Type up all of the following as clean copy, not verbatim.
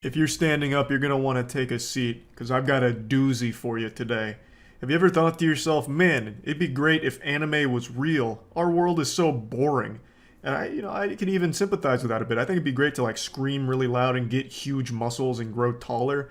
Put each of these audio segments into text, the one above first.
If you're standing up, you're going to want to take a seat because I've got a doozy for you today. Have you ever thought to yourself, man, it'd be great if anime was real. Our world is so boring. And I can even sympathize with that a bit. I think it'd be great to scream really loud and get huge muscles and grow taller.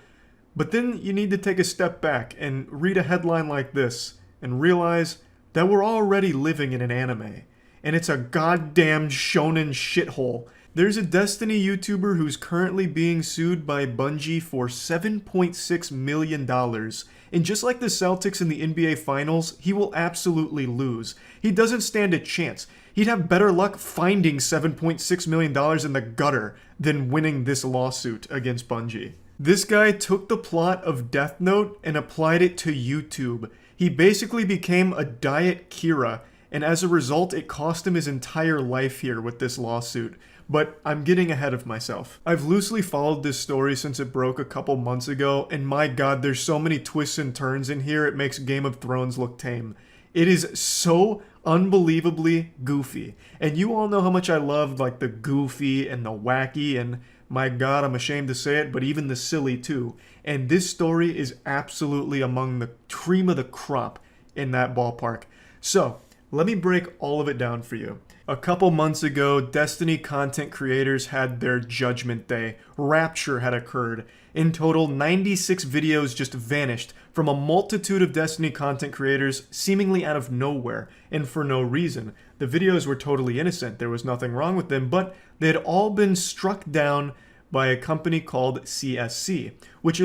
But then you need to take a step back and read a headline like this and realize that we're already living in an anime. And it's a goddamn shonen shithole. There's a Destiny YouTuber who's currently being sued by Bungie for $7.6 million. And just like the Celtics in the NBA Finals, he will absolutely lose. He doesn't stand a chance. He'd have better luck finding $7.6 million in the gutter than winning this lawsuit against Bungie. This guy took the plot of Death Note and applied it to YouTube. He basically became a Diet Kira, and as a result, it cost him his entire life here with this lawsuit. But I'm getting ahead of myself. I've loosely followed this story since it broke a couple months ago, and my god, there's so many twists and turns in here, it makes Game of Thrones look tame. It is so unbelievably goofy. And you all know how much I love the goofy and the wacky, and my god, I'm ashamed to say it, but even the silly too. And this story is absolutely among the cream of the crop in that ballpark. So, let me break all of it down for you. A couple months ago, Destiny content creators had their judgment day. Rapture had occurred. In total, 96 videos just vanished from a multitude of Destiny content creators seemingly out of nowhere and for no reason. The videos were totally innocent. There was nothing wrong with them, but they had all been struck down by a company called CSC, which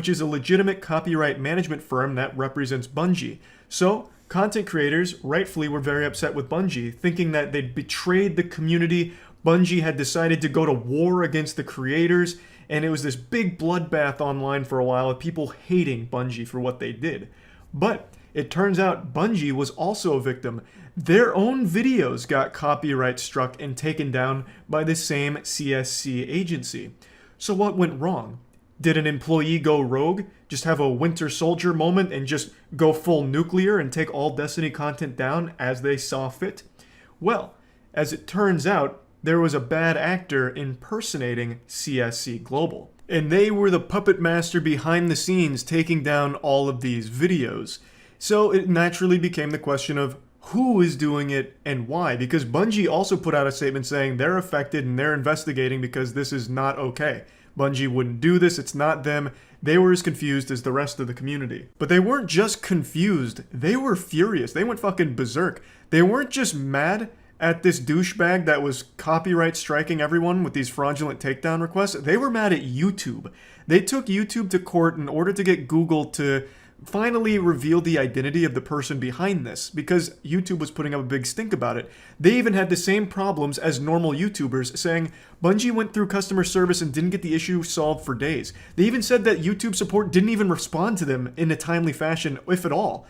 is a legitimate copyright management firm that represents Bungie. So, content creators rightfully were very upset with Bungie, thinking that they'd betrayed the community. Bungie had decided to go to war against the creators, and it was this big bloodbath online for a while of people hating Bungie for what they did. But it turns out Bungie was also a victim. Their own videos got copyright struck and taken down by the same CSC agency. So what went wrong? Did an employee go rogue? Just have a Winter Soldier moment and just go full nuclear and take all Destiny content down as they saw fit? Well, as it turns out, there was a bad actor impersonating CSC Global. And they were the puppet master behind the scenes taking down all of these videos. So it naturally became the question of who is doing it and why? Because Bungie also put out a statement saying they're affected and they're investigating because this is not okay. Bungie wouldn't do this, it's not them. They were as confused as the rest of the community. But they weren't just confused, they were furious. They went fucking berserk. They weren't just mad at this douchebag that was copyright striking everyone with these fraudulent takedown requests. They were mad at YouTube. They took YouTube to court in order to get Google to finally reveal the identity of the person behind this, because YouTube was putting up a big stink about it. They even had the same problems as normal YouTubers, saying Bungie went through customer service and didn't get the issue solved for days. They even said that YouTube support didn't even respond to them in a timely fashion, if at all.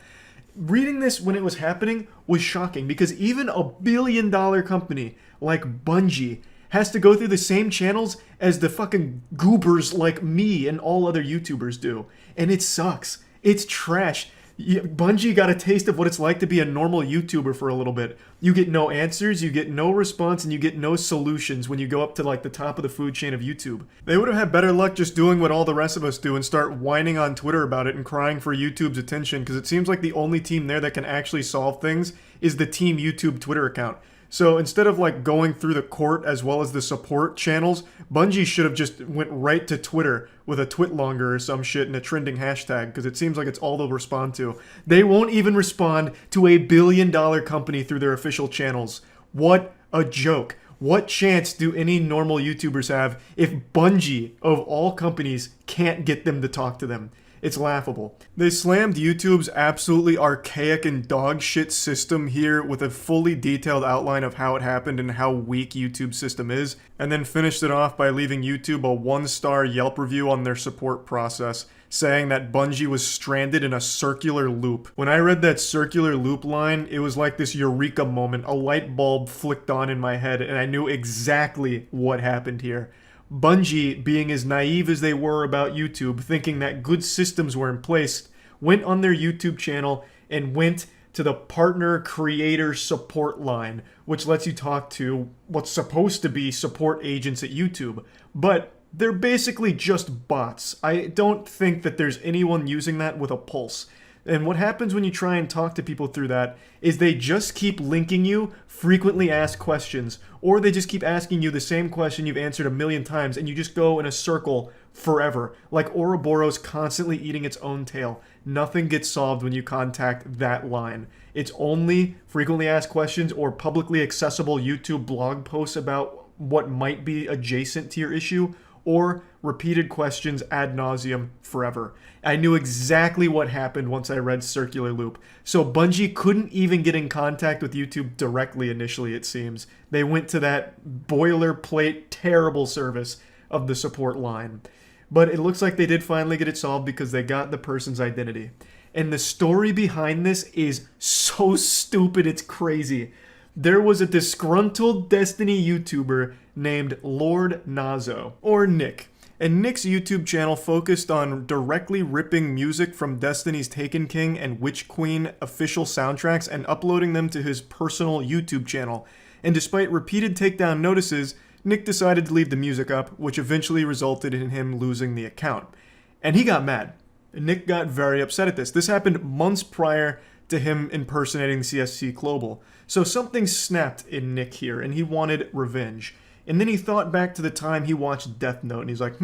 Reading this when it was happening was shocking, because even a billion-dollar company like Bungie has to go through the same channels as the fucking goobers like me and all other YouTubers do. And it sucks. It's trash. Bungie got a taste of what it's like to be a normal YouTuber for a little bit. You get no answers, you get no response, and you get no solutions when you go up to the top of the food chain of YouTube. They would have had better luck just doing what all the rest of us do and start whining on Twitter about it and crying for YouTube's attention, because it seems like the only team there that can actually solve things is the Team YouTube Twitter account. So instead of going through the court as well as the support channels, Bungie should have just went right to Twitter with a twitlonger or some shit and a trending hashtag, because it seems like it's all they'll respond to. They won't even respond to a billion-dollar company through their official channels. What a joke. What chance do any normal YouTubers have if Bungie, of all companies, can't get them to talk to them? It's laughable. They slammed YouTube's absolutely archaic and dog shit system here with a fully detailed outline of how it happened and how weak YouTube's system is, and then finished it off by leaving YouTube a 1-star Yelp review on their support process, saying that Bungie was stranded in a circular loop. When I read that circular loop line, it was like this eureka moment. A light bulb flicked on in my head, and I knew exactly what happened here. Bungie, being as naive as they were about YouTube, thinking that good systems were in place, went on their YouTube channel and went to the partner creator support line, which lets you talk to what's supposed to be support agents at YouTube. But they're basically just bots. I don't think that there's anyone using that with a pulse. And what happens when you try and talk to people through that is they just keep linking you frequently asked questions, or they just keep asking you the same question you've answered a million times, and you just go in a circle forever. Like Ouroboros constantly eating its own tail. Nothing gets solved when you contact that line. It's only frequently asked questions or publicly accessible YouTube blog posts about what might be adjacent to your issue, or repeated questions ad nauseum forever. I knew exactly what happened once I read Circular Loop. So Bungie couldn't even get in contact with YouTube directly initially, it seems. They went to that boilerplate, terrible service of the support line. But it looks like they did finally get it solved because they got the person's identity. And the story behind this is so stupid, it's crazy. There was a disgruntled Destiny YouTuber named Lord Nazo, or Nick. And Nick's YouTube channel focused on directly ripping music from Destiny's Taken King and Witch Queen official soundtracks and uploading them to his personal YouTube channel. And despite repeated takedown notices, Nick decided to leave the music up, which eventually resulted in him losing the account. And he got mad. Nick got very upset at this. This happened months prior to him impersonating CSC Global. So something snapped in Nick here, and he wanted revenge. And then he thought back to the time he watched Death Note, and he's like,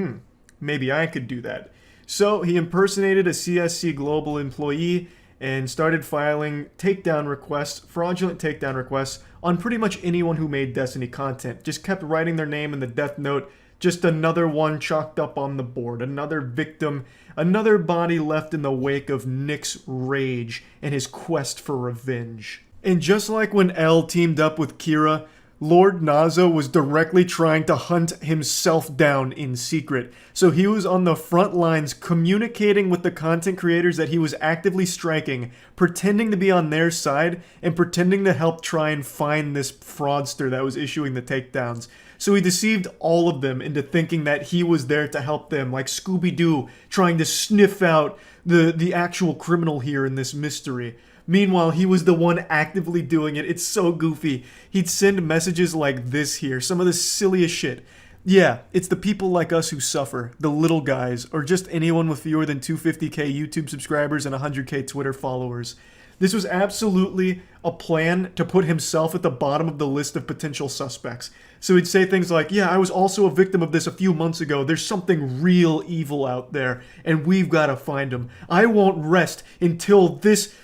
maybe I could do that. So he impersonated a CSC Global employee and started filing takedown requests, fraudulent takedown requests, on pretty much anyone who made Destiny content. Just kept writing their name in the Death Note, just another one chalked up on the board, another victim, another body left in the wake of Nick's rage and his quest for revenge. And just like when L teamed up with Kira, Lord Nazo was directly trying to hunt himself down in secret. So he was on the front lines communicating with the content creators that he was actively striking, pretending to be on their side, and pretending to help try and find this fraudster that was issuing the takedowns. So he deceived all of them into thinking that he was there to help them, like Scooby-Doo, trying to sniff out the actual criminal here in this mystery. Meanwhile, he was the one actively doing it. It's so goofy. He'd send messages like this here, some of the silliest shit. Yeah, it's the people like us who suffer, the little guys, or just anyone with fewer than 250k YouTube subscribers and 100k Twitter followers. This was absolutely a plan to put himself at the bottom of the list of potential suspects. So he'd say things like, yeah, I was also a victim of this a few months ago. There's something real evil out there, and we've got to find him. I won't rest until this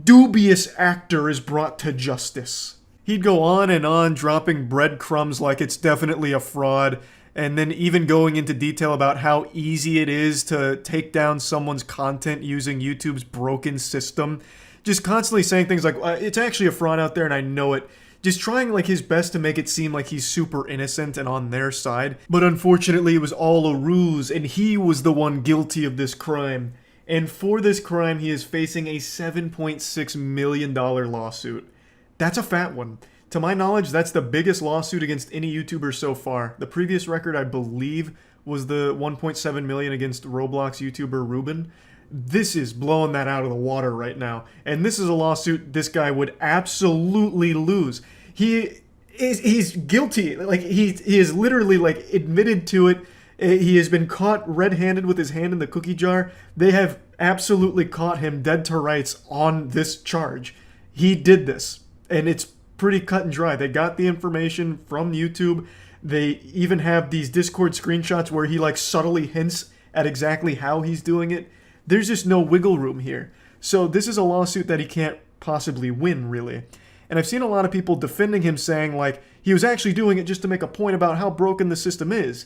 dubious actor is brought to justice. He'd go on and on, dropping breadcrumbs like it's definitely a fraud, and then even going into detail about how easy it is to take down someone's content using YouTube's broken system. Just constantly saying things like, it's actually a fraud out there and I know it. Just trying like his best to make it seem like he's super innocent and on their side. But unfortunately it was all a ruse and he was the one guilty of this crime. And for this crime he is facing a $7.6 million lawsuit. That's a fat one. To my knowledge, that's the biggest lawsuit against any YouTuber so far. The previous record, I believe, was the $1.7 million against Roblox YouTuber Ruben. This is blowing that out of the water right now. And this is a lawsuit this guy would absolutely lose. He's guilty. Like he is literally like admitted to it. He has been caught red-handed with his hand in the cookie jar. They have absolutely caught him dead to rights on this charge. He did this. And it's pretty cut and dry. They got the information from YouTube. They even have these Discord screenshots where he like subtly hints at exactly how he's doing it. There's just no wiggle room here. So this is a lawsuit that he can't possibly win, really. And I've seen a lot of people defending him saying, like, he was actually doing it just to make a point about how broken the system is.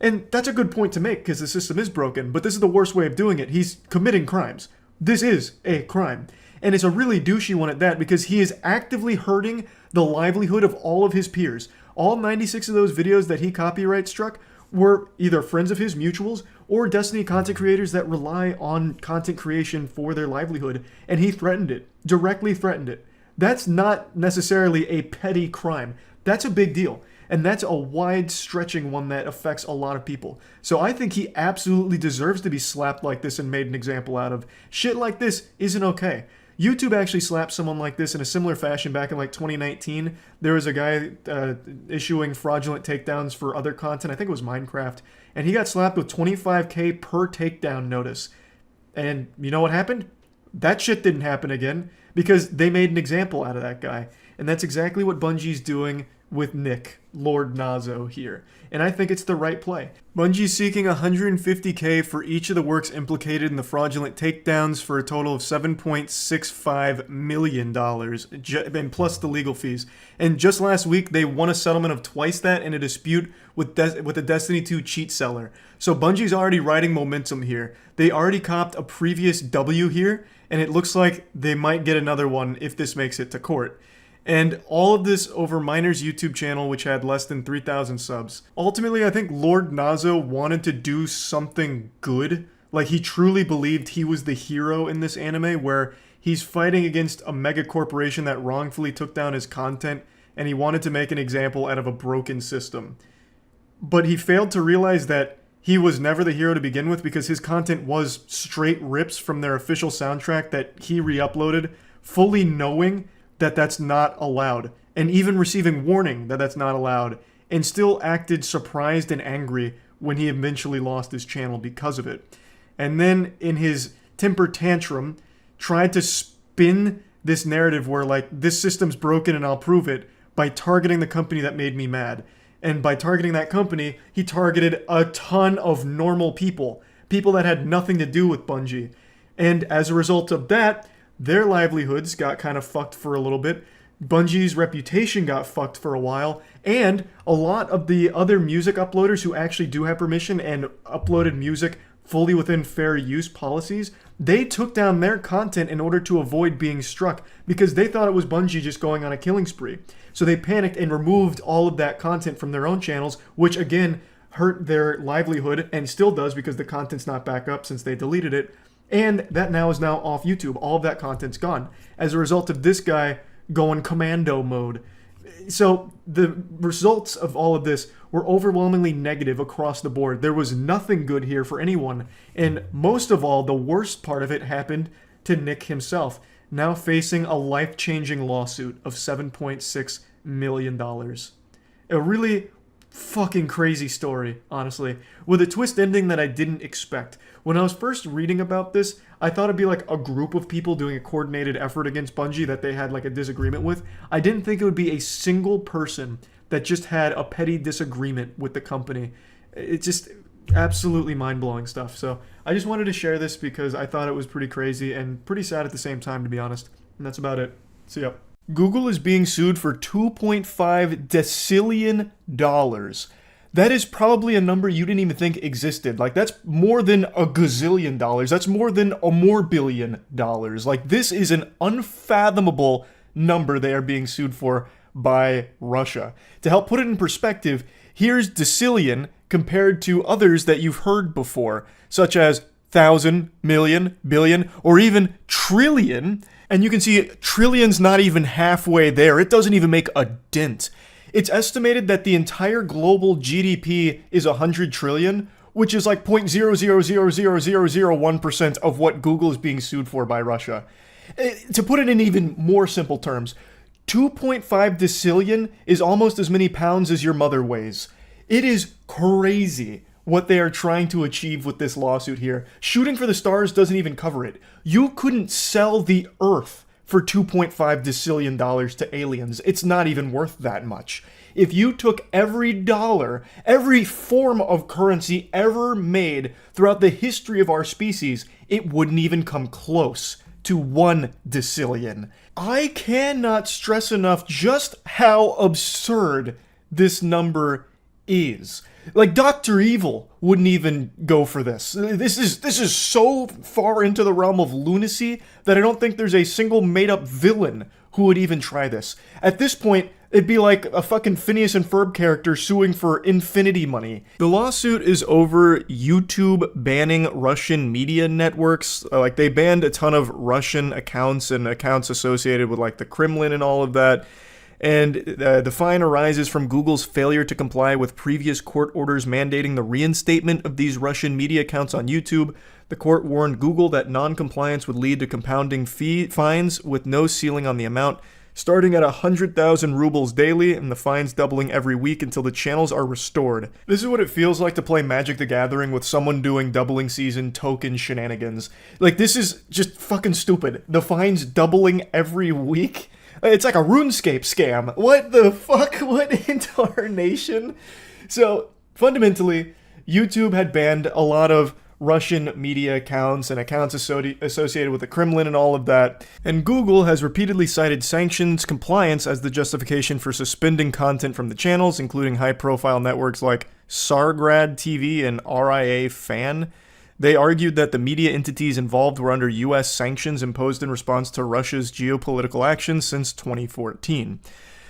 And that's a good point to make, because the system is broken, but this is the worst way of doing it. He's committing crimes. This is a crime. And it's a really douchey one at that, because he is actively hurting the livelihood of all of his peers. All 96 of those videos that he copyright struck were either friends of his, mutuals, or Destiny content creators that rely on content creation for their livelihood, and he threatened it, directly threatened it. That's not necessarily a petty crime. That's a big deal, and that's a wide-stretching one that affects a lot of people. So I think he absolutely deserves to be slapped like this and made an example out of. Shit like this isn't okay. YouTube actually slapped someone like this in a similar fashion back in like 2019. There was a guy issuing fraudulent takedowns for other content. I think it was Minecraft. and he got slapped with $25K per takedown notice. And you know what happened? That shit didn't happen again because they made an example out of that guy. And that's exactly what Bungie's doing with Nick, Lord Nazo here. And I think it's the right play. Bungie's seeking $150K for each of the works implicated in the fraudulent takedowns for a total of $7.65 million, and plus the legal fees. And just last week, they won a settlement of twice that in a dispute with a Destiny 2 cheat seller. So Bungie's already riding momentum here. They already copped a previous W here, and it looks like they might get another one if this makes it to court. And all of this over Miner's YouTube channel, which had less than 3,000 subs. Ultimately, I think Lord Nazo wanted to do something good. Like, he truly believed he was the hero in this anime, where he's fighting against a mega corporation that wrongfully took down his content, and he wanted to make an example out of a broken system. But he failed to realize that he was never the hero to begin with, because his content was straight rips from their official soundtrack that he re-uploaded, fully knowing that that's not allowed, and even receiving warning that that's not allowed, and still acted surprised and angry when he eventually lost his channel because of it. And then in his temper tantrum, tried to spin this narrative where, like, this system's broken and I'll prove it, by targeting the company that made me mad. And by targeting that company, he targeted a ton of normal people that had nothing to do with Bungie. And as a result of that, their livelihoods got kind of fucked for a little bit. Bungie's reputation got fucked for a while. And a lot of the other music uploaders who actually do have permission and uploaded music fully within fair use policies, they took down their content in order to avoid being struck because they thought it was Bungie just going on a killing spree. So they panicked and removed all of that content from their own channels, which again hurt their livelihood and still does because the content's not back up since they deleted it. And that now is now off YouTube. All of that content's gone as a result of this guy going commando mode. So the results of all of this were overwhelmingly negative across the board. There was nothing good here for anyone. And most of all, the worst part of it happened to Nick himself, now facing a life-changing lawsuit of $7.6 million. A really fucking crazy story, honestly, with a twist ending that I didn't expect. When I was first reading about this, I thought it'd be like a group of people doing a coordinated effort against Bungie that they had like a disagreement with. I didn't think it would be a single person that just had a petty disagreement with the company. It's just absolutely mind-blowing stuff. So I just wanted to share this because I thought it was pretty crazy and pretty sad at the same time, to be honest. And that's about it. See ya. Google is being sued for $2.5 decillion. That is probably a number you didn't even think existed. Like, that's more than a gazillion dollars. That's more than a more billion dollars. Like, this is an unfathomable number they are being sued for by Russia. To help put it in perspective, here's Decillion compared to others that you've heard before, such as 1,000, million, billion, or even trillion. And you can see trillion's not even halfway there. It doesn't even make a dent. It's estimated that the entire global GDP is 100 trillion, which is like 0.0000001% of what Google is being sued for by Russia. To put it in even more simple terms, 2.5 decillion is almost as many pounds as your mother weighs. It is crazy what they are trying to achieve with this lawsuit here. Shooting for the stars doesn't even cover it. You couldn't sell the Earth for $2.5 decillion to aliens. It's not even worth that much. If you took every dollar, every form of currency ever made throughout the history of our species, it wouldn't even come close to 1 decillion. I cannot stress enough just how absurd this number is. Like, Dr. Evil wouldn't even go for this. This is so far into the realm of lunacy that I don't think there's a single made-up villain who would even try this. At this point, it'd be like a fucking Phineas and Ferb character suing for infinity money. The lawsuit is over YouTube banning Russian media networks. Like, they banned a ton of Russian accounts and accounts associated with, like, the Kremlin and all of that. And the fine arises from Google's failure to comply with previous court orders mandating the reinstatement of these Russian media accounts on YouTube. The court warned Google that non-compliance would lead to compounding fines with no ceiling on the amount. starting at 100,000 rubles daily and the fines doubling every week until the channels are restored. This is what it feels like to play Magic the Gathering with someone doing doubling season token shenanigans. Like, this is just fucking stupid. The fines doubling every week? It's like a RuneScape scam. What the fuck? What in tarnation? So, fundamentally, YouTube had banned a lot of Russian media accounts and accounts associated with the Kremlin and all of that. And Google has repeatedly cited sanctions compliance as the justification for suspending content from the channels, including high-profile networks like Tsargrad TV and RIA Fan. They argued that the media entities involved were under U.S. sanctions imposed in response to Russia's geopolitical actions since 2014.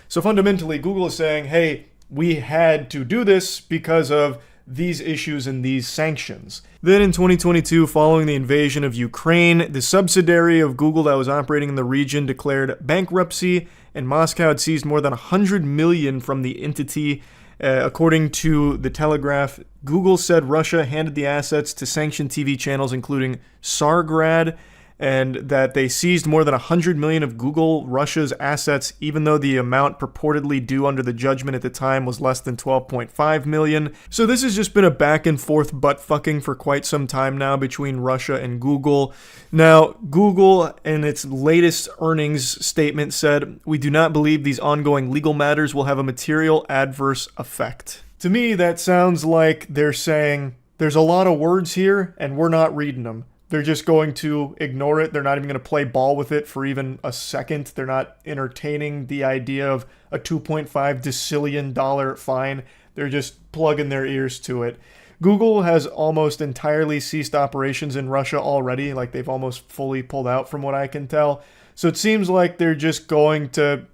So fundamentally, Google is saying, hey, we had to do this because of these issues and these sanctions. Then in 2022, following the invasion of Ukraine, the subsidiary of Google that was operating in the region declared bankruptcy, and Moscow had seized more than 100 million from the entity. According to The Telegraph, Google said Russia handed the assets to sanctioned TV channels including Tsargrad, and that they seized more than 100 million of Google Russia's assets, even though the amount purportedly due under the judgment at the time was less than 12.5 million. So this has just been a back and forth butt fucking for quite some time now between Russia and Google. Now, Google in its latest earnings statement said, "We do not believe these ongoing legal matters will have a material adverse effect." To me, that sounds like they're saying, there's a lot of words here and we're not reading them. They're just going to ignore it. They're not even going to play ball with it for even a second. They're not entertaining the idea of a $2.5 decillion fine. They're just plugging their ears to it. Google has almost entirely ceased operations in Russia already. Like, they've almost fully pulled out from what I can tell. So it seems like they're just going to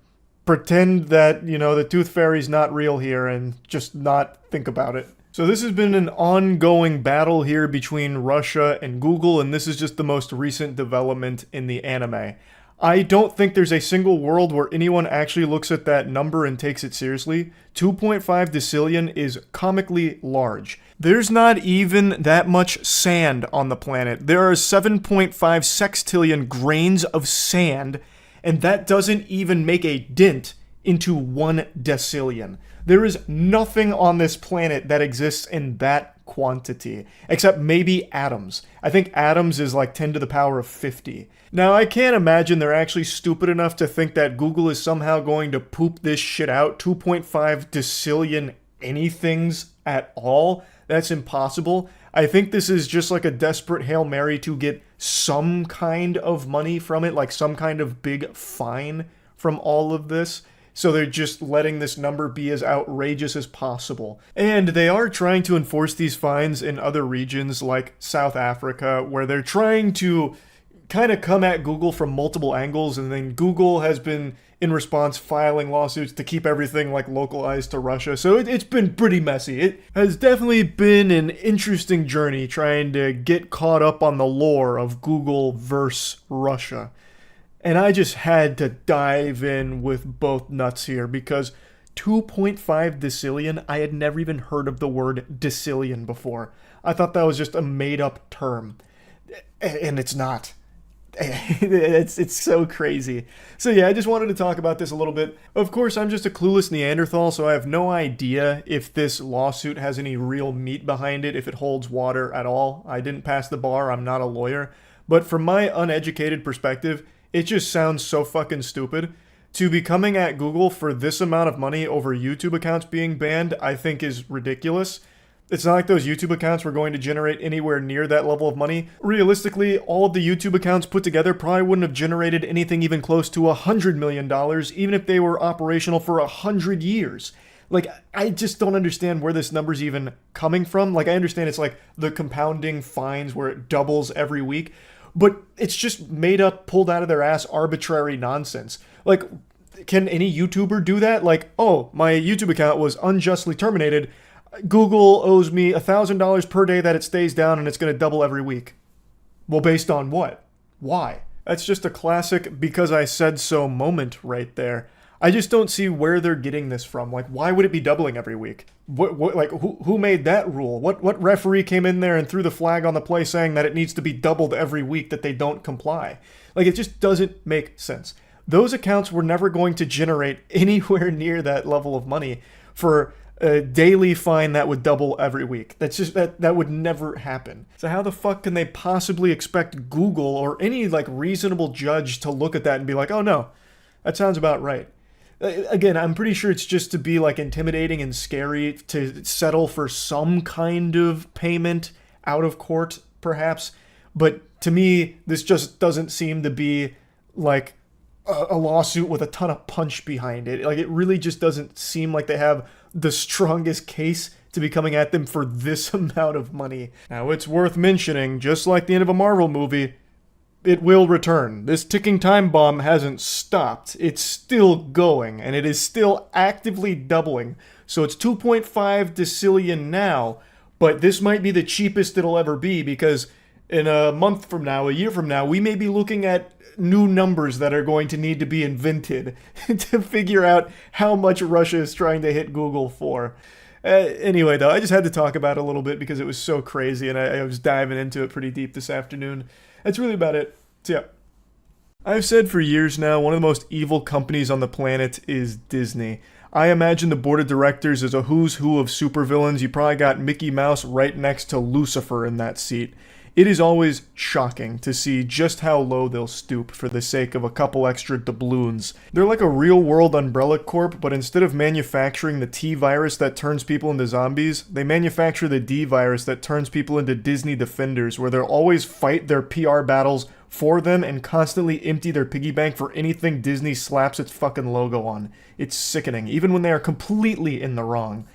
pretend that, you know, the Tooth Fairy's not real here and just not think about it. So this has been an ongoing battle here between Russia and Google, and this is just the most recent development in the anime. I don't think there's a single world where anyone actually looks at that number and takes it seriously. 2.5 decillion is comically large. There's not even that much sand on the planet. There are 7.5 sextillion grains of sand, and that doesn't even make a dent into 1 decillion. There is nothing on this planet that exists in that quantity, except maybe atoms. I think atoms is like 10 to the power of 50. Now, I can't imagine they're actually stupid enough to think that Google is somehow going to poop this shit out, 2.5 decillion anythings at all. That's impossible. I think this is just like a desperate Hail Mary to get some kind of money from it, like some kind of big fine from all of this. So they're just letting this number be as outrageous as possible. And they are trying to enforce these fines in other regions like South Africa, where they're trying to kind of come at Google from multiple angles, and then Google has been, in response, filing lawsuits to keep everything like localized to Russia. So it's been pretty messy. It has definitely been an interesting journey trying to get caught up on the lore of Google versus Russia. And I just had to dive in with both nuts here because 2.5 decillion, I had never even heard of the word decillion before. I thought that was just a made-up term. And it's not. It's so crazy. So yeah, I just wanted to talk about this a little bit. Of course, I'm just a clueless Neanderthal, so I have no idea if this lawsuit has any real meat behind it, if it holds water at all. I didn't pass the bar, I'm not a lawyer. But from my uneducated perspective, it just sounds so fucking stupid. To be coming at Google for this amount of money over YouTube accounts being banned, I think is ridiculous. It's not like those YouTube accounts were going to generate anywhere near that level of money. Realistically, all of the YouTube accounts put together probably wouldn't have generated anything even close to $100 million, even if they were operational for 100 years. Like, I just don't understand where this number's even coming from. Like, I understand it's like the compounding fines where it doubles every week, but it's just made up, pulled out of their ass arbitrary nonsense. Like, can any YouTuber do that? Like, oh, my YouTube account was unjustly terminated. Google owes me $1,000 per day that it stays down and it's going to double every week. Well, based on what? Why? That's just a classic because I said so moment right there. I just don't see where they're getting this from. Like, why would it be doubling every week? Who made that rule? What referee came in there and threw the flag on the play saying that it needs to be doubled every week that they don't comply? Like, it just doesn't make sense. those accounts were never going to generate anywhere near that level of money for a daily fine that would double every week. That's just, that would never happen. So how the fuck can they possibly expect Google or any like reasonable judge to look at that and be like, oh no, that sounds about right? Again, I'm pretty sure it's just to be like intimidating and scary to settle for some kind of payment out of court, perhaps. But to me, this just doesn't seem to be like a lawsuit with a ton of punch behind it. Like, it really just doesn't seem like they have the strongest case to be coming at them for this amount of money. Now, it's worth mentioning, just like the end of a Marvel movie, it will return. This ticking time bomb hasn't stopped. It's still going, and it is still actively doubling. So it's 2.5 Decillion now, but this might be the cheapest it'll ever be, because in a month from now, a year from now, we may be looking at new numbers that are going to need to be invented to figure out how much Russia is trying to hit Google for. Anyway, though, I just had to talk about it a little bit because it was so crazy, and I was diving into it pretty deep this afternoon. That's really about it. So, yeah. I've said for years now, one of the most evil companies on the planet is Disney. I imagine the board of directors is a who's who of supervillains. You probably got Mickey Mouse right next to Lucifer in that seat. It is always shocking to see just how low they'll stoop for the sake of a couple extra doubloons. They're like a real-world Umbrella Corp, but instead of manufacturing the T virus that turns people into zombies, they manufacture the D virus that turns people into Disney Defenders, where they'll always fight their PR battles for them and constantly empty their piggy bank for anything Disney slaps its fucking logo on. It's sickening, even when they are completely in the wrong.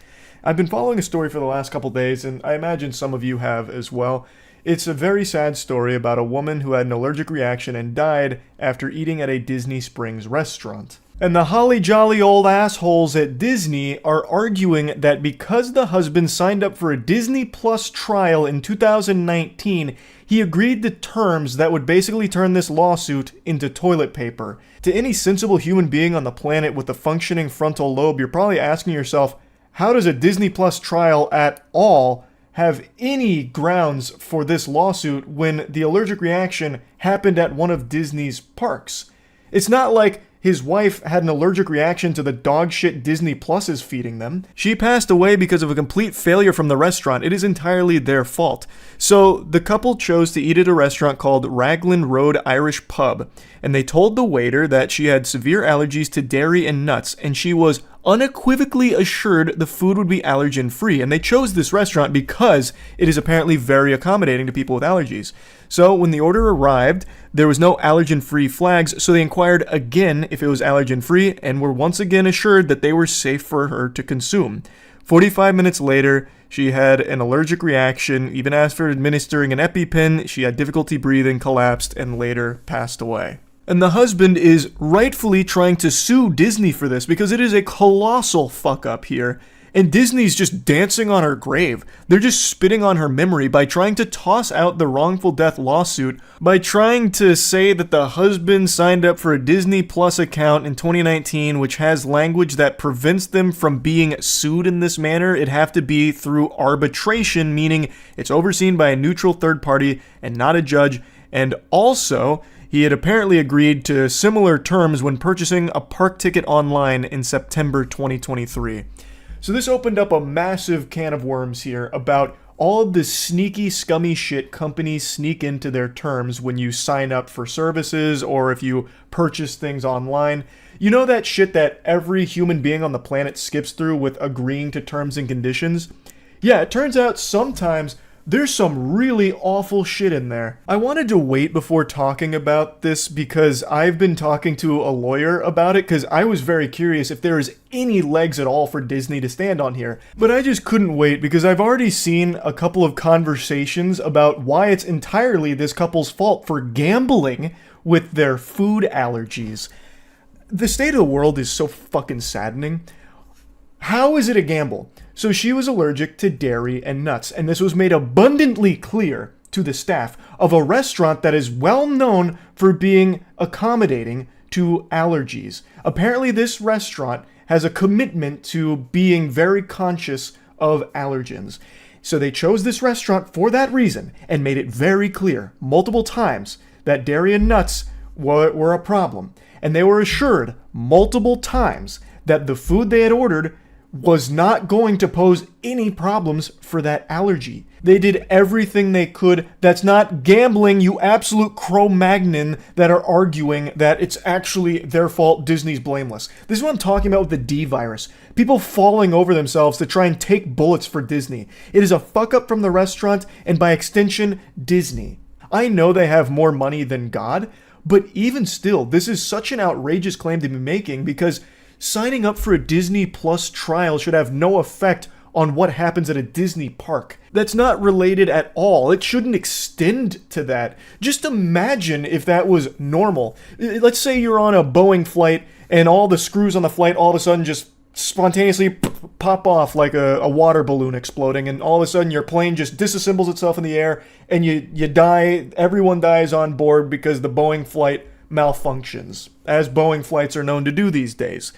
I've been following a story for the last couple days, and I imagine some of you have as well. It's a very sad story about a woman who had an allergic reaction and died after eating at a Disney Springs restaurant. And the holly jolly old assholes at Disney are arguing that because the husband signed up for a Disney Plus trial in 2019, he agreed to terms that would basically turn this lawsuit into toilet paper. To any sensible human being on the planet with a functioning frontal lobe, you're probably asking yourself, how does a Disney Plus trial at all have any grounds for this lawsuit when the allergic reaction happened at one of Disney's parks? It's not like his wife had an allergic reaction to the dog shit Disney Plus is feeding them. She passed away because of a complete failure from the restaurant. It is entirely their fault. So the couple chose to eat at a restaurant called Raglan Road Irish Pub, and they told the waiter that she had severe allergies to dairy and nuts, and she was unequivocally assured the food would be allergen-free, and they chose this restaurant because it is apparently very accommodating to people with allergies. So when the order arrived, there was no allergen-free flags, so they inquired again if it was allergen-free, and were once again assured that they were safe for her to consume. 45 minutes later, she had an allergic reaction. Even after administering an EpiPen, she had difficulty breathing, collapsed, and later passed away. And the husband is rightfully trying to sue Disney for this because it is a colossal fuck up here. And Disney's just dancing on her grave. They're just spitting on her memory by trying to toss out the wrongful death lawsuit, by trying to say that the husband signed up for a Disney Plus account in 2019, which has language that prevents them from being sued in this manner. It'd have to be through arbitration, meaning it's overseen by a neutral third party and not a judge. And also, he had apparently agreed to similar terms when purchasing a park ticket online in September 2023. So this opened up a massive can of worms here about all of the sneaky, scummy shit companies sneak into their terms when you sign up for services or if you purchase things online. You know that shit that every human being on the planet skips through with agreeing to terms and conditions? Yeah, it turns out sometimes there's some really awful shit in there. I wanted to wait before talking about this because I've been talking to a lawyer about it because I was very curious if there is any legs at all for Disney to stand on here. But I just couldn't wait because I've already seen a couple of conversations about why it's entirely this couple's fault for gambling with their food allergies. The state of the world is so fucking saddening. How is it a gamble? So she was allergic to dairy and nuts, and this was made abundantly clear to the staff of a restaurant that is well known for being accommodating to allergies. Apparently this restaurant has a commitment to being very conscious of allergens. So they chose this restaurant for that reason and made it very clear multiple times that dairy and nuts were a problem. And they were assured multiple times that the food they had ordered was not going to pose any problems for that allergy. They did everything they could. That's not gambling, you absolute Cro-Magnon that are arguing that it's actually their fault, Disney's blameless. This is what I'm talking about with the D virus. People falling over themselves to try and take bullets for Disney. It is a fuck up from the restaurant and by extension, Disney. I know they have more money than God, but even still, this is such an outrageous claim to be making because signing up for a Disney Plus trial should have no effect on what happens at a Disney park. That's not related at all. It shouldn't extend to that. Just imagine if that was normal. Let's say you're on a Boeing flight and all the screws on the flight all of a sudden just spontaneously pop off like a water balloon exploding, and all of a sudden your plane just disassembles itself in the air and you die. Everyone dies on board because the Boeing flight malfunctions, as Boeing flights are known to do these days.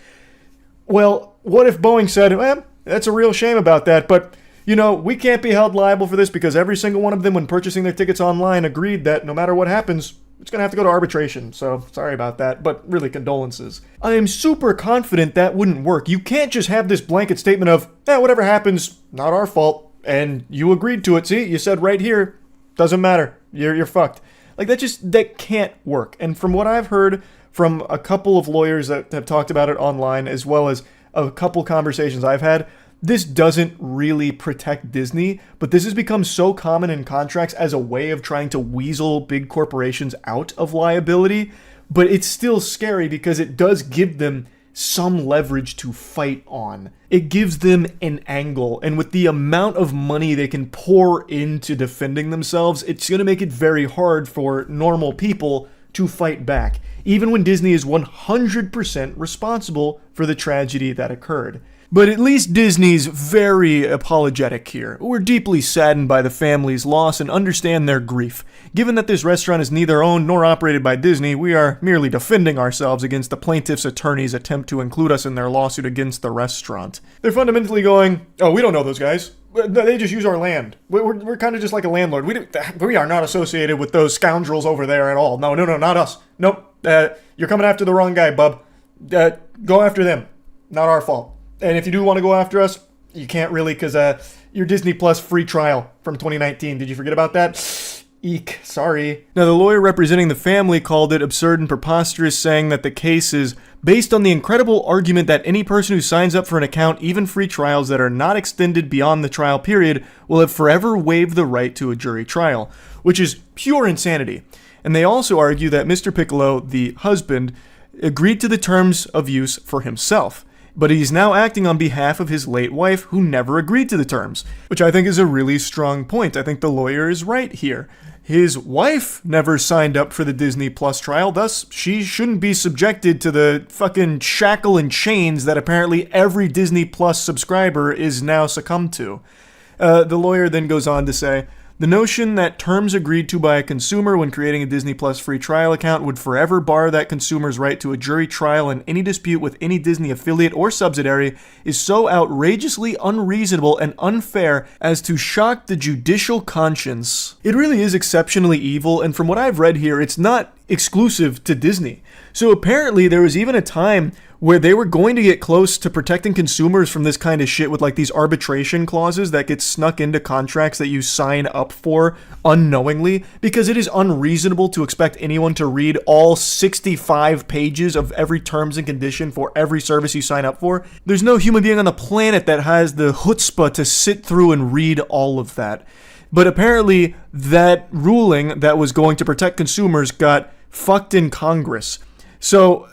Well, what if Boeing said, that's a real shame about that, but we can't be held liable for this because every single one of them, when purchasing their tickets online, agreed that no matter what happens, it's going to have to go to arbitration. So sorry about that, but really condolences. I am super confident that wouldn't work. You can't just have this blanket statement of, whatever happens, not our fault, and you agreed to it. See, you said right here, doesn't matter. You're fucked. Like that can't work. And from what I've heard from a couple of lawyers that have talked about it online, as well as a couple conversations I've had, this doesn't really protect Disney, but this has become so common in contracts as a way of trying to weasel big corporations out of liability. But it's still scary because it does give them some leverage to fight on. It gives them an angle, and with the amount of money they can pour into defending themselves, it's going to make it very hard for normal people to fight back, even when Disney is 100% responsible for the tragedy that occurred. But at least Disney's very apologetic here. We're deeply saddened by the family's loss and understand their grief. Given that this restaurant is neither owned nor operated by Disney, we are merely defending ourselves against the plaintiff's attorney's attempt to include us in their lawsuit against the restaurant. They're fundamentally going, we don't know those guys. They just use our land. We're kind of just like a landlord. We are not associated with those scoundrels over there at all. No, not us. Nope. You're coming after the wrong guy, bub. Go after them. Not our fault. And if you do want to go after us, you can't really because your Disney Plus free trial from 2019. Did you forget about that? Eek, sorry. Now, the lawyer representing the family called it absurd and preposterous, saying that the case is based on the incredible argument that any person who signs up for an account, even free trials that are not extended beyond the trial period, will have forever waived the right to a jury trial, which is pure insanity. And they also argue that Mr. Piccolo, the husband, agreed to the terms of use for himself, but he's now acting on behalf of his late wife, who never agreed to the terms, which I think is a really strong point. I think the lawyer is right here. His wife never signed up for the Disney Plus trial, thus she shouldn't be subjected to the fucking shackle and chains that apparently every Disney Plus subscriber is now succumbed to. The lawyer then goes on to say, the notion that terms agreed to by a consumer when creating a Disney Plus free trial account would forever bar that consumer's right to a jury trial in any dispute with any Disney affiliate or subsidiary is so outrageously unreasonable and unfair as to shock the judicial conscience. It really is exceptionally evil, and from what I've read here, it's not exclusive to Disney. So apparently there was even a time where they were going to get close to protecting consumers from this kind of shit with like these arbitration clauses that get snuck into contracts that you sign up for unknowingly, because it is unreasonable to expect anyone to read all 65 pages of every terms and condition for every service you sign up for. There's no human being on the planet that has the chutzpah to sit through and read all of that. But apparently that ruling that was going to protect consumers got fucked in Congress. So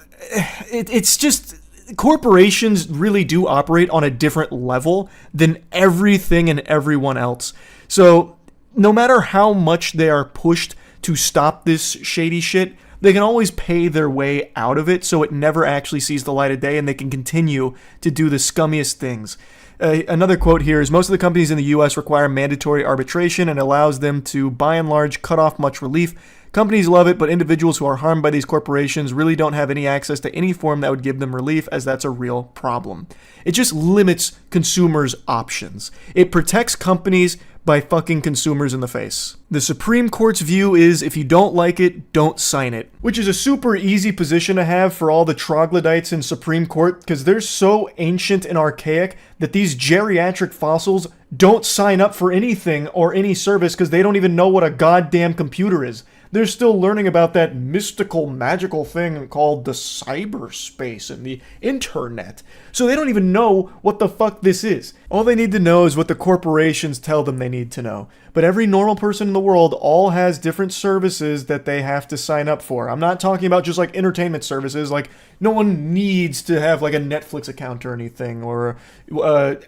it's just, corporations really do operate on a different level than everything and everyone else. So no matter how much they are pushed to stop this shady shit, they can always pay their way out of it so it never actually sees the light of day and they can continue to do the scummiest things. Another quote here is, most of the companies in the U.S. require mandatory arbitration and allows them to, by and large, cut off much relief. Companies love it, but individuals who are harmed by these corporations really don't have any access to any form that would give them relief, as that's a real problem. It just limits consumers' options. It protects companies by fucking consumers in the face. The Supreme Court's view is if you don't like it, don't sign it. Which is a super easy position to have for all the troglodytes in Supreme Court, because they're so ancient and archaic that these geriatric fossils don't sign up for anything or any service because they don't even know what a goddamn computer is. They're still learning about that mystical, magical thing called the cyberspace and the internet. So they don't even know what the fuck this is. All they need to know is what the corporations tell them they need to know. But every normal person in the world all has different services that they have to sign up for. I'm not talking about just like entertainment services. Like, no one needs to have like a Netflix account or anything, or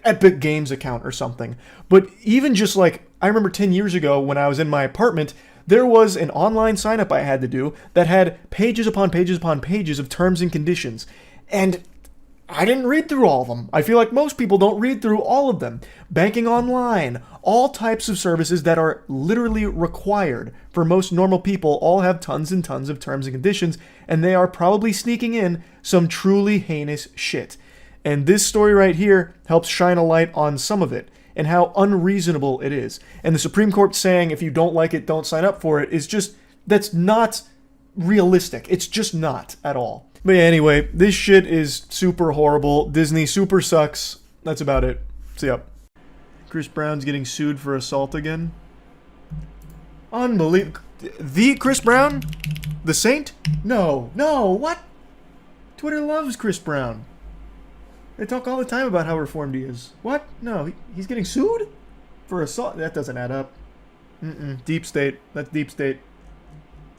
Epic Games account or something. But even just like, I remember 10 years ago when I was in my apartment, there was an online sign-up I had to do that had pages upon pages upon pages of terms and conditions. And I didn't read through all of them. I feel like most people don't read through all of them. Banking online, all types of services that are literally required for most normal people all have tons and tons of terms and conditions, and they are probably sneaking in some truly heinous shit. And this story right here helps shine a light on some of it and how unreasonable it is. And the Supreme Court saying if you don't like it, don't sign up for it is just, that's not realistic. It's just not at all. But yeah, anyway, this shit is super horrible. Disney super sucks. That's about it. See ya. Chris Brown's getting sued for assault again. Unbelievable. The Chris Brown? The Saint? No, what? Twitter loves Chris Brown. They talk all the time about how reformed he is. What? No, he's getting sued? For assault? That doesn't add up. Deep state. That's deep state.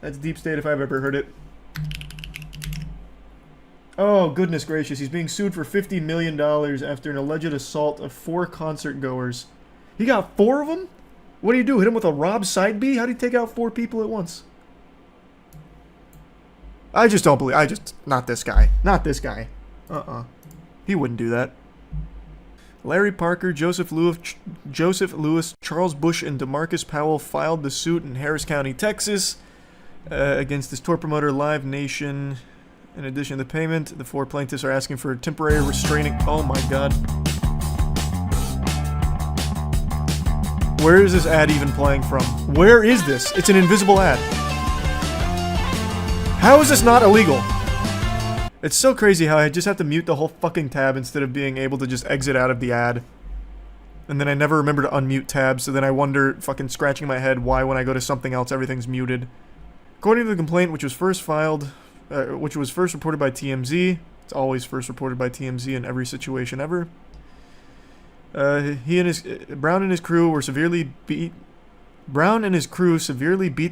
That's deep state if I've ever heard it. Oh, goodness gracious. He's being sued for $50 million after an alleged assault of 4 concert goers. He got 4 of them? What do you do? Hit him with a Rob side B? How do you take out 4 people at once? I just don't believe... Not this guy. Not this guy. He wouldn't do that. Larry Parker, Joseph Lewis, Charles Bush, and DeMarcus Powell filed the suit in Harris County, Texas, against this tour promoter, Live Nation. In addition to the payment, the 4 plaintiffs are asking for a temporary restraining... Oh my god. Where is this ad even playing from? Where is this? It's an invisible ad. How is this not illegal? It's so crazy how I just have to mute the whole fucking tab instead of being able to just exit out of the ad. And then I never remember to unmute tabs, so then I wonder, fucking scratching my head, why when I go to something else everything's muted. According to the complaint, which was first reported by TMZ, it's always first reported by TMZ in every situation ever. Brown and his crew severely beat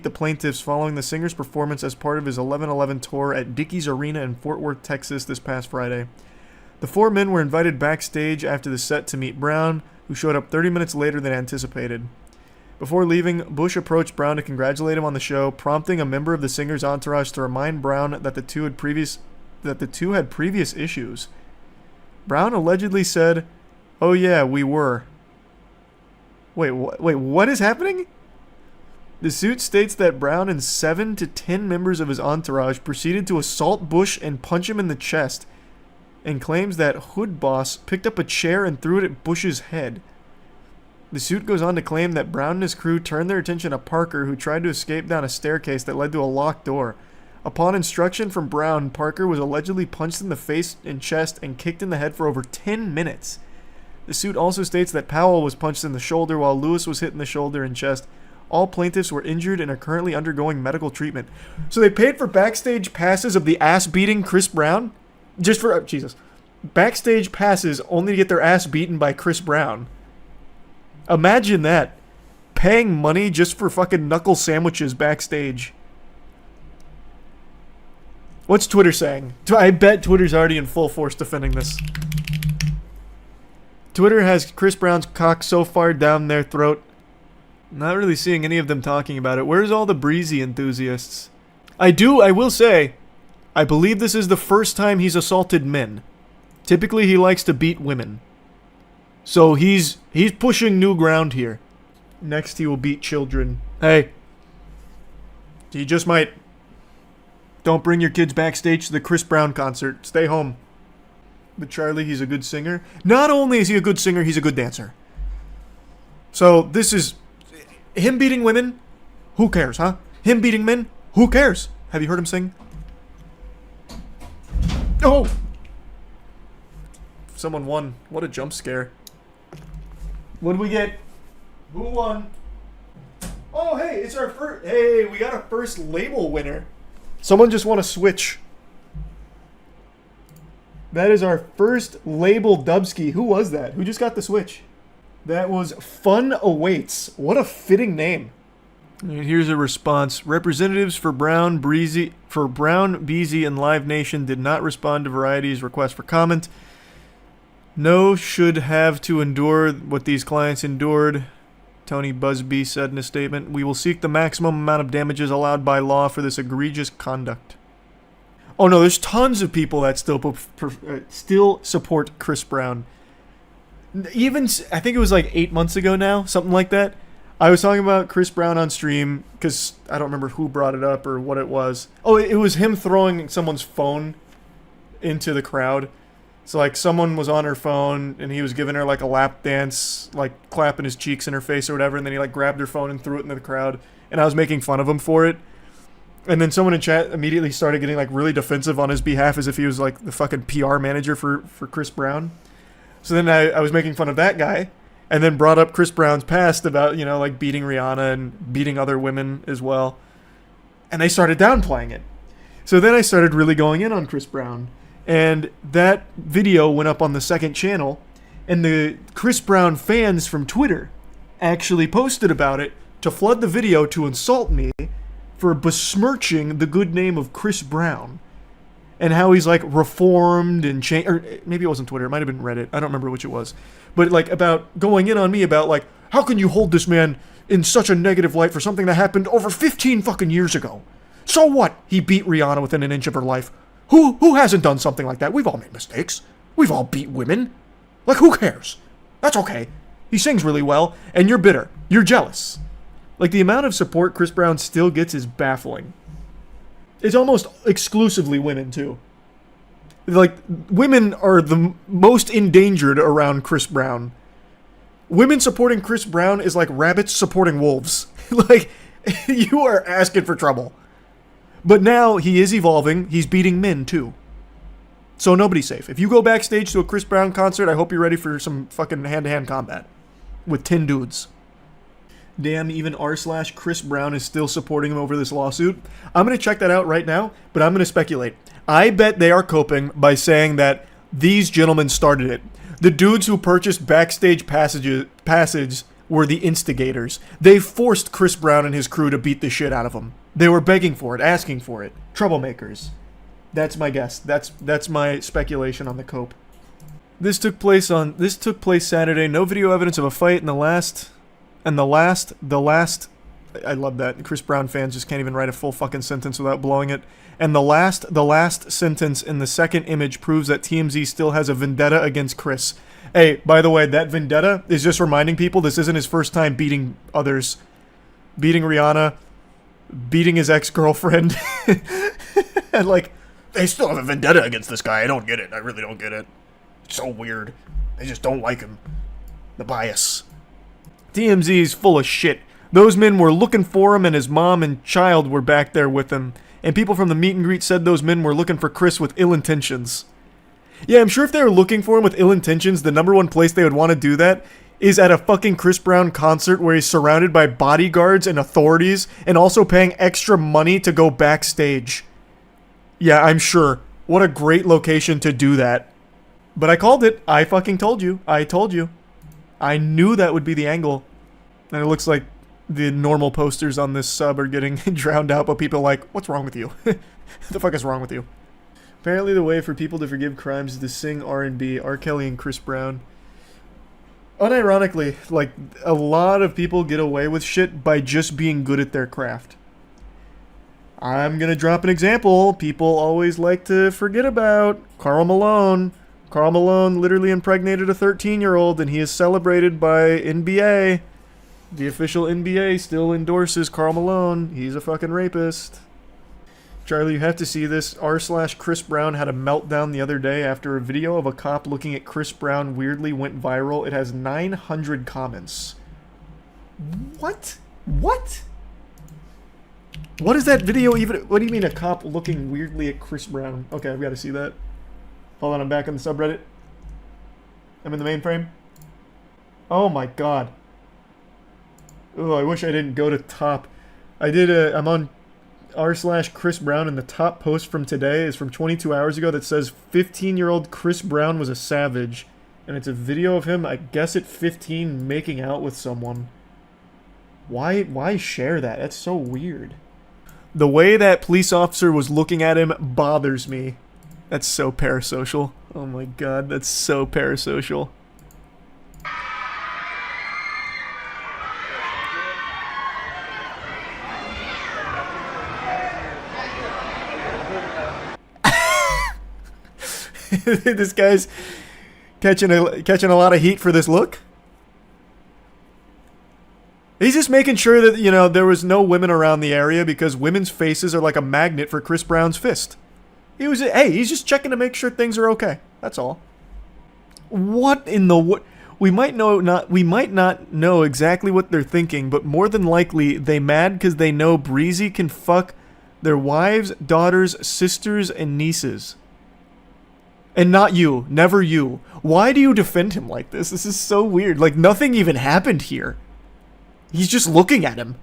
the plaintiffs following the singer's performance as part of his 11/11 tour at Dickies Arena in Fort Worth, Texas this past Friday. The 4 men were invited backstage after the set to meet Brown, who showed up 30 minutes later than anticipated. Before leaving, Bush approached Brown to congratulate him on the show, prompting a member of the singer's entourage to remind Brown that the two had previous issues. Brown allegedly said, "Oh yeah, we were." Wait, what is happening? The suit states that Brown and 7 to 10 members of his entourage proceeded to assault Bush and punch him in the chest, and claims that Hood Boss picked up a chair and threw it at Bush's head. The suit goes on to claim that Brown and his crew turned their attention to Parker, who tried to escape down a staircase that led to a locked door. Upon instruction from Brown, Parker was allegedly punched in the face and chest and kicked in the head for over 10 minutes. The suit also states that Powell was punched in the shoulder while Lewis was hit in the shoulder and chest. All plaintiffs were injured and are currently undergoing medical treatment. So they paid for backstage passes of the ass-beating Chris Brown? Just for... Jesus. Backstage passes only to get their ass beaten by Chris Brown. Imagine that. Paying money just for fucking knuckle sandwiches backstage. What's Twitter saying? I bet Twitter's already in full force defending this. Twitter has Chris Brown's cock so far down their throat. Not really seeing any of them talking about it. Where's all the breezy enthusiasts? I will say, I believe this is the first time he's assaulted men. Typically he likes to beat women. So he's pushing new ground here. Next he will beat children. Hey. He just might. Don't bring your kids backstage to the Chris Brown concert. Stay home. But Charlie, he's a good singer. Not only is he a good singer, he's a good dancer. So this is him beating women. Who cares, huh? Him beating men. Who cares? Have you heard him sing? Oh! Someone won. What a jump scare. What did we get? Who won? Oh, hey, it's our first... Hey, we got our first label winner. Someone just won a Switch. That is our first label Dubski. Who was that? Who just got the Switch? That was Fun Awaits. What a fitting name. And here's a response. Representatives for Brown, Beezy, and Live Nation did not respond to Variety's request for comment. No should have to endure what these clients endured, Tony Busby said in a statement. We will seek the maximum amount of damages allowed by law for this egregious conduct. Oh no, there's tons of people that still support Chris Brown. Even, I think it was like 8 months ago now, something like that. I was talking about Chris Brown on stream, because I don't remember who brought it up or what it was. Oh, it was him throwing someone's phone into the crowd. So, like, someone was on her phone, and he was giving her, like, a lap dance, like, clapping his cheeks in her face or whatever, and then he, like, grabbed her phone and threw it into the crowd, and I was making fun of him for it. And then someone in chat immediately started getting, like, really defensive on his behalf as if he was, like, the fucking PR manager for Chris Brown. So then I was making fun of that guy, and then brought up Chris Brown's past about, you know, like, beating Rihanna and beating other women as well. And they started downplaying it. So then I started really going in on Chris Brown. And that video went up on the second channel, and the Chris Brown fans from Twitter actually posted about it to flood the video to insult me for besmirching the good name of Chris Brown and how he's like reformed and changed. Or maybe it wasn't Twitter, it might have been Reddit, I don't remember which it was, but like about going in on me about like, how can you hold this man in such a negative light for something that happened over 15 fucking years ago? So what? He beat Rihanna within an inch of her life. Who hasn't done something like that? We've all made mistakes. We've all beat women. Like, who cares? That's okay. He sings really well, and you're bitter. You're jealous. Like, the amount of support Chris Brown still gets is baffling. It's almost exclusively women, too. Like, women are the most endangered around Chris Brown. Women supporting Chris Brown is like rabbits supporting wolves. Like, you are asking for trouble. But now he is evolving. He's beating men, too. So nobody's safe. If you go backstage to a Chris Brown concert, I hope you're ready for some fucking hand-to-hand combat. With 10 dudes. Damn, even r/Chris Brown is still supporting him over this lawsuit. I'm going to check that out right now, but I'm going to speculate. I bet they are coping by saying that these gentlemen started it. The dudes who purchased backstage passage were the instigators. They forced Chris Brown and his crew to beat the shit out of him. They were begging for it, asking for it. Troublemakers. That's my guess. That's my speculation on the cope. This took place Saturday. No video evidence of a fight in the last. I love that. Chris Brown fans just can't even write a full fucking sentence without blowing it. And the last sentence in the second image proves that TMZ still has a vendetta against Chris. Hey, by the way, that vendetta is just reminding people this isn't his first time beating others. Beating Rihanna. Beating his ex-girlfriend. And like, they still have a vendetta against this guy. I don't get it. I really don't get it. It's so weird. They just don't like him. The bias. TMZ is full of shit. Those men were looking for him, and his mom and child were back there with him. And people from the meet and greet said those men were looking for Chris with ill intentions. Yeah, I'm sure if they were looking for him with ill intentions, the number one place they would want to do that is at a fucking Chris Brown concert where he's surrounded by bodyguards and authorities and also paying extra money to go backstage. Yeah, I'm sure. What a great location to do that. But I called it. I fucking told you. I told you. I knew that would be the angle. And it looks like the normal posters on this sub are getting drowned out, but people are like, what's wrong with you? The fuck is wrong with you? Apparently the way for people to forgive crimes is to sing R&B, R. Kelly and Chris Brown. Unironically, like, a lot of people get away with shit by just being good at their craft. I'm gonna drop an example people always like to forget about. Karl Malone. Karl Malone literally impregnated a 13-year-old, and he is celebrated by NBA. The official NBA still endorses Karl Malone. He's a fucking rapist. Charlie, you have to see this. r/Chris Brown had a meltdown the other day after a video of a cop looking at Chris Brown weirdly went viral. It has 900 comments. What? What? What is that video even? What do you mean a cop looking weirdly at Chris Brown? Okay, I've got to see that. Hold on, I'm back on the subreddit. I'm in the mainframe. Oh my god. Oh, I wish I didn't go to top. I'm on r/Chris Brown, and the top post from today is from 22 hours ago that says 15-year-old Chris Brown was a savage. And it's a video of him, I guess at 15, making out with someone. Why share that? That's so weird. The way that police officer was looking at him bothers me. That's so parasocial. Oh my god, that's so parasocial. This guy's catching a lot of heat for this look. He's just making sure that, you know, there was no women around the area because women's faces are like a magnet for Chris Brown's fist. He's just checking to make sure things are okay. That's all. What in the what? We might not know exactly what they're thinking, but more than likely they mad because they know Breezy can fuck their wives, daughters, sisters, and nieces. And not you. Never you. Why do you defend him like this? This is so weird. Like, nothing even happened here. He's just looking at him.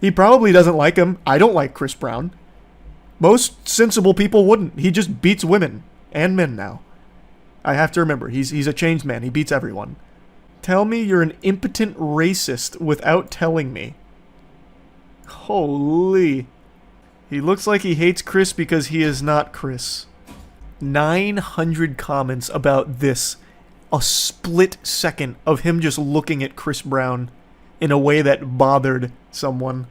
He probably doesn't like him. I don't like Chris Brown. Most sensible people wouldn't. He just beats women. And men now. I have to remember, he's a changed man. He beats everyone. Tell me you're an impotent racist without telling me. Holy. He looks like he hates Chris because he is not Chris. 900 comments about this. A split second of him just looking at Chris Brown in a way that bothered someone.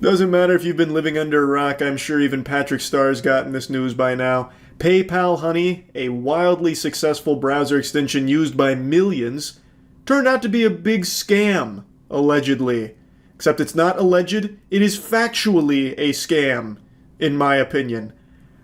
Doesn't matter if you've been living under a rock, I'm sure even Patrick Starr's gotten this news by now. PayPal Honey, a wildly successful browser extension used by millions, turned out to be a big scam, allegedly. Except it's not alleged, it is factually a scam, in my opinion.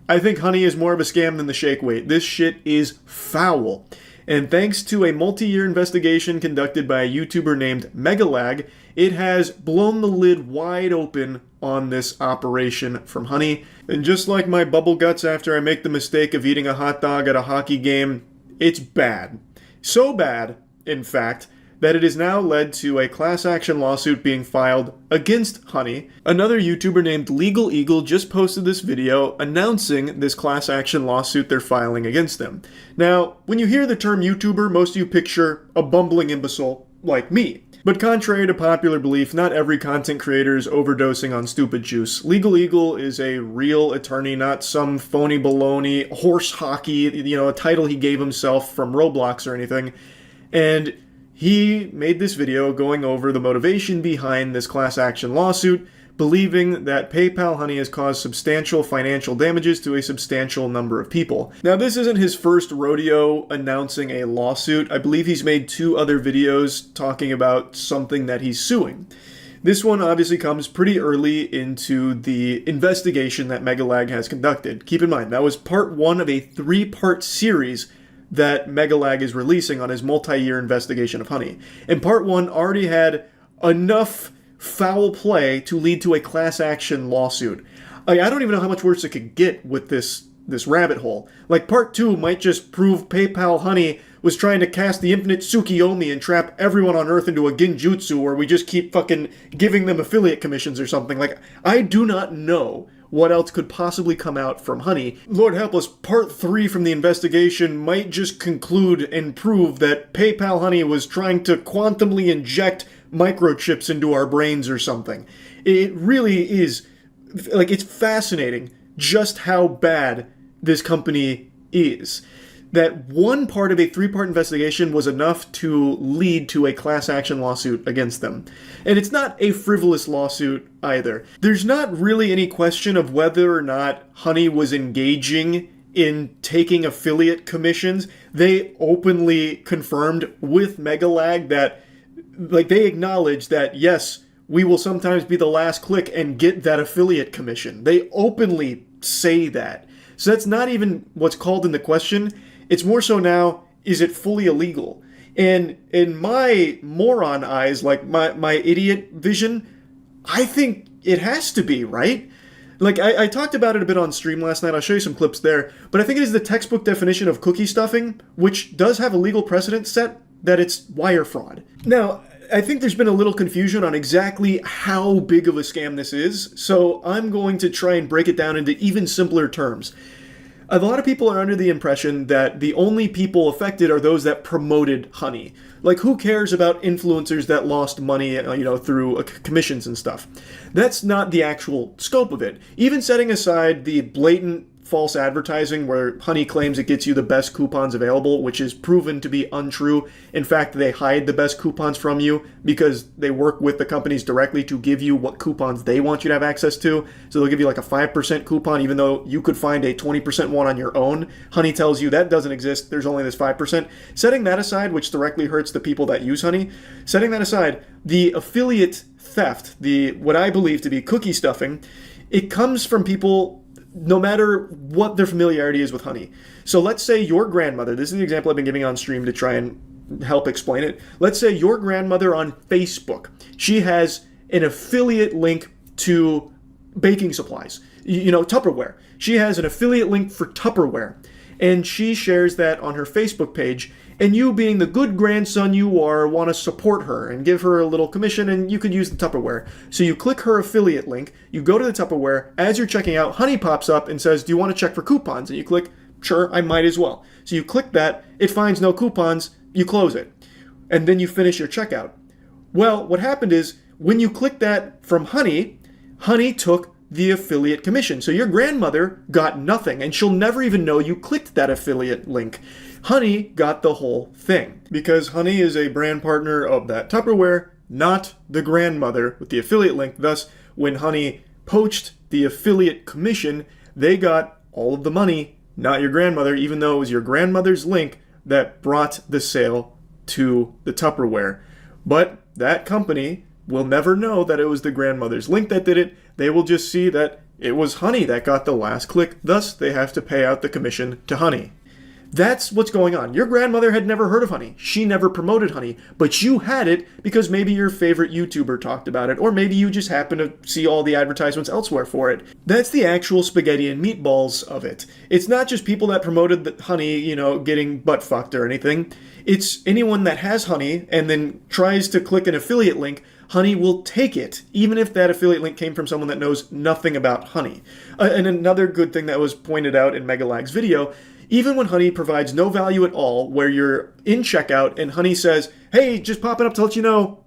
I think Honey is more of a scam than the shake weight. This shit is foul. And thanks to a multi-year investigation conducted by a YouTuber named Megalag, it has blown the lid wide open on this operation from Honey. And just like my bubble guts after I make the mistake of eating a hot dog at a hockey game, it's bad. So bad, in fact, that it has now led to a class action lawsuit being filed against Honey. Another YouTuber named Legal Eagle just posted this video announcing this class action lawsuit they're filing against them. Now, when you hear the term YouTuber, most of you picture a bumbling imbecile like me. But contrary to popular belief, not every content creator is overdosing on stupid juice. Legal Eagle is a real attorney, not some phony baloney, horse hockey, a title he gave himself from Roblox or anything. And he made this video going over the motivation behind this class action lawsuit, believing that PayPal Honey has caused substantial financial damages to a substantial number of people. Now, this isn't his first rodeo announcing a lawsuit. I believe he's made 2 other videos talking about something that he's suing. This one obviously comes pretty early into the investigation that Megalag has conducted. Keep in mind, that was part 1 of a 3-part series that Megalag is releasing on his multi-year investigation of Honey. And part 1 already had enough foul play to lead to a class action lawsuit. I don't even know how much worse it could get with this rabbit hole. Like, part 2 might just prove PayPal Honey was trying to cast the infinite Tsukiyomi and trap everyone on Earth into a genjutsu where we just keep fucking giving them affiliate commissions or something. Like, I do not know what else could possibly come out from Honey. Lord help us, part 3 from the investigation might just conclude and prove that PayPal Honey was trying to quantumly inject microchips into our brains or something. It really is, like, it's fascinating just how bad this company is. That one part of a 3-part investigation was enough to lead to a class action lawsuit against them. And it's not a frivolous lawsuit either. There's not really any question of whether or not Honey was engaging in taking affiliate commissions. They openly confirmed with Megalag that, like, they acknowledge that, yes, we will sometimes be the last click and get that affiliate commission. They openly say that. So that's not even what's called into question. It's more so now, is it fully illegal? And in my moron eyes, like my idiot vision, I think it has to be, right? Like, I talked about it a bit on stream last night. I'll show you some clips there. But I think it is the textbook definition of cookie stuffing, which does have a legal precedent set that it's wire fraud. Now, I think there's been a little confusion on exactly how big of a scam this is, so I'm going to try and break it down into even simpler terms. A lot of people are under the impression that the only people affected are those that promoted honey. Like, who cares about influencers that lost money, through commissions and stuff? That's not the actual scope of it. Even setting aside the blatant false advertising where honey claims it gets you the best coupons available, which is proven to be untrue. In fact, they hide the best coupons from you because they work with the companies directly to give you what coupons they want you to have access to. So they'll give you like a 5% coupon even though you could find a 20% one on your own. Honey tells you that doesn't exist, there's only this 5%. Setting that aside, which directly hurts the people that use honey, setting that aside, the affiliate theft, the what I believe to be cookie stuffing, it comes from people no matter what their familiarity is with honey. So let's say your grandmother, this is the example I've been giving on stream to try and help explain it. Let's say your grandmother on Facebook, she has an affiliate link to baking supplies, Tupperware. She has an affiliate link for Tupperware, and she shares that on her Facebook page. And you, being the good grandson you are, want to support her and give her a little commission, and you could use the Tupperware. So you click her affiliate link, you go to the Tupperware, as you're checking out, honey pops up and says, do you want to check for coupons? And you click, sure, I might as well. So you click that, it finds no coupons, you close it. And then you finish your checkout. Well, what happened is, when you click that from Honey, Honey took the affiliate commission. So your grandmother got nothing, and she'll never even know you clicked that affiliate link. Honey got the whole thing because Honey is a brand partner of that Tupperware, not the grandmother with the affiliate link. Thus, when Honey poached the affiliate commission, they got all of the money, not your grandmother, even though it was your grandmother's link that brought the sale to the Tupperware. But that company will never know that it was the grandmother's link that did it. They will just see that it was Honey that got the last click. Thus, they have to pay out the commission to Honey. That's what's going on. Your grandmother had never heard of honey. She never promoted honey, but you had it because maybe your favorite YouTuber talked about it, or maybe you just happen to see all the advertisements elsewhere for it. That's the actual spaghetti and meatballs of it. It's not just people that promoted the honey, getting butt fucked or anything. It's anyone that has honey and then tries to click an affiliate link. Honey will take it, even if that affiliate link came from someone that knows nothing about honey. And another good thing that was pointed out in Megalag's video, even when Honey provides no value at all, where you're in checkout and Honey says, hey, just popping up to let you know,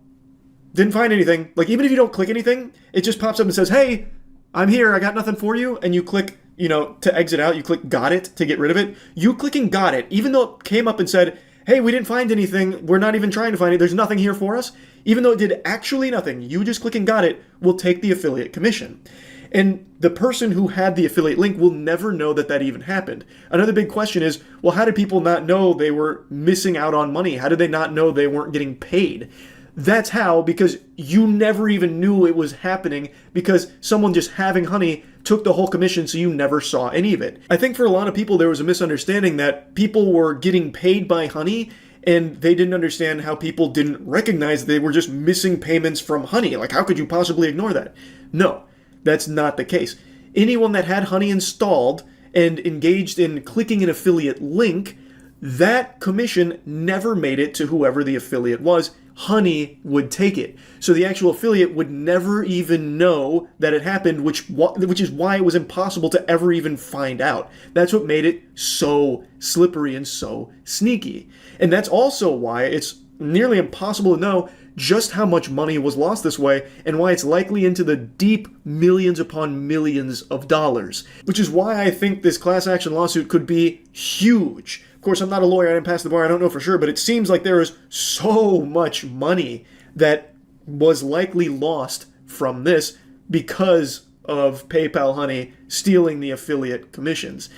didn't find anything. Like, even if you don't click anything, it just pops up and says, hey, I'm here, I got nothing for you. And you click, to exit out, you click got it to get rid of it. You clicking got it, even though it came up and said, hey, we didn't find anything, we're not even trying to find it, there's nothing here for us. Even though it did actually nothing, you just clicking got it will take the affiliate commission. And the person who had the affiliate link will never know that that even happened. Another big question is, well, how did people not know they were missing out on money? How did they not know they weren't getting paid? That's how, because you never even knew it was happening because someone just having honey took the whole commission, so you never saw any of it. I think for a lot of people there was a misunderstanding that people were getting paid by honey, and they didn't understand how people didn't recognize they were just missing payments from honey. Like, how could you possibly ignore that? No. That's not the case. Anyone that had honey installed and engaged in clicking an affiliate link, that commission never made it to whoever the affiliate was. Honey would take it. So the actual affiliate would never even know that it happened, which is why it was impossible to ever even find out. That's what made it so slippery and so sneaky. And that's also why it's nearly impossible to know just how much money was lost this way, and why it's likely into the deep millions upon millions of dollars. Which is why I think this class action lawsuit could be huge. Of course, I'm not a lawyer, I didn't pass the bar, I don't know for sure, but it seems like there is so much money that was likely lost from this because of PayPal Honey stealing the affiliate commissions.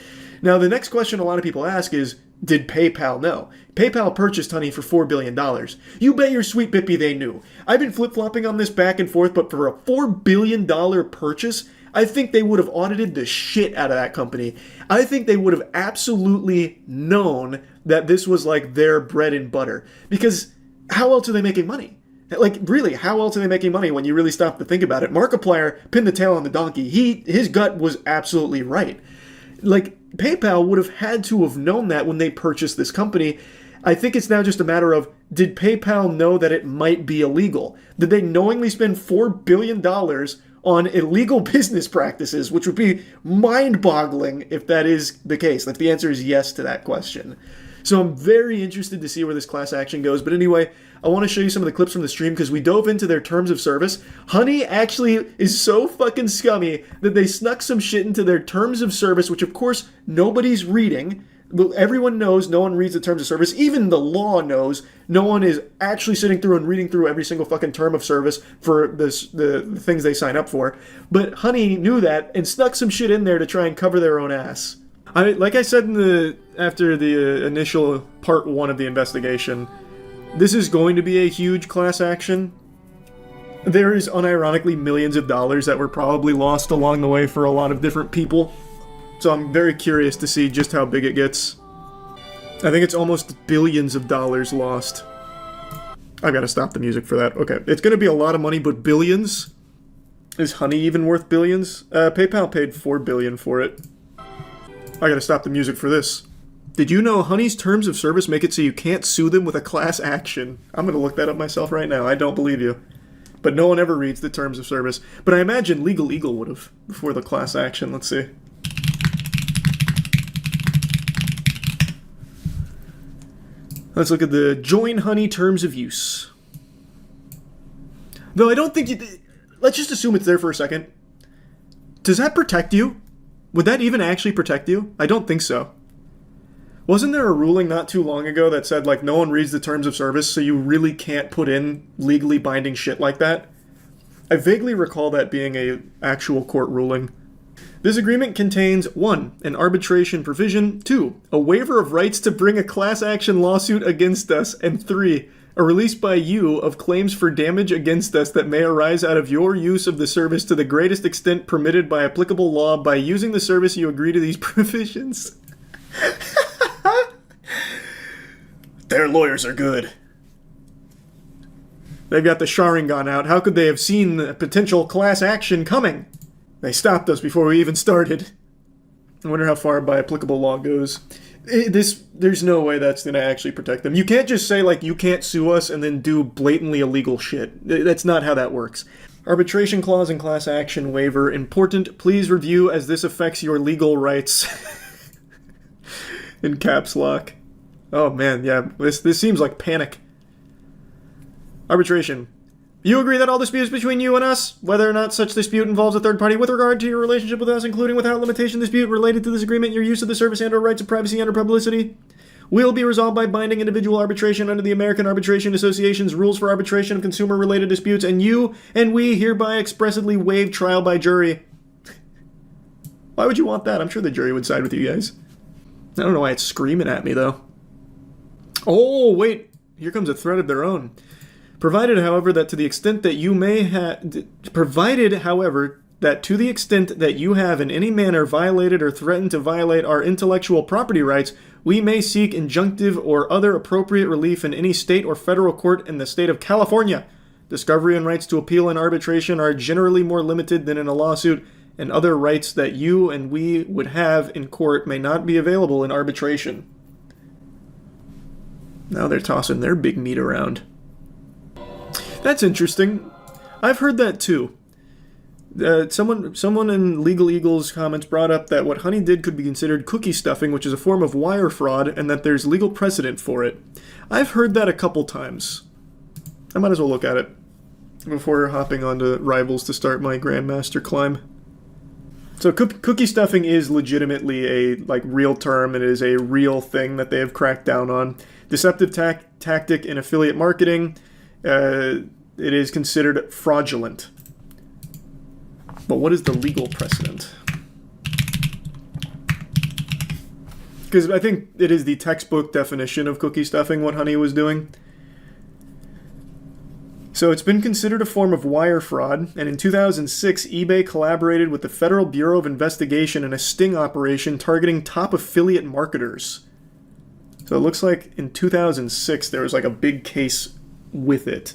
Now, the next question a lot of people ask is, Did PayPal know? PayPal purchased Honey for $4 billion. You bet your sweet Bippy they knew. I've been flip-flopping on this back and forth, but for a $4 billion purchase, I think they would have audited the shit out of that company. I think they would have absolutely known that this was like their bread and butter. Because how else are they making money? Like, really, how else are they making money when you really stop to think about it? Markiplier pinned the tail on the donkey. His gut was absolutely right. Like, PayPal would have had to have known that when they purchased this company. I think it's now just a matter of, did PayPal know that it might be illegal? Did they knowingly spend $4 billion on illegal business practices, which would be mind-boggling if that is the case? Like, the answer is yes to that question. So I'm very interested to see where this class action goes. But anyway, I want to show you some of the clips from the stream because we dove into their terms of service. Honey actually is so fucking scummy that they snuck some shit into their terms of service, which of course nobody's reading. Everyone knows no one reads the terms of service. Even the law knows no one is actually sitting through and reading through every single fucking term of service for the things they sign up for. But Honey knew that and snuck some shit in there to try and cover their own ass. Like I said after the initial part 1 of the investigation, this is going to be a huge class action. There is unironically millions of dollars that were probably lost along the way for a lot of different people. So I'm very curious to see just how big it gets. I think it's almost billions of dollars lost. I gotta stop the music for that. Okay, it's gonna be a lot of money, but billions? Is Honey even worth billions? PayPal paid $4 billion for it. I gotta stop the music for this. Did you know Honey's terms of service make it so you can't sue them with a class action? I'm gonna look that up myself right now. I don't believe you. But no one ever reads the terms of service. But I imagine Legal Eagle would have before the class action. Let's see. Let's look at the Join Honey terms of use. Though I don't think you... Let's just assume it's there for a second. Does that protect you? Would that even actually protect you? I don't think so. Wasn't there a ruling not too long ago that said, like, no one reads the terms of service, so you really can't put in legally binding shit like that? I vaguely recall that being a actual court ruling. This agreement contains 1. An arbitration provision, 2. A waiver of rights to bring a class action lawsuit against us, and 3. A release by you of claims for damage against us that may arise out of your use of the service to the greatest extent permitted by applicable law. By using the service, you agree to these provisions. Their lawyers are good. They've got the Sharingan out. How could they have seen the potential class action coming? They stopped us before we even started. I wonder how far by applicable law goes. There's no way that's going to actually protect them. You can't just say, like, you can't sue us and then do blatantly illegal shit. That's not how that works. Arbitration clause and class action waiver. Important. Please review as this affects your legal rights. In caps lock. Oh man, yeah. This seems like panic. Arbitration. You agree that all disputes between you and us, whether or not such dispute involves a third party with regard to your relationship with us, including without limitation dispute related to this agreement, your use of the service and or rights of privacy and or publicity, will be resolved by binding individual arbitration under the American Arbitration Association's rules for arbitration of consumer-related disputes, and you and we hereby expressly waive trial by jury. Why would you want that? I'm sure the jury would side with you guys. I don't know why it's screaming at me, though. Oh, wait. Here comes a threat of their own. Provided, however, that to the extent that you may have... Provided, however, that to the extent that you have in any manner violated or threatened to violate our intellectual property rights, we may seek injunctive or other appropriate relief in any state or federal court in the state of California. Discovery and rights to appeal and arbitration are generally more limited than in a lawsuit, and other rights that you and we would have in court may not be available in arbitration. Now they're tossing their big meat around. That's interesting. I've heard that too. Someone in Legal Eagle's comments brought up that what Honey did could be considered cookie stuffing, which is a form of wire fraud, and that there's legal precedent for it. I've heard that a couple times. I might as well look at it before hopping onto Rivals to start my Grandmaster climb. So cookie stuffing is legitimately a real term, and it is a real thing that they have cracked down on. Deceptive tactic in affiliate marketing. It is considered fraudulent. But what is the legal precedent? Because I think it is the textbook definition of cookie stuffing what Honey was doing. So it's been considered a form of wire fraud, and in 2006, eBay collaborated with the Federal Bureau of Investigation in a sting operation targeting top affiliate marketers. So it looks like in 2006 there was like a big case with it.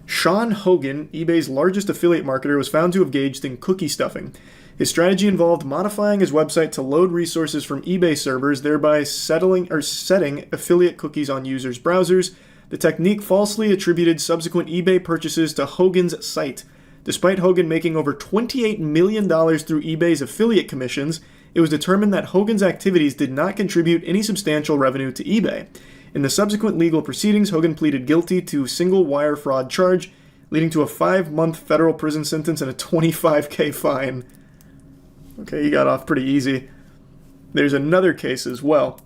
Sean Hogan, eBay's largest affiliate marketer, was found to have engaged in cookie stuffing. His strategy involved modifying his website to load resources from eBay servers, thereby setting affiliate cookies on users' browsers. The technique falsely attributed subsequent eBay purchases to Hogan's site. Despite Hogan making over $28 million through eBay's affiliate commissions, it was determined that Hogan's activities did not contribute any substantial revenue to eBay. In the subsequent legal proceedings, Hogan pleaded guilty to a single wire fraud charge, leading to a 5-month federal prison sentence and a $25,000 fine. Okay, he got off pretty easy. There's another case as well.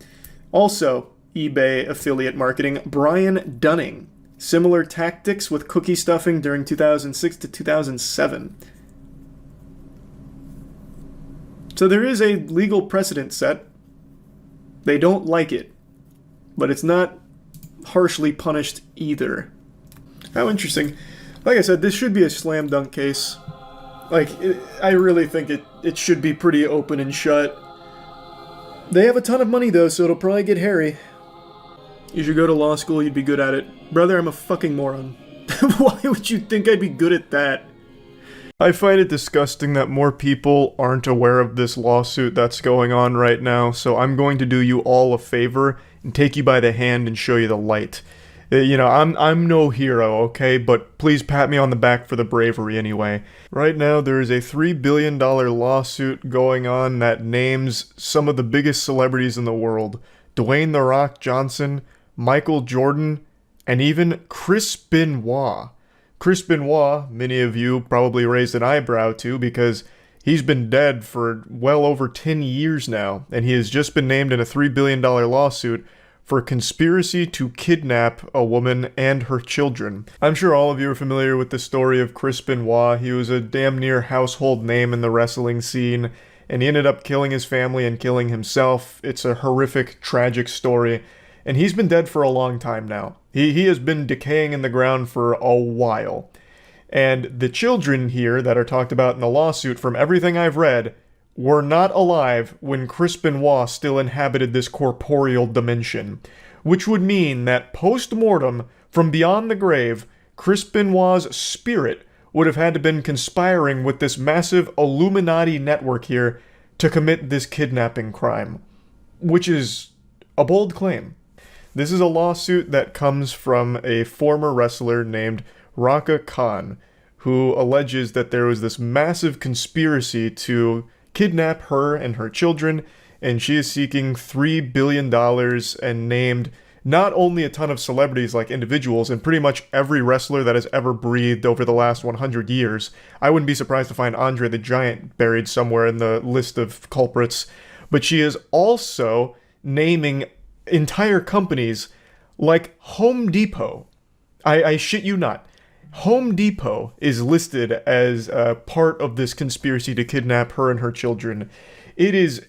Also, eBay affiliate marketing, Brian Dunning. Similar tactics with cookie stuffing during 2006 to 2007. So there is a legal precedent set. They don't like it, but it's not harshly punished either. How interesting. Like I said, this should be a slam dunk case. I really think it should be pretty open and shut. They have a ton of money though, so it'll probably get hairy. You should go to law school, you'd be good at it. Brother, I'm a fucking moron. Why would you think I'd be good at that? I find it disgusting that more people aren't aware of this lawsuit that's going on right now, so I'm going to do you all a favor and take you by the hand and show you the light. You know, I'm no hero, okay? But please pat me on the back for the bravery anyway. Right now, there is a $3 billion lawsuit going on that names some of the biggest celebrities in the world. Dwayne "The Rock" Johnson, Michael Jordan, and even Chris Benoit. Chris Benoit, many of you probably raised an eyebrow to because he's been dead for well over 10 years now, and he has just been named in a $3 billion lawsuit for conspiracy to kidnap a woman and her children. I'm sure all of you are familiar with the story of Chris Benoit. He was a damn near household name in the wrestling scene, and he ended up killing his family and killing himself. It's a horrific, tragic story, and he's been dead for a long time now. He has been decaying in the ground for a while. And the children here that are talked about in the lawsuit, from everything I've read, were not alive when Chris Benoit still inhabited this corporeal dimension, which would mean that post-mortem, from beyond the grave, Chris Benoit's spirit would have had to been conspiring with this massive Illuminati network here to commit this kidnapping crime, which is a bold claim. This is a lawsuit that comes from a former wrestler named Raka Khan, who alleges that there was this massive conspiracy to kidnap her and her children, and she is seeking $3 billion and named not only a ton of celebrities like individuals and pretty much every wrestler that has ever breathed over the last 100 years. I wouldn't be surprised to find Andre the Giant buried somewhere in the list of culprits, but she is also naming entire companies like Home Depot. I shit you not. Home Depot is listed as part of this conspiracy to kidnap her and her children. It is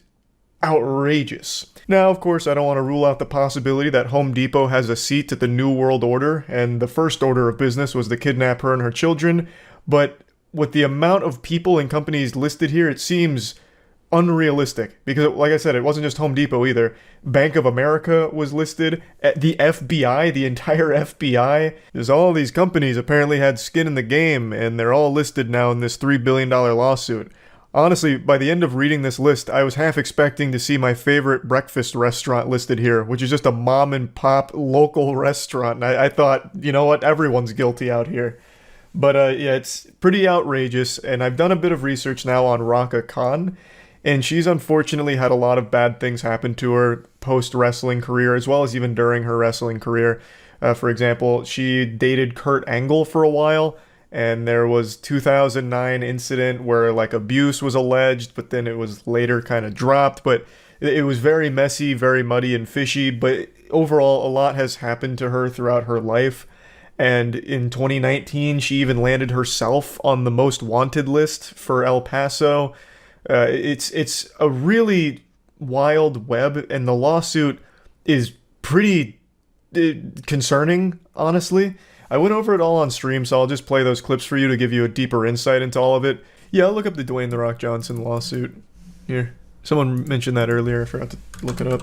outrageous. Now, of course, I don't want to rule out the possibility that Home Depot has a seat at the New World Order, and the first order of business was to kidnap her and her children, but with the amount of people and companies listed here, it seems unrealistic. Because, like I said, it wasn't just Home Depot either. Bank of America was listed. The FBI, the entire FBI. There's all these companies apparently had skin in the game, and they're all listed now in this $3 billion lawsuit. Honestly, by the end of reading this list, I was half expecting to see my favorite breakfast restaurant listed here, which is just a mom-and-pop local restaurant. And I thought, you know what, everyone's guilty out here. But yeah, it's pretty outrageous, and I've done a bit of research now on Raka Khan, and she's unfortunately had a lot of bad things happen to her post-wrestling career, as well as even during her wrestling career. For example, she dated Kurt Angle for a while, and there was 2009 incident where like abuse was alleged, but then it was later kind of dropped. But it was very messy, very muddy and fishy. But overall, a lot has happened to her throughout her life. And in 2019, she even landed herself on the most wanted list for El Paso. It's a really wild web, and the lawsuit is pretty concerning, honestly. I went over it all on stream, so I'll just play those clips for you to give you a deeper insight into all of it. Yeah, I'll look up the Dwayne "The Rock" Johnson lawsuit. Here. Someone mentioned that earlier. I forgot to look it up.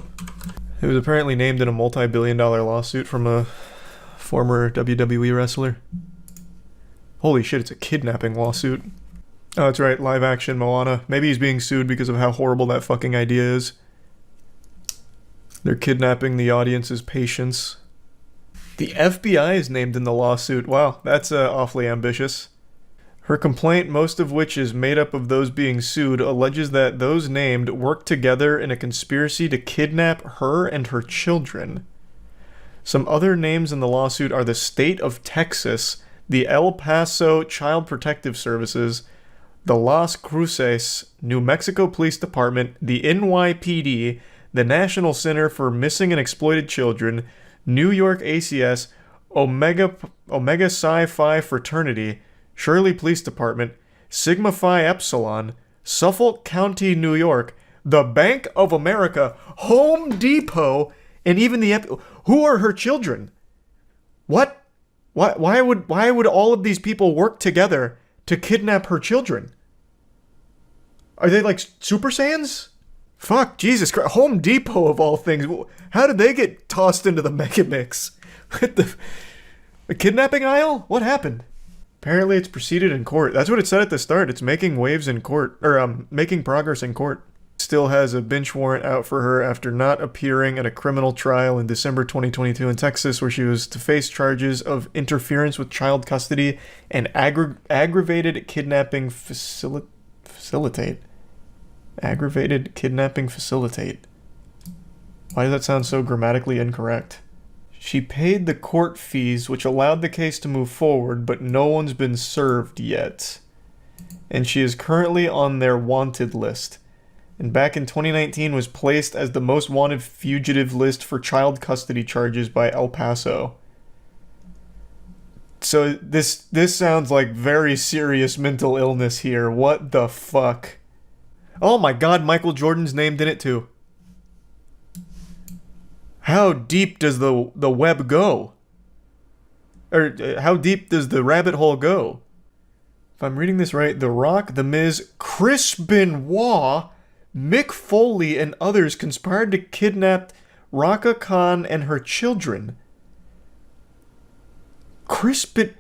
It was apparently named in a multi-billion-dollar lawsuit from a former WWE wrestler. Holy shit, it's a kidnapping lawsuit. Oh, that's right, live action Moana. Maybe he's being sued because of how horrible that fucking idea is. They're kidnapping the audience's patience. The FBI is named in the lawsuit. Wow, that's awfully ambitious. Her complaint, most of which is made up of those being sued, alleges that those named worked together in a conspiracy to kidnap her and her children. Some other names in the lawsuit are the State of Texas, the El Paso Child Protective Services, the Las Cruces, New Mexico Police Department, the NYPD, the National Center for Missing and Exploited Children, New York ACS, Omega Psi Phi Fraternity, Shirley Police Department, Sigma Phi Epsilon, Suffolk County, New York, the Bank of America, Home Depot, and even who are her children? What? Why would all of these people work together to kidnap her children? Are they like Super Saiyans? Fuck, Jesus Christ. Home Depot of all things. How did they get tossed into the mega mix? The kidnapping aisle? What happened? Apparently it's proceeded in court. That's what it said at the start. It's making waves in court, or making progress in court. Still has a bench warrant out for her after not appearing at a criminal trial in December 2022 in Texas, where she was to face charges of interference with child custody and aggravated kidnapping facilitate. Aggravated kidnapping facilitate. Why does that sound so grammatically incorrect? She paid the court fees, which allowed the case to move forward, but no one's been served yet. And she is currently on their wanted list. And back in 2019 was placed as the most wanted fugitive list for child custody charges by El Paso. So this sounds like very serious mental illness here. What the fuck? Oh my god, Michael Jordan's named in it too. How deep does the web go? Or how deep does the rabbit hole go? If I'm reading this right, The Rock, The Miz, Chris Benoit, Mick Foley, and others conspired to kidnap Raka Khan and her children. Chris Benoit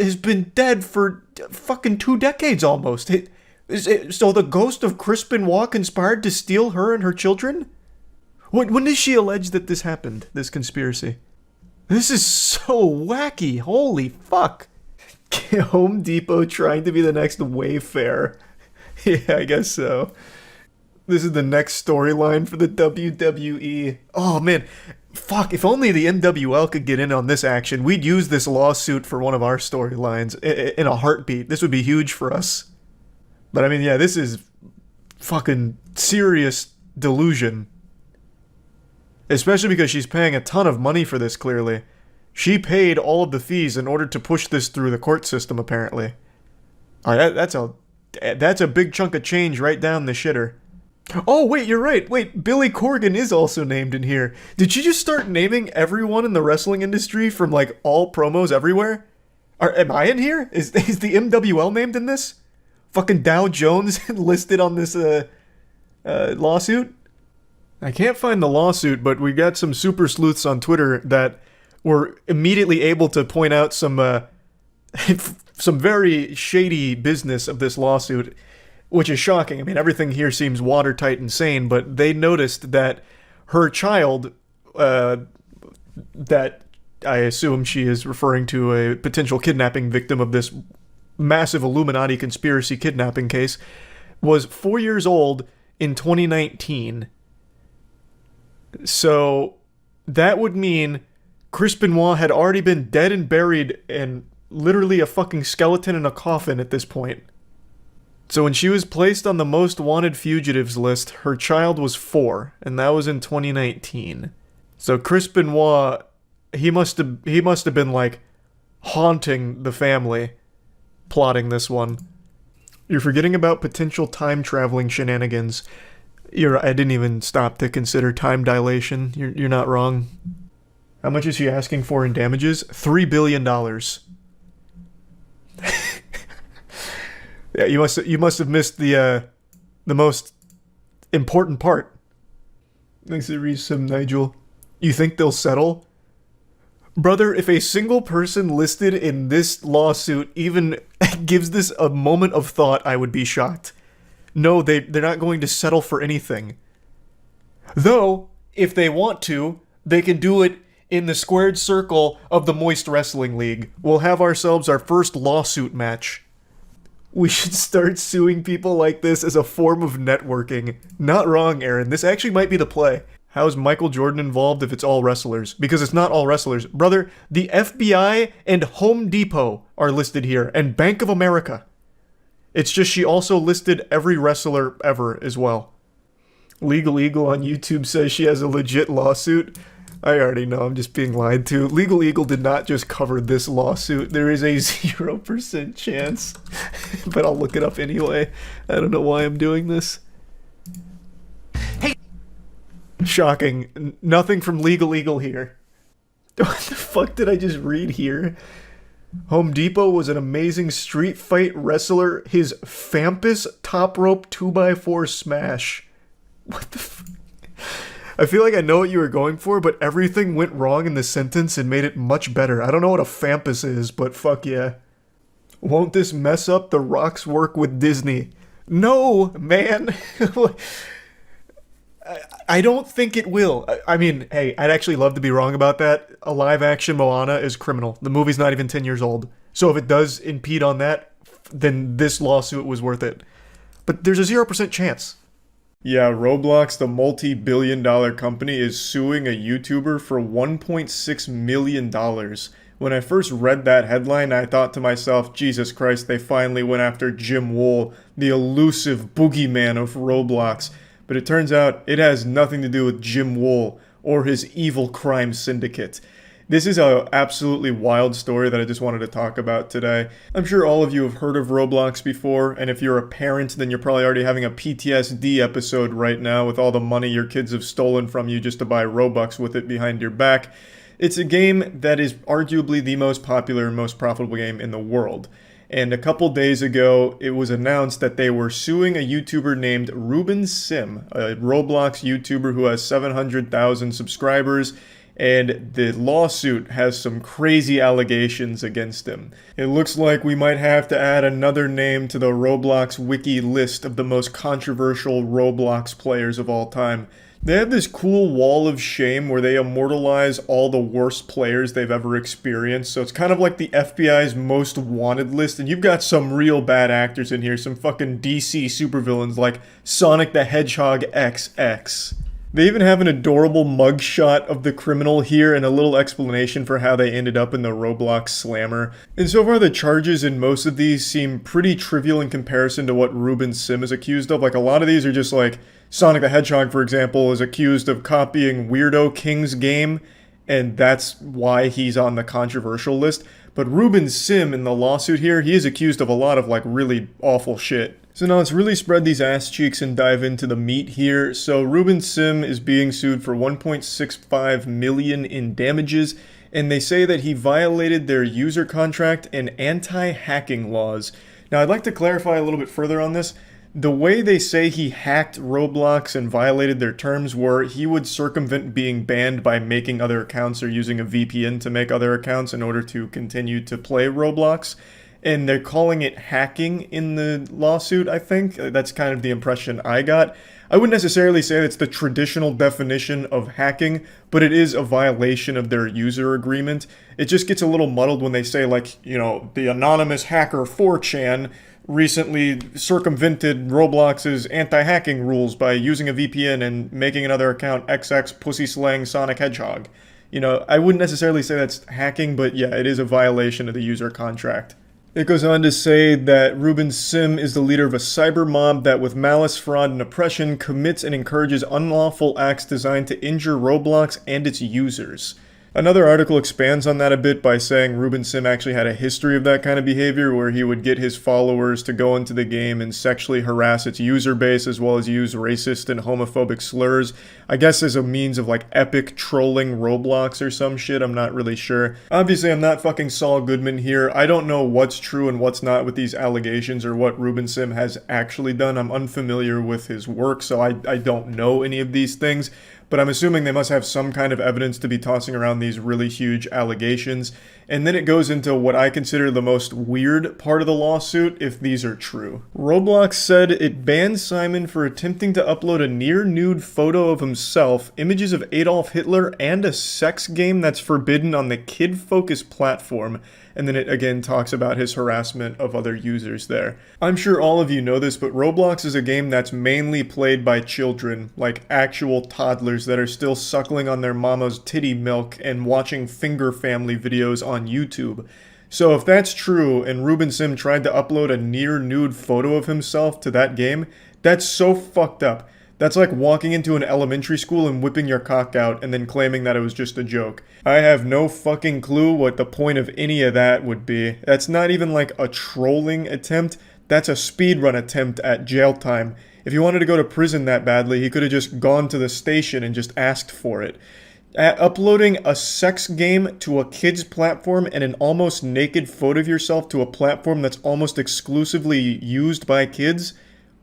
has been dead for fucking 2 decades almost. So the ghost of Chris Benoit conspired to steal her and her children? When did she allege that this happened, this conspiracy? This is so wacky. Holy fuck. Home Depot trying to be the next Wayfair. Yeah, I guess so. This is the next storyline for the WWE. Oh man, fuck, if only the MWL could get in on this action. We'd use this lawsuit for one of our storylines in a heartbeat. This would be huge for us. But I mean, yeah, this is fucking serious delusion. Especially because she's paying a ton of money for this, clearly. She paid all of the fees in order to push this through the court system, apparently. Alright, that's a big chunk of change right down the shitter. Oh, wait, you're right. Wait, Billy Corgan is also named in here. Did you just start naming everyone in the wrestling industry from, like, all promos everywhere? Am I in here? Is the MWL named in this? Fucking Dow Jones listed on this, lawsuit? I can't find the lawsuit, but we got some super sleuths on Twitter that were immediately able to point out some very shady business of this lawsuit, which is shocking. I mean, everything here seems watertight and sane, but they noticed that her child, that I assume she is referring to a potential kidnapping victim of this massive Illuminati conspiracy kidnapping case, was 4 years old in 2019. So that would mean Chris Benoit had already been dead and buried and literally a fucking skeleton in a coffin at this point. So when she was placed on the most wanted fugitives list, her child was 4, and that was in 2019. So Chris Benoit, he must have been like haunting the family, plotting this one. You're forgetting about potential time traveling shenanigans. I didn't even stop to consider time dilation. You're not wrong. How much is she asking for in damages? $3 billion. Yeah, you must have missed the most important part. Thanks to Resum, Nigel. You think they'll settle? Brother, if a single person listed in this lawsuit even gives this a moment of thought, I would be shocked. No, they're not going to settle for anything. Though, if they want to, they can do it in the squared circle of the Moist Wrestling League. We'll have ourselves our first lawsuit match. We should start suing people like this as a form of networking. Not wrong, Aaron. This actually might be the play. How's Michael Jordan involved if it's all wrestlers? Because it's not all wrestlers. Brother, the FBI and Home Depot are listed here, and Bank of America. It's just she also listed every wrestler ever as well. Legal Eagle on YouTube says she has a legit lawsuit. I already know, I'm just being lied to. Legal Eagle did not just cover this lawsuit. There is a 0% chance. But I'll look it up anyway. I don't know why I'm doing this. Hey! Shocking. Nothing from Legal Eagle here. What the fuck did I just read here? Home Depot was an amazing street fight wrestler. His Fampus top rope 2x4 smash. What the fuck? I feel like I know what you were going for, but everything went wrong in the sentence and made it much better. I don't know what a Fampus is, but fuck yeah. Won't this mess up The Rock's work with Disney? No, man. I don't think it will. I mean, hey, I'd actually love to be wrong about that. A live-action Moana is criminal. The movie's not even 10 years old. So if it does impede on that, then this lawsuit was worth it. But there's a 0% chance. Yeah, Roblox, the multi-billion-dollar company, is suing a YouTuber for $1.6 million. When I first read that headline, I thought to myself, Jesus Christ, they finally went after Jim Wool, the elusive boogeyman of Roblox. But it turns out it has nothing to do with Jim Wool or his evil crime syndicate. This is an absolutely wild story that I just wanted to talk about today. I'm sure all of you have heard of Roblox before, and if you're a parent, then you're probably already having a PTSD episode right now with all the money your kids have stolen from you just to buy Robux with it behind your back. It's a game that is arguably the most popular and most profitable game in the world. And a couple days ago, it was announced that they were suing a YouTuber named Ruben0, a Roblox YouTuber who has 700,000 subscribers, and the lawsuit has some crazy allegations against him. It looks like we might have to add another name to the Roblox wiki list of the most controversial Roblox players of all time. They have this cool wall of shame where they immortalize all the worst players they've ever experienced. So it's kind of like the FBI's most wanted list. And you've got some real bad actors in here. Some fucking DC supervillains like Sonic the Hedgehog XX. They even have an adorable mugshot of the criminal here and a little explanation for how they ended up in the Roblox slammer. And so far the charges in most of these seem pretty trivial in comparison to what Ruben0 is accused of. Like a lot of these are just like Sonic the Hedgehog, for example, is accused of copying Weirdo King's game, and that's why he's on the controversial list. But Ruben0 in the lawsuit here, he is accused of a lot of like really awful shit. So now let's really spread these ass cheeks and dive into the meat here. So Ruben0 is being sued for $1.65 million in damages, and they say that he violated their user contract and anti-hacking laws. Now I'd like to clarify a little bit further on this. The way they say he hacked Roblox and violated their terms were he would circumvent being banned by making other accounts or using a VPN to make other accounts in order to continue to play Roblox. And they're calling it hacking in the lawsuit, I think. That's kind of the impression I got. I wouldn't necessarily say that's the traditional definition of hacking, but it is a violation of their user agreement. It just gets a little muddled when they say, like, you know, the anonymous hacker 4chan recently circumvented Roblox's anti-hacking rules by using a VPN and making another account XX Pussy Slaying Sonic Hedgehog. You know, I wouldn't necessarily say that's hacking, but yeah, it is a violation of the user contract. It goes on to say that Ruben0 is the leader of a cyber mob that with malice, fraud, and oppression commits and encourages unlawful acts designed to injure Roblox and its users. Another article expands on that a bit by saying Ruben Sim actually had a history of that kind of behavior where he would get his followers to go into the game and sexually harass its user base as well as use racist and homophobic slurs. I guess as a means of like epic trolling Roblox or some shit, I'm not really sure. Obviously, I'm not fucking Saul Goodman here. I don't know what's true and what's not with these allegations or what Ruben Sim has actually done. I'm unfamiliar with his work, so I don't know any of these things. But I'm assuming they must have some kind of evidence to be tossing around these really huge allegations. And then it goes into what I consider the most weird part of the lawsuit, if these are true. Roblox said it banned Simon for attempting to upload a near-nude photo of himself, images of Adolf Hitler, and a sex game that's forbidden on the kid-focused platform. And then it again talks about his harassment of other users there. I'm sure all of you know this, but Roblox is a game that's mainly played by children, like actual toddlers that are still suckling on their mama's titty milk and watching finger family videos on YouTube. So if that's true, and Ruben Sim tried to upload a near-nude photo of himself to that game, that's so fucked up. That's like walking into an elementary school and whipping your cock out and then claiming that it was just a joke. I have no fucking clue what the point of any of that would be. That's not even like a trolling attempt. That's a speedrun attempt at jail time. If he wanted to go to prison that badly, he could have just gone to the station and just asked for it. Uploading a sex game to a kid's platform and an almost naked photo of yourself to a platform that's almost exclusively used by kids?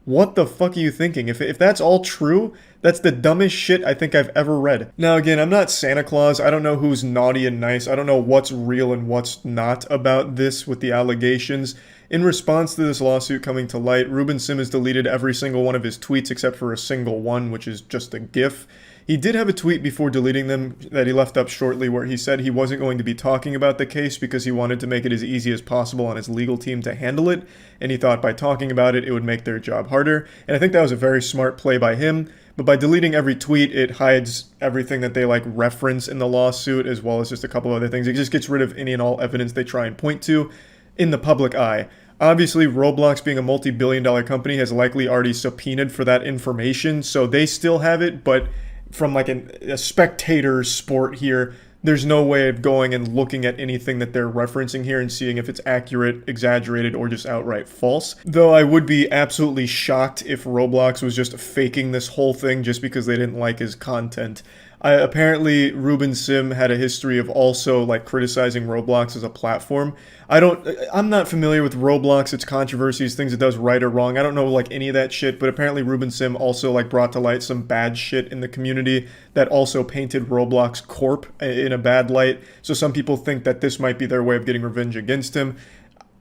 What the fuck are you thinking? If that's all true, that's the dumbest shit I think I've ever read. Now again, I'm not Santa Claus. I don't know who's naughty and nice. I don't know what's real and what's not about this with the allegations. In response to this lawsuit coming to light, Ruben Sim has deleted every single one of his tweets except for a single one, which is just a GIF. He did have a tweet before deleting them that he left up shortly where he said he wasn't going to be talking about the case because he wanted to make it as easy as possible on his legal team to handle it, and he thought by talking about it, it would make their job harder. And I think that was a very smart play by him, but by deleting every tweet, it hides everything that they like reference in the lawsuit as well as just a couple of other things. It just gets rid of any and all evidence they try and point to in the public eye. Obviously, Roblox being a multi-billion-dollar company has likely already subpoenaed for that information, so they still have it, but from like a spectator sport here, there's no way of going and looking at anything that they're referencing here and seeing if it's accurate, exaggerated, or just outright false. Though I would be absolutely shocked if Roblox was just faking this whole thing just because they didn't like his content. Apparently, Ruben Sim had a history of also like criticizing Roblox as a platform. I'm not familiar with Roblox, its controversies, things it does right or wrong. I don't know like any of that shit, but apparently Ruben Sim also like brought to light some bad shit in the community that also painted Roblox Corp in a bad light. So some people think that this might be their way of getting revenge against him.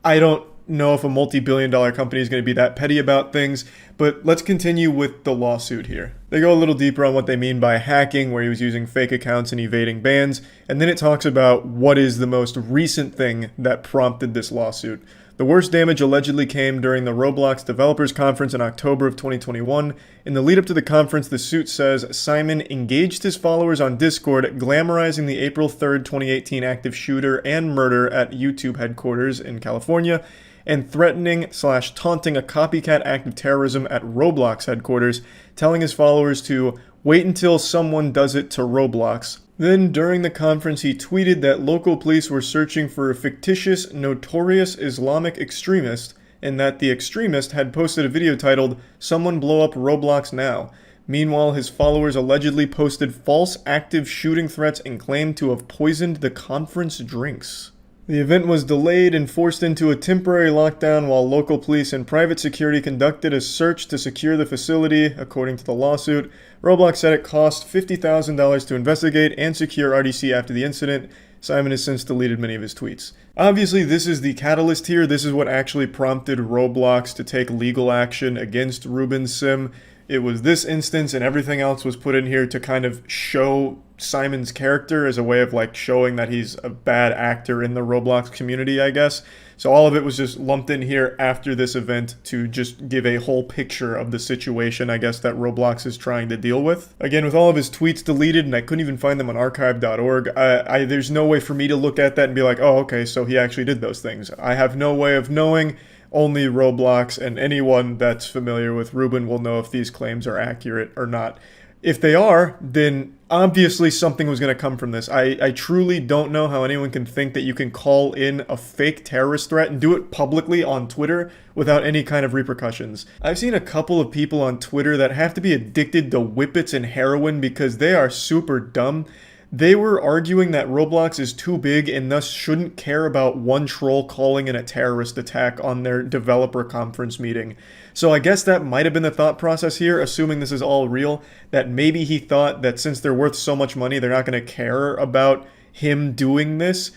I don't know if a multi-billion-dollar company is going to be that petty about things, but let's continue with the lawsuit here. They go a little deeper on what they mean by hacking, where he was using fake accounts and evading bans, and then it talks about what is the most recent thing that prompted this lawsuit. The worst damage allegedly came during the Roblox Developers Conference in October of 2021. In the lead up to the conference, the suit says Simon engaged his followers on Discord, glamorizing the April 3rd, 2018 active shooter and murder at YouTube headquarters in California, and threatening/taunting a copycat act of terrorism at Roblox headquarters, telling his followers to wait until someone does it to Roblox. Then, during the conference, he tweeted that local police were searching for a fictitious, notorious Islamic extremist, and that the extremist had posted a video titled, "Someone blow up Roblox now." Meanwhile, his followers allegedly posted false active shooting threats and claimed to have poisoned the conference drinks. The event was delayed and forced into a temporary lockdown while local police and private security conducted a search to secure the facility, according to the lawsuit. Roblox said it cost $50,000 to investigate and secure RDC after the incident. Simon has since deleted many of his tweets. Obviously, this is the catalyst here. This is what actually prompted Roblox to take legal action against Ruben Sim. It was this instance, and everything else was put in here to kind of show Simon's character as a way of like showing that he's a bad actor in the Roblox community, I guess. So all of it was just lumped in here after this event to just give a whole picture of the situation, I guess, that Roblox is trying to deal with. Again, with all of his tweets deleted, and I couldn't even find them on archive.org, there's no way for me to look at that and be like, oh, okay, so he actually did those things. I have no way of knowing. Only Roblox and anyone that's familiar with Ruben will know if these claims are accurate or not. If they are, then obviously something was going to come from this. I truly don't know how anyone can think that you can call in a fake terrorist threat and do it publicly on Twitter without any kind of repercussions. I've seen a couple of people on Twitter that have to be addicted to whippets and heroin because they are super dumb. They were arguing that Roblox is too big and thus shouldn't care about one troll calling in a terrorist attack on their developer conference meeting. So I guess that might have been the thought process here, assuming this is all real, that maybe he thought that since they're worth so much money, they're not going to care about him doing this.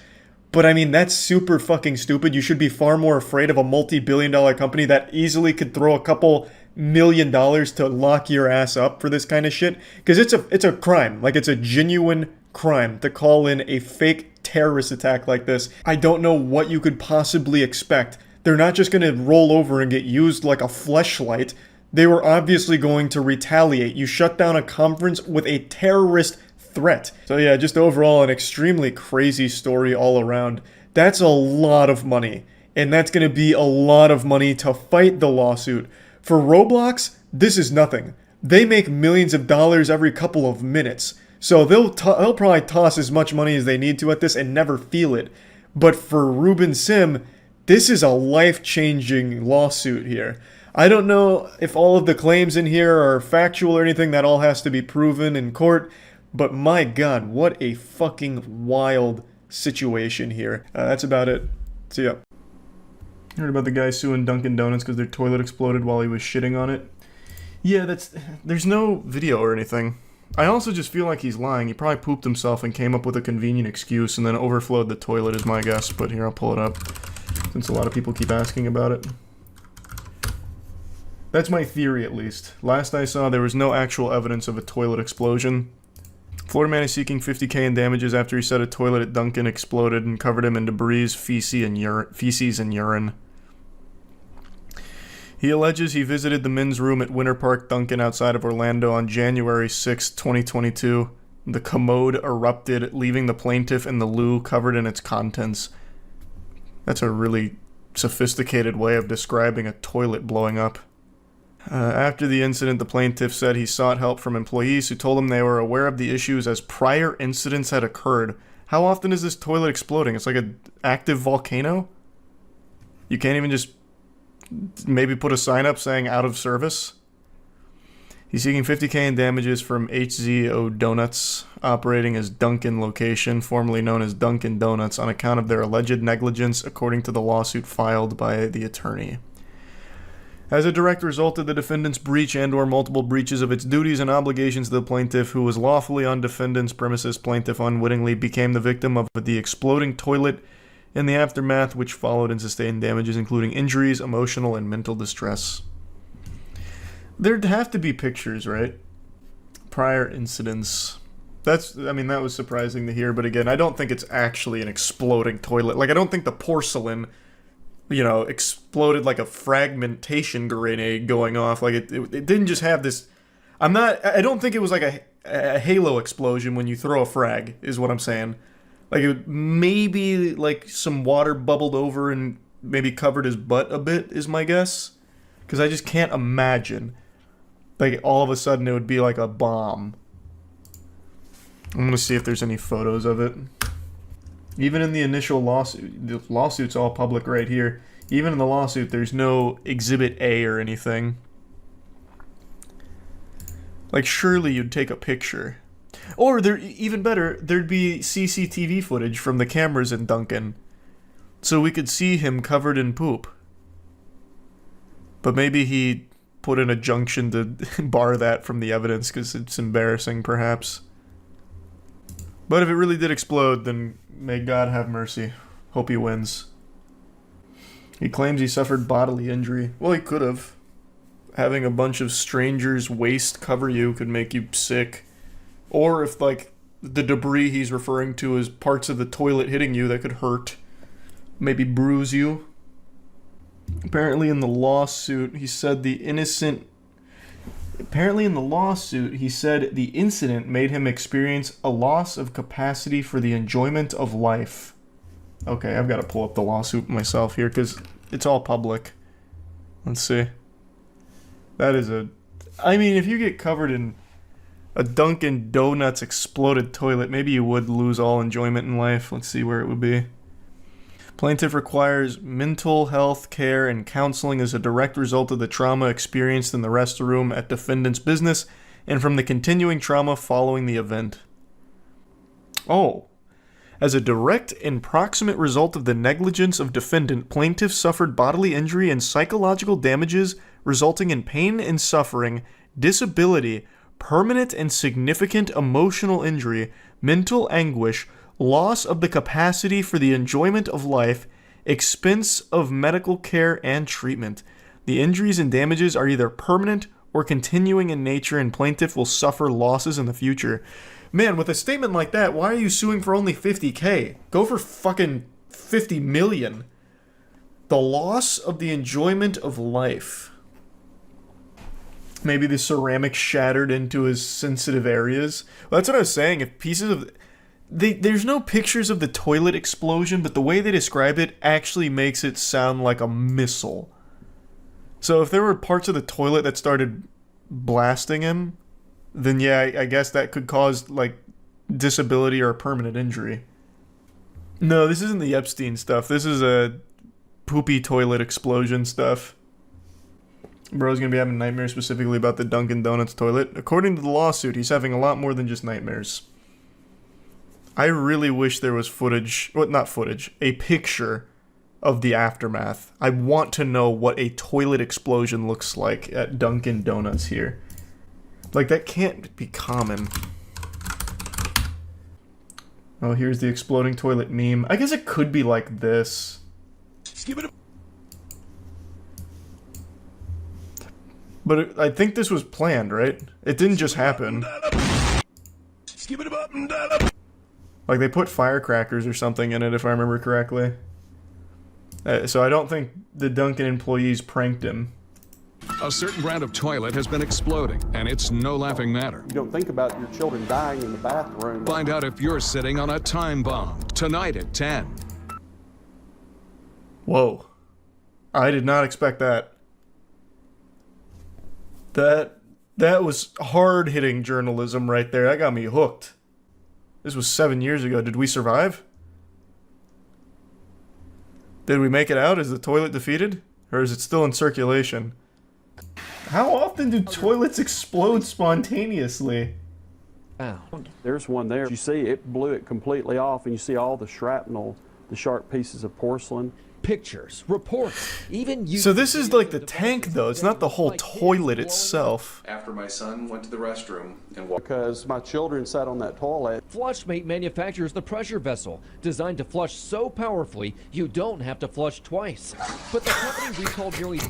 But I mean, that's super fucking stupid. You should be far more afraid of a multi-billion-dollar company that easily could throw a couple $1 million to lock your ass up for this kind of shit. Because it's a crime. Like, it's a genuine crime to call in a fake terrorist attack like this. I don't know what you could possibly expect. They're not just going to roll over and get used like a fleshlight. They were obviously going to retaliate. You shut down a conference with a terrorist threat. So yeah, just overall an extremely crazy story all around. That's a lot of money. And that's going to be a lot of money to fight the lawsuit. For Roblox, this is nothing. They make millions of dollars every couple of minutes. So they'll probably toss as much money as they need to at this and never feel it. But for Ruben Sim, this is a life-changing lawsuit here. I don't know if all of the claims in here are factual or anything. That all has to be proven in court. But my God, what a fucking wild situation here. That's about it. See ya. Heard about the guy suing Dunkin' Donuts because their toilet exploded while he was shitting on it? Yeah, there's no video or anything. I also just feel like he's lying. He probably pooped himself and came up with a convenient excuse and then overflowed the toilet is my guess. But here, I'll pull it up, since a lot of people keep asking about it. That's my theory, at least. Last I saw, there was no actual evidence of a toilet explosion. Florida man is seeking $50,000 in damages after he said a toilet at Dunkin' exploded and covered him in debris, feces, and urine. He alleges he visited the men's room at Winter Park Dunkin' outside of Orlando on January 6, 2022. The commode erupted, leaving the plaintiff in the loo covered in its contents. That's a really sophisticated way of describing a toilet blowing up. After the incident, the plaintiff said he sought help from employees who told him they were aware of the issues as prior incidents had occurred. How often is this toilet exploding? It's like an active volcano? You can't even just maybe put a sign up saying out of service? He's seeking $50,000 in damages from HZO Donuts, operating as Dunkin' location, formerly known as Dunkin' Donuts, on account of their alleged negligence, according to the lawsuit filed by the attorney. As a direct result of the defendant's breach and/or multiple breaches of its duties and obligations to the plaintiff, who was lawfully on defendant's premises, plaintiff unwittingly became the victim of the exploding toilet in the aftermath, which followed and sustained damages, including injuries, emotional, and mental distress. There'd have to be pictures, right? Prior incidents. That was surprising to hear, but again, I don't think it's actually an exploding toilet. Like, I don't think the porcelain, exploded like a fragmentation grenade going off. Like, it didn't just have this... I don't think it was like a halo explosion when you throw a frag, is what I'm saying. Like, it maybe, like, some water bubbled over and maybe covered his butt a bit, is my guess. Because I just can't imagine, like, all of a sudden it would be like a bomb. I'm going to see if there's any photos of it. Even in the initial lawsuit, the lawsuit's all public right here. Even in the lawsuit, there's no Exhibit A or anything. Like, surely you'd take a picture. Or, even better, there'd be CCTV footage from the cameras in Dunkin', so we could see him covered in poop. But maybe he put in a junction to bar that from the evidence because it's embarrassing, perhaps. But if it really did explode, then may God have mercy. Hope he wins. He claims he suffered bodily injury. Well, he could have. Having a bunch of strangers' waste cover you could make you sick. Or if, like, the debris he's referring to is parts of the toilet hitting you that could hurt. Maybe bruise you. Apparently in the lawsuit, he said the incident made him experience a loss of capacity for the enjoyment of life. Okay, I've got to pull up the lawsuit myself here because it's all public. Let's see. That is if you get covered in A Dunkin' Donuts exploded toilet. Maybe you would lose all enjoyment in life. Let's see where it would be. Plaintiff requires mental health care and counseling as a direct result of the trauma experienced in the restroom at defendant's business and from the continuing trauma following the event. Oh. As a direct and proximate result of the negligence of defendant, plaintiff suffered bodily injury and psychological damages resulting in pain and suffering, disability, permanent and significant emotional injury, mental anguish, loss of the capacity for the enjoyment of life, expense of medical care and treatment. The injuries and damages are either permanent or continuing in nature, and plaintiff will suffer losses in the future. Man, with a statement like that, why are you suing for only $50K? Go for fucking $50 million. The loss of the enjoyment of life. Maybe the ceramic shattered into his sensitive areas. Well, that's what I was saying. If pieces of... There's no pictures of the toilet explosion, but the way they describe it actually makes it sound like a missile. So if there were parts of the toilet that started blasting him, then yeah, I guess that could cause, like, disability or permanent injury. No, this isn't the Epstein stuff. This is a poopy toilet explosion stuff. Bro's gonna be having nightmares specifically about the Dunkin' Donuts toilet. According to the lawsuit, he's having a lot more than just nightmares. I really wish there was footage, well, not footage, a picture of the aftermath. I want to know what a toilet explosion looks like at Dunkin' Donuts here. Like, that can't be common. Oh, here's the exploding toilet meme. I guess it could be like this. But I think this was planned, right? It didn't just happen. Like, they put firecrackers or something in it, if I remember correctly. So I don't think the Dunkin' employees pranked him. A certain brand of toilet has been exploding, and it's no laughing matter. You don't think about your children dying in the bathroom. Find out if you're sitting on a time bomb tonight at 10. Whoa. I did not expect that. That was hard-hitting journalism right there. That got me hooked. This was 7 years ago. Did we survive? Did we make it out? Is the toilet defeated? Or is it still in circulation? How often do toilets explode spontaneously? Ow. There's one there. You see, it blew it completely off, and you see all the shrapnel, the sharp pieces of porcelain. Pictures, reports, even you. So this is like the tank, though. It's not the whole toilet itself. After my son went to the restroom and walked. Because my children sat on that toilet. Flushmate manufactures the pressure vessel, designed to flush so powerfully you don't have to flush twice. But the company recalled nearly...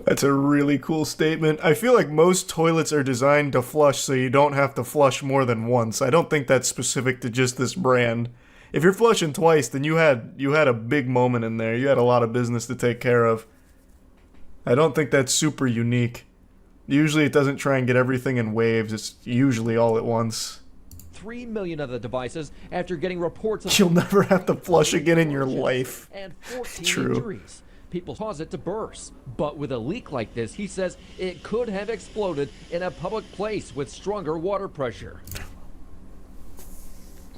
That's a really cool statement. I feel like most toilets are designed to flush so you don't have to flush more than once. I don't think that's specific to just this brand. If you're flushing twice, then you had a big moment in there. You had a lot of business to take care of. I don't think that's super unique. Usually it doesn't try and get everything in waves. It's usually all at once. 3 million of the devices after getting reports of... You'll never have to flush again in your life. And 14 True. injuries. People cause it to burst. But with a leak like this, he says it could have exploded in a public place with stronger water pressure.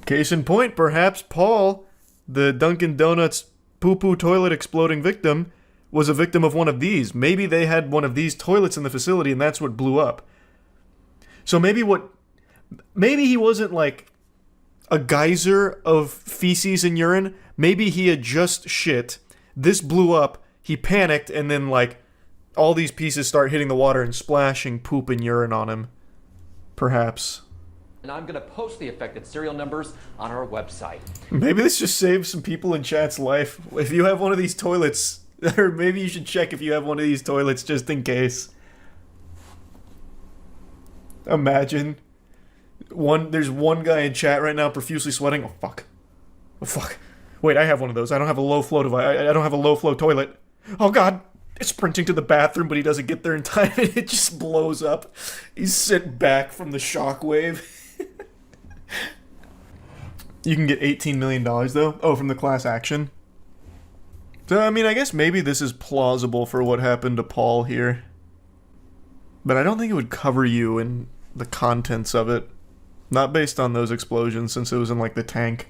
Case in point, perhaps Paul, the Dunkin' Donuts poo-poo toilet exploding victim, was a victim of one of these. Maybe they had one of these toilets in the facility and that's what blew up. So maybe he wasn't like a geyser of feces and urine. Maybe he had just shit. This blew up. He panicked, and then, like, all these pieces start hitting the water and splashing poop and urine on him. Perhaps. And I'm going to post the affected serial numbers on our website. Maybe this just saves some people in chat's life. If you have one of these toilets, or maybe you should check if you have one of these toilets just in case. Imagine. There's one guy in chat right now profusely sweating. Oh, fuck. Oh, fuck. Wait, I have one of those. I don't have a low-flow device. I don't have a low-flow toilet. Oh, God. It's sprinting to the bathroom, but he doesn't get there in time, and it just blows up. He's sent back from the shockwave. You can get $18 million, though. Oh, from the class action. So, I mean, I guess maybe this is plausible for what happened to Paul here. But I don't think it would cover you in the contents of it. Not based on those explosions, since it was in, like, the tank.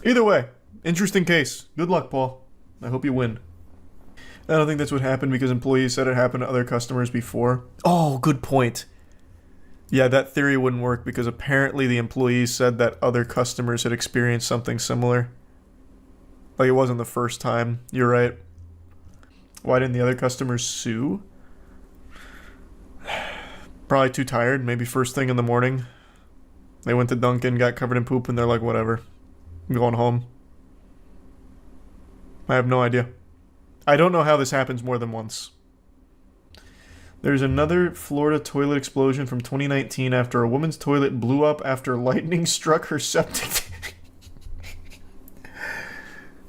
Either way, interesting case. Good luck, Paul. I hope you win. I don't think that's what happened because employees said it happened to other customers before. Oh, good point. Yeah, that theory wouldn't work because apparently the employees said that other customers had experienced something similar. Like it wasn't the first time. You're right. Why didn't the other customers sue? Probably too tired. Maybe first thing in the morning. They went to Dunkin', got covered in poop, and they're like, whatever. I'm going home. I have no idea. I don't know how this happens more than once. There's another Florida toilet explosion from 2019 after a woman's toilet blew up after lightning struck her septic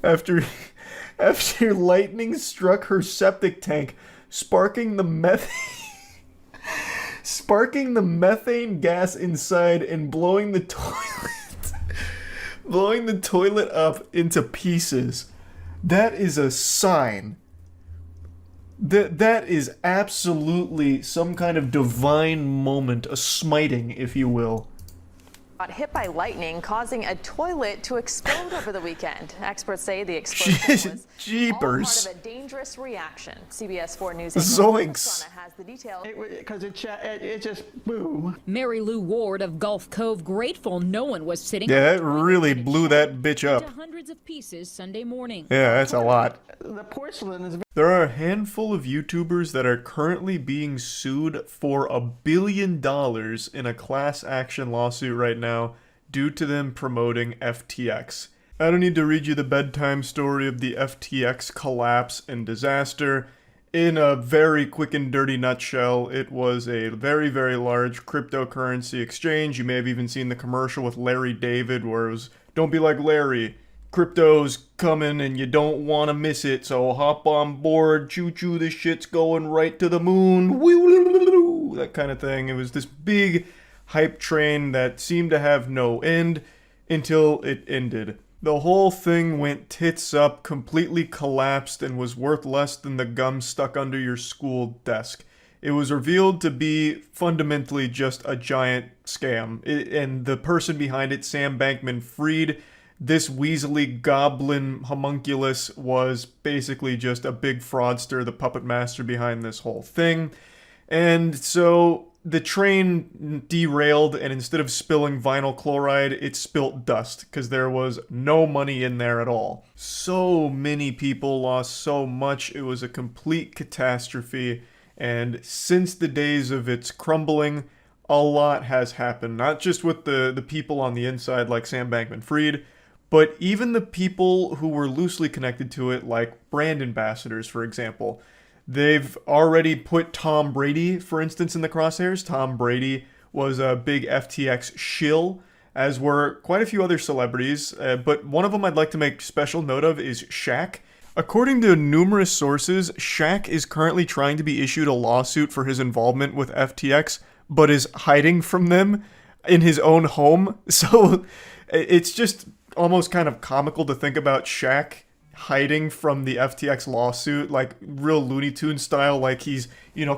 after lightning struck her septic tank, sparking the methane gas inside and blowing the toilet up into pieces. That is a sign. That is absolutely some kind of divine moment, a smiting, if you will. Got hit by lightning, causing a toilet to explode over the weekend. Experts say the explosion was Jeepers. all part of a dangerous reaction. CBS 4 News Zoinks. has the details. Because it just boom. Mary Lou Ward of Gulf Cove grateful no one was sitting. Yeah, that really blew that bitch up. To hundreds of pieces Sunday morning. Yeah, that's a lot. The porcelain is. There are a handful of YouTubers that are currently being sued for $1 billion in a class action lawsuit right now due to them promoting FTX. I don't need to read you the bedtime story of the FTX collapse and disaster. In a very quick and dirty nutshell, it was a very, very large cryptocurrency exchange. You may have even seen the commercial with Larry David where it was, "Don't be like Larry. Crypto's coming and you don't want to miss it, so hop on board, choo-choo, this shit's going right to the moon," that kind of thing. It was this big hype train that seemed to have no end until it ended. The whole thing went tits up, completely collapsed, and was worth less than the gum stuck under your school desk. It was revealed to be fundamentally just a giant scam, and the person behind it, Sam Bankman-Fried, this weaselly goblin homunculus, was basically just a big fraudster, the puppet master behind this whole thing. And so the train derailed, and instead of spilling vinyl chloride, it spilt dust, because there was no money in there at all. So many people lost so much, it was a complete catastrophe, and since the days of its crumbling, a lot has happened. Not just with the people on the inside like Sam Bankman-Fried, but even the people who were loosely connected to it, like brand ambassadors, for example. They've already put Tom Brady, for instance, in the crosshairs. Tom Brady was a big FTX shill, as were quite a few other celebrities. But one of them I'd like to make special note of is Shaq. According to numerous sources, Shaq is currently trying to be issued a lawsuit for his involvement with FTX, but is hiding from them in his own home. So it's just almost kind of comical to think about Shaq hiding from the FTX lawsuit, like real Looney Tunes style, like he's,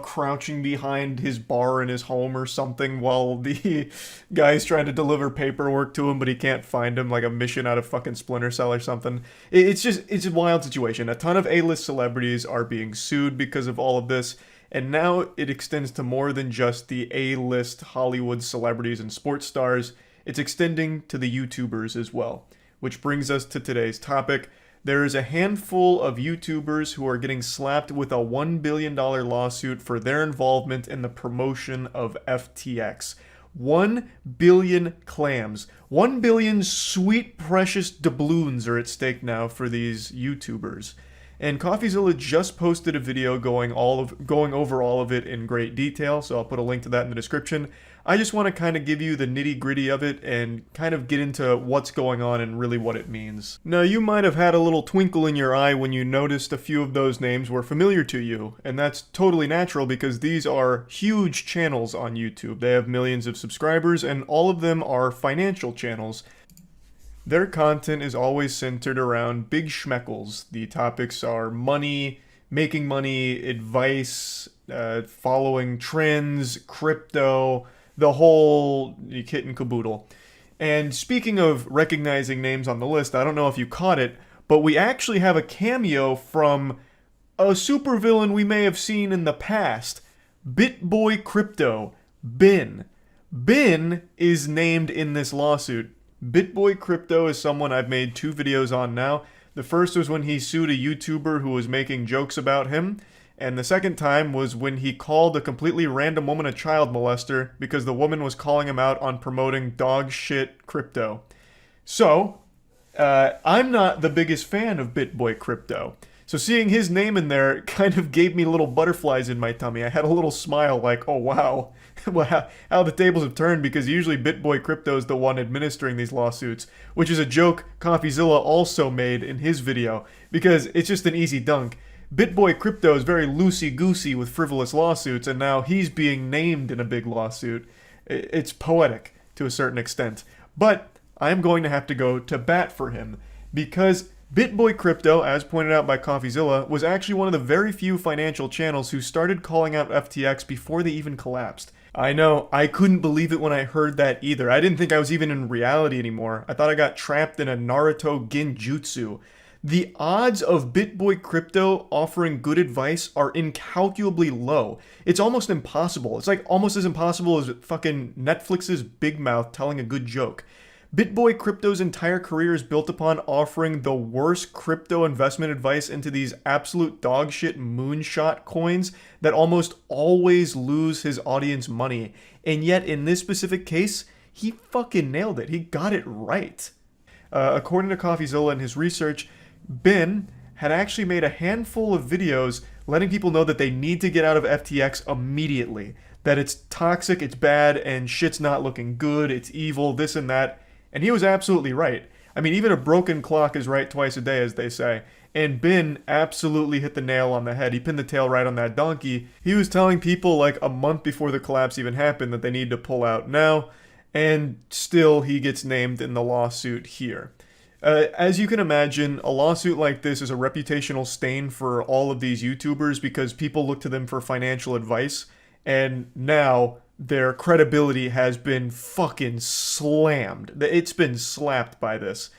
crouching behind his bar in his home or something while the guy's trying to deliver paperwork to him, but he can't find him, like a mission out of fucking Splinter Cell or something. It's a wild situation. A ton of A-list celebrities are being sued because of all of this, and now it extends to more than just the A-list Hollywood celebrities and sports stars. It's extending to the YouTubers as well, which brings us to today's topic. There is a handful of YouTubers who are getting slapped with a $1 billion lawsuit for their involvement in the promotion of FTX. 1 billion clams. 1 billion sweet, precious doubloons are at stake now for these YouTubers. And Coffeezilla just posted a video going over all of it in great detail, so I'll put a link to that in the description. I just want to kind of give you the nitty-gritty of it and kind of get into what's going on and really what it means. Now, you might have had a little twinkle in your eye when you noticed a few of those names were familiar to you, and that's totally natural because these are huge channels on YouTube. They have millions of subscribers, and all of them are financial channels. Their content is always centered around big schmeckles. The topics are money, making money, advice, following trends, crypto, the whole kit and caboodle. And speaking of recognizing names on the list, I don't know if you caught it, but we actually have a cameo from a supervillain we may have seen in the past, BitBoy Crypto, Bin. Bin is named in this lawsuit. BitBoy Crypto is someone I've made 2 videos on now. The first was when he sued a YouTuber who was making jokes about him, and the second time was when he called a completely random woman a child molester because the woman was calling him out on promoting dog shit crypto. So, I'm not the biggest fan of BitBoy Crypto. So seeing his name in there kind of gave me little butterflies in my tummy. I had a little smile like, oh wow, how the tables have turned, because usually BitBoy Crypto is the one administering these lawsuits, which is a joke Compialtion also made in his video, because it's just an easy dunk. BitBoy Crypto is very loosey-goosey with frivolous lawsuits, and now he's being named in a big lawsuit. It's poetic to a certain extent. But I'm going to have to go to bat for him, because BitBoy Crypto, as pointed out by Compialtion, was actually one of the very few financial channels who started calling out FTX before they even collapsed. I know, I couldn't believe it when I heard that either. I didn't think I was even in reality anymore. I thought I got trapped in a Naruto genjutsu. The odds of BitBoy Crypto offering good advice are incalculably low. It's almost impossible. It's like almost as impossible as fucking Netflix's Big Mouth telling a good joke. BitBoy Crypto's entire career is built upon offering the worst crypto investment advice into these absolute dogshit moonshot coins that almost always lose his audience money. And yet, in this specific case, he fucking nailed it. He got it right. According to Compialtion and his research, Bin had actually made a handful of videos letting people know that they need to get out of FTX immediately. That it's toxic, it's bad, and shit's not looking good, it's evil, this and that. And he was absolutely right. I mean, even a broken clock is right twice a day, as they say. And Bin absolutely hit the nail on the head. He pinned the tail right on that donkey. He was telling people like a month before the collapse even happened that they need to pull out now. And still, he gets named in the lawsuit here. As you can imagine, a lawsuit like this is a reputational stain for all of these YouTubers because people look to them for financial advice. And now their credibility has been fucking slammed. It's been slapped by this.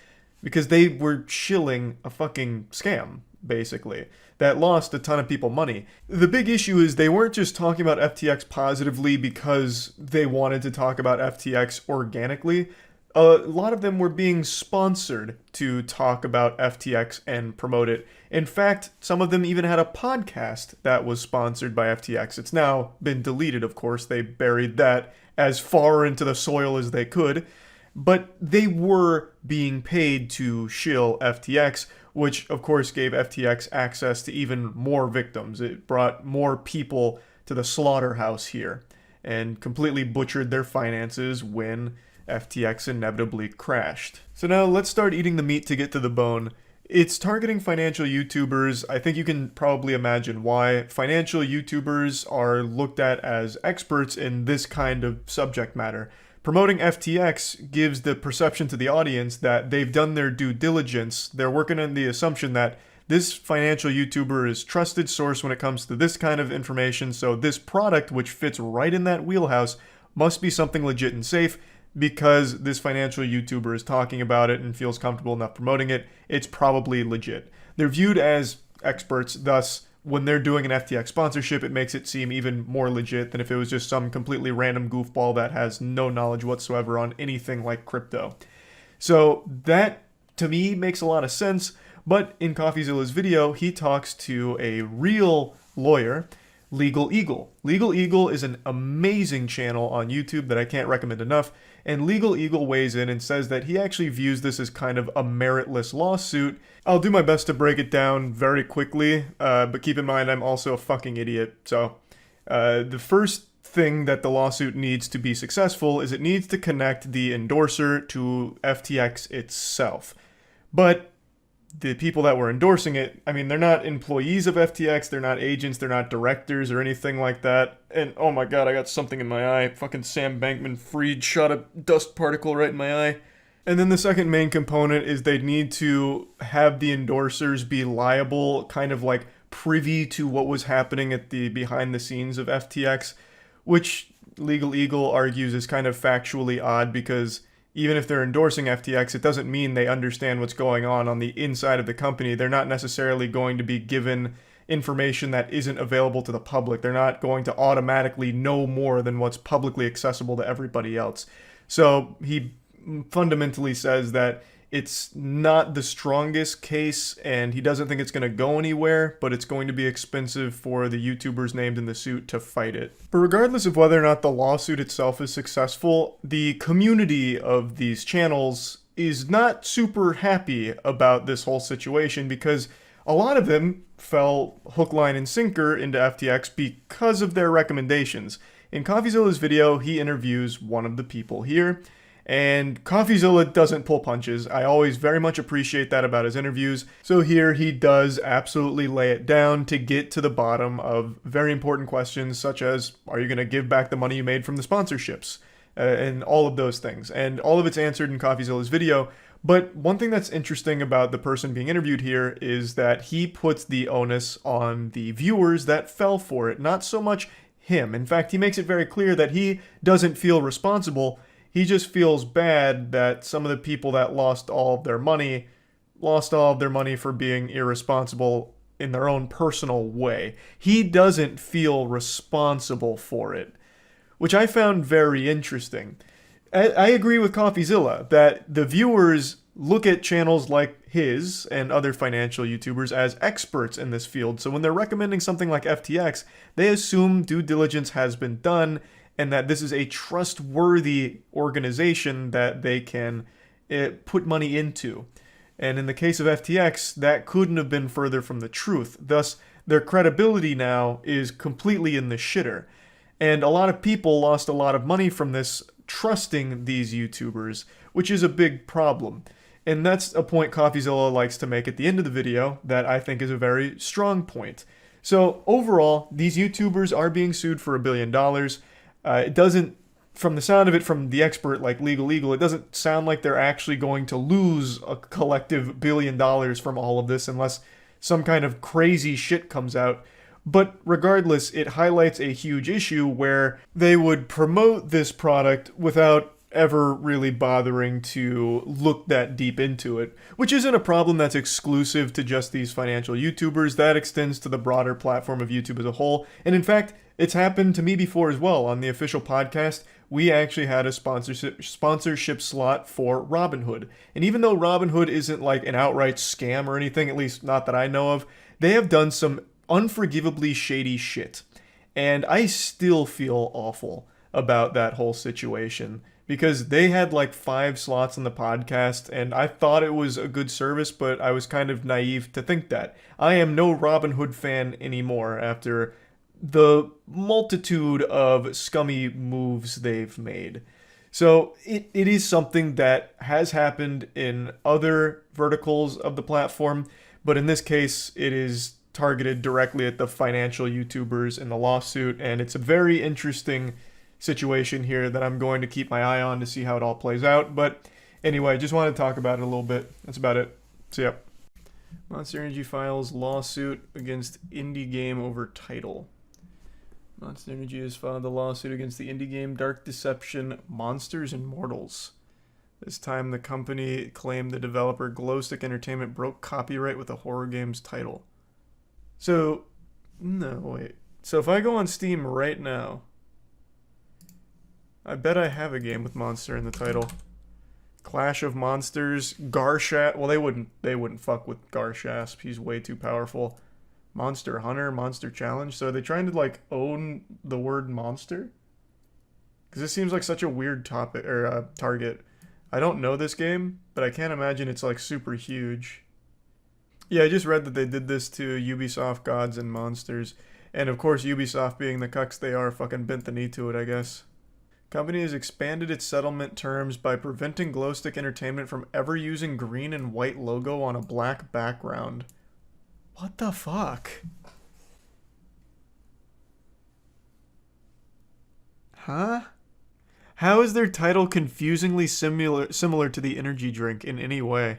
Because they were shilling a fucking scam, basically, that lost a ton of people money. The big issue is they weren't just talking about FTX positively because they wanted to talk about FTX organically. A lot of them were being sponsored to talk about FTX and promote it. In fact, some of them even had a podcast that was sponsored by FTX. It's now been deleted, of course. They buried that as far into the soil as they could. But they were being paid to shill FTX, which of course gave FTX access to even more victims. It brought more people to the slaughterhouse here and completely butchered their finances when FTX inevitably crashed. So now let's start eating the meat to get to the bone. It's targeting financial YouTubers. I think you can probably imagine why. Financial YouTubers are looked at as experts in this kind of subject matter. Promoting FTX gives the perception to the audience that they've done their due diligence. They're working on the assumption that this financial YouTuber is trusted source when it comes to this kind of information, so this product, which fits right in that wheelhouse, must be something legit and safe. Because this financial YouTuber is talking about it and feels comfortable enough promoting it, it's probably legit. They're viewed as experts, thus, when they're doing an FTX sponsorship, it makes it seem even more legit than if it was just some completely random goofball that has no knowledge whatsoever on anything like crypto. So that, to me, makes a lot of sense, but in Coffeezilla's video, he talks to a real lawyer, Legal Eagle. Legal Eagle is an amazing channel on YouTube that I can't recommend enough, and Legal Eagle weighs in and says that he actually views this as kind of a meritless lawsuit. I'll do my best to break it down very quickly, but keep in mind I'm also a fucking idiot. So, the first thing that the lawsuit needs to be successful is it needs to connect the endorser to FTX itself. But the people that were endorsing it, I mean, they're not employees of FTX, they're not agents, they're not directors or anything like that. And oh my god, I got something in my eye. Fucking Sam Bankman-Fried shot a dust particle right in my eye. And then the second main component is they need to have the endorsers be liable, kind of like privy to what was happening at the behind the scenes of FTX, which Legal Eagle argues is kind of factually odd because even if they're endorsing FTX, it doesn't mean they understand what's going on the inside of the company. They're not necessarily going to be given information that isn't available to the public. They're not going to automatically know more than what's publicly accessible to everybody else. So he fundamentally says that it's not the strongest case, and he doesn't think it's going to go anywhere, but it's going to be expensive for the YouTubers named in the suit to fight it. But regardless of whether or not the lawsuit itself is successful, the community of these channels is not super happy about this whole situation because a lot of them fell hook, line, and sinker into FTX because of their recommendations. In CoffeeZilla's video, he interviews one of the people here, and CoffeeZilla doesn't pull punches. I always very much appreciate that about his interviews. So here he does absolutely lay it down to get to the bottom of very important questions such as, are you going to give back the money you made from the sponsorships? And all of those things. And all of it's answered in CoffeeZilla's video. But one thing that's interesting about the person being interviewed here is that he puts the onus on the viewers that fell for it, not so much him. In fact, he makes it very clear that he doesn't feel responsible. He just feels bad that some of the people that lost all of their money for being irresponsible in their own personal way. He doesn't feel responsible for it, which I found very interesting. I agree with CoffeeZilla that the viewers look at channels like his and other financial YouTubers as experts in this field. So when they're recommending something like FTX, they assume due diligence has been done and that this is a trustworthy organization that they can put money into. And in the case of FTX, that couldn't have been further from the truth. Thus, their credibility now is completely in the shitter. And a lot of people lost a lot of money from this trusting these YouTubers, which is a big problem. And that's a point CoffeeZilla likes to make at the end of the video that I think is a very strong point. So overall, these YouTubers are being sued for $1 billion. It doesn't, from the sound of it, from the expert like Legal Eagle, it doesn't sound like they're actually going to lose a collective $1 billion from all of this unless some kind of crazy shit comes out. But regardless, it highlights a huge issue where they would promote this product without ever really bothering to look that deep into it, which isn't a problem that's exclusive to just these financial YouTubers. That extends to the broader platform of YouTube as a whole. And in fact, it's happened to me before as well. On the official podcast, we actually had a sponsorship slot for Robinhood. And even though Robinhood isn't like an outright scam or anything, at least not that I know of, they have done some unforgivably shady shit. And I still feel awful about that whole situation because they had like 5 slots on the podcast and I thought it was a good service, but I was kind of naive to think that. I am no Robinhood fan anymore after the multitude of scummy moves they've made. So it is something that has happened in other verticals of the platform, but in this case it is targeted directly at the financial YouTubers in the lawsuit, and it's a very interesting situation here that I'm going to keep my eye on to see how it all plays out. But anyway, just wanted to talk about it a little bit. That's about it. See ya. Monster Energy files lawsuit against indie game over title. Monster Energy has filed a lawsuit against the indie game Dark Deception Monsters and Mortals. This time the company claimed the developer Glowstick Entertainment broke copyright with the horror game's title. So, no, wait. So if I go on Steam right now, I bet I have a game with monster in the title. Clash of Monsters, Garshasp. Well, they wouldn't fuck with Garshasp. He's way too powerful. Monster Hunter, Monster Challenge. So are they trying to like own the word monster? Because this seems like such a weird topic or target. I don't know this game, but I can't imagine it's like super huge. Yeah, I just read that they did this to Ubisoft Gods and Monsters. And of course, Ubisoft being the cucks they are fucking bent the knee to it, I guess. Company has expanded its settlement terms by preventing Glowstick Entertainment from ever using green and white logo on a black background. What the fuck? Huh? How is their title confusingly similar to the energy drink in any way?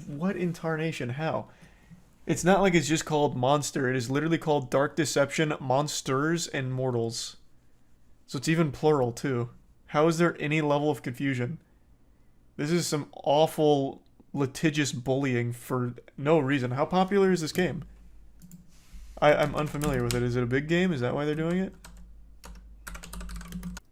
what incarnation? How? It's not like it's just called Monster. It is literally called Dark Deception, Monsters, and Mortals. So it's even plural, too. How is there any level of confusion? This is some awful, litigious bullying for no reason. How popular is this game? I'm unfamiliar with it. Is it a big game? Is that why they're doing it?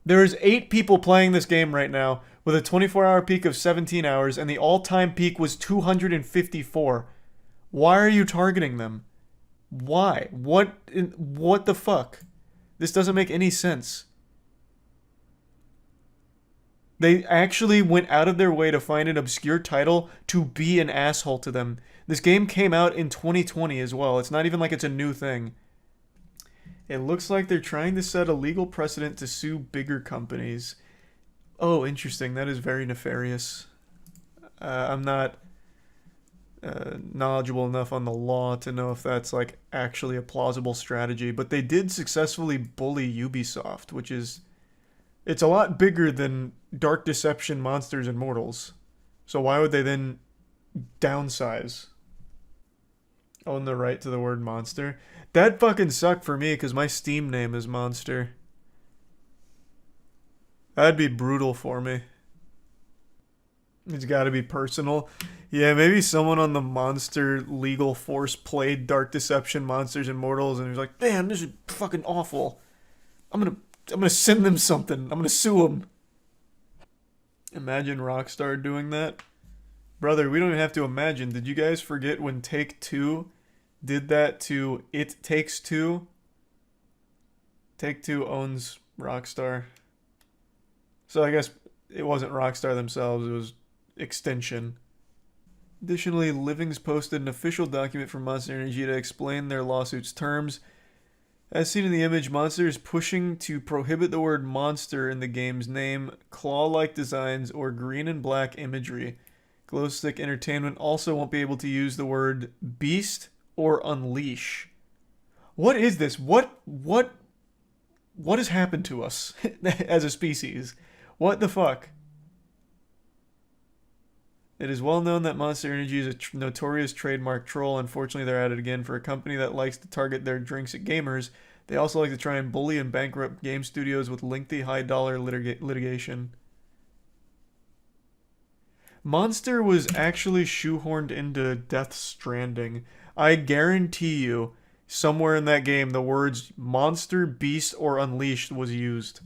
There's 8 people playing this game right now, with a 24-hour peak of 17 hours, and the all-time peak was 254. Why are you targeting them? Why? What the fuck? This doesn't make any sense. They actually went out of their way to find an obscure title to be an asshole to them. This game came out in 2020 as well. It's not even like it's a new thing. It looks like they're trying to set a legal precedent to sue bigger companies. Oh, interesting. That is very nefarious. I'm not knowledgeable enough on the law to know if that's like actually a plausible strategy, but they did successfully bully Ubisoft, which is, it's a lot bigger than Dark Deception, Monsters, and Mortals. So why would they then downsize? Own the right to the word monster. That'd fucking suck for me because my Steam name is Monster. That'd be brutal for me. It's got to be personal. Yeah, maybe someone on the Monster legal force played Dark Deception, Monsters, and Mortals, and he was like, "Damn, this is fucking awful. I'm gonna send them something. I'm gonna sue them." Imagine Rockstar doing that. Brother, we don't even have to imagine. Did you guys forget when Take-Two did that to It Takes Two? Take-Two owns Rockstar. So I guess it wasn't Rockstar themselves, it was Extension. Additionally, Livings posted an official document from Monster Energy to explain their lawsuit's terms. As seen in the image, Monster is pushing to prohibit the word monster in the game's name, claw-like designs, or green and black imagery. Glowstick Entertainment also won't be able to use the word beast or unleash. What is this? What has happened to us as a species? What the fuck? It is well known that Monster Energy is a notorious trademark troll. Unfortunately, they're at it again. For a company that likes to target their drinks at gamers, they also like to try and bully and bankrupt game studios with lengthy, high-dollar litigation. Monster was actually shoehorned into Death Stranding. I guarantee you, somewhere in that game, the words monster, beast, or unleashed was used.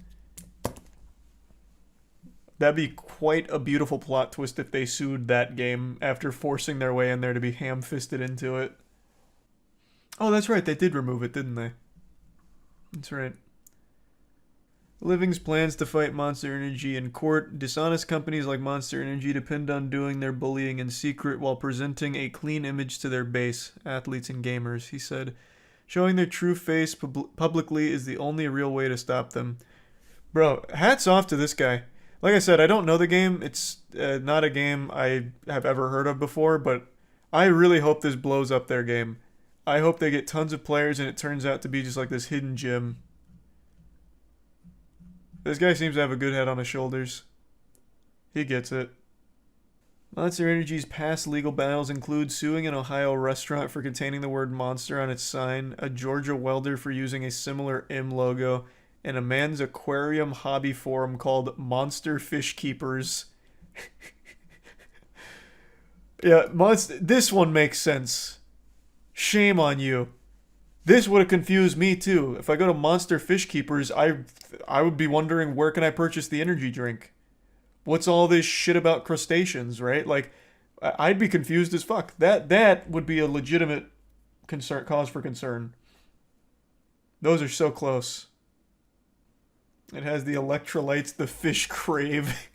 That'd be quite a beautiful plot twist if they sued that game after forcing their way in there to be ham-fisted into it. Oh, that's right. They did remove it, didn't they? That's right. Living's plans to fight Monster Energy in court. Dishonest companies like Monster Energy depend on doing their bullying in secret while presenting a clean image to their base, athletes and gamers, he said. Showing their true face publicly is the only real way to stop them. Bro, hats off to this guy. Like I said, I don't know the game. It's not a game I have ever heard of before, but I really hope this blows up their game. I hope they get tons of players and it turns out to be just like this hidden gem. This guy seems to have a good head on his shoulders. He gets it. Monster Energy's past legal battles include suing an Ohio restaurant for containing the word monster on its sign, a Georgia welder for using a similar M logo, and a man's aquarium hobby forum called Monster Fish Keepers. Yeah, this one makes sense. Shame on you. This would have confused me too. If I go to Monster Fish Keepers, I would be wondering, where can I purchase the energy drink? What's all this shit about crustaceans, right? Like, I'd be confused as fuck. That would be a legitimate cause for concern. Those are so close. It has the electrolytes the fish crave.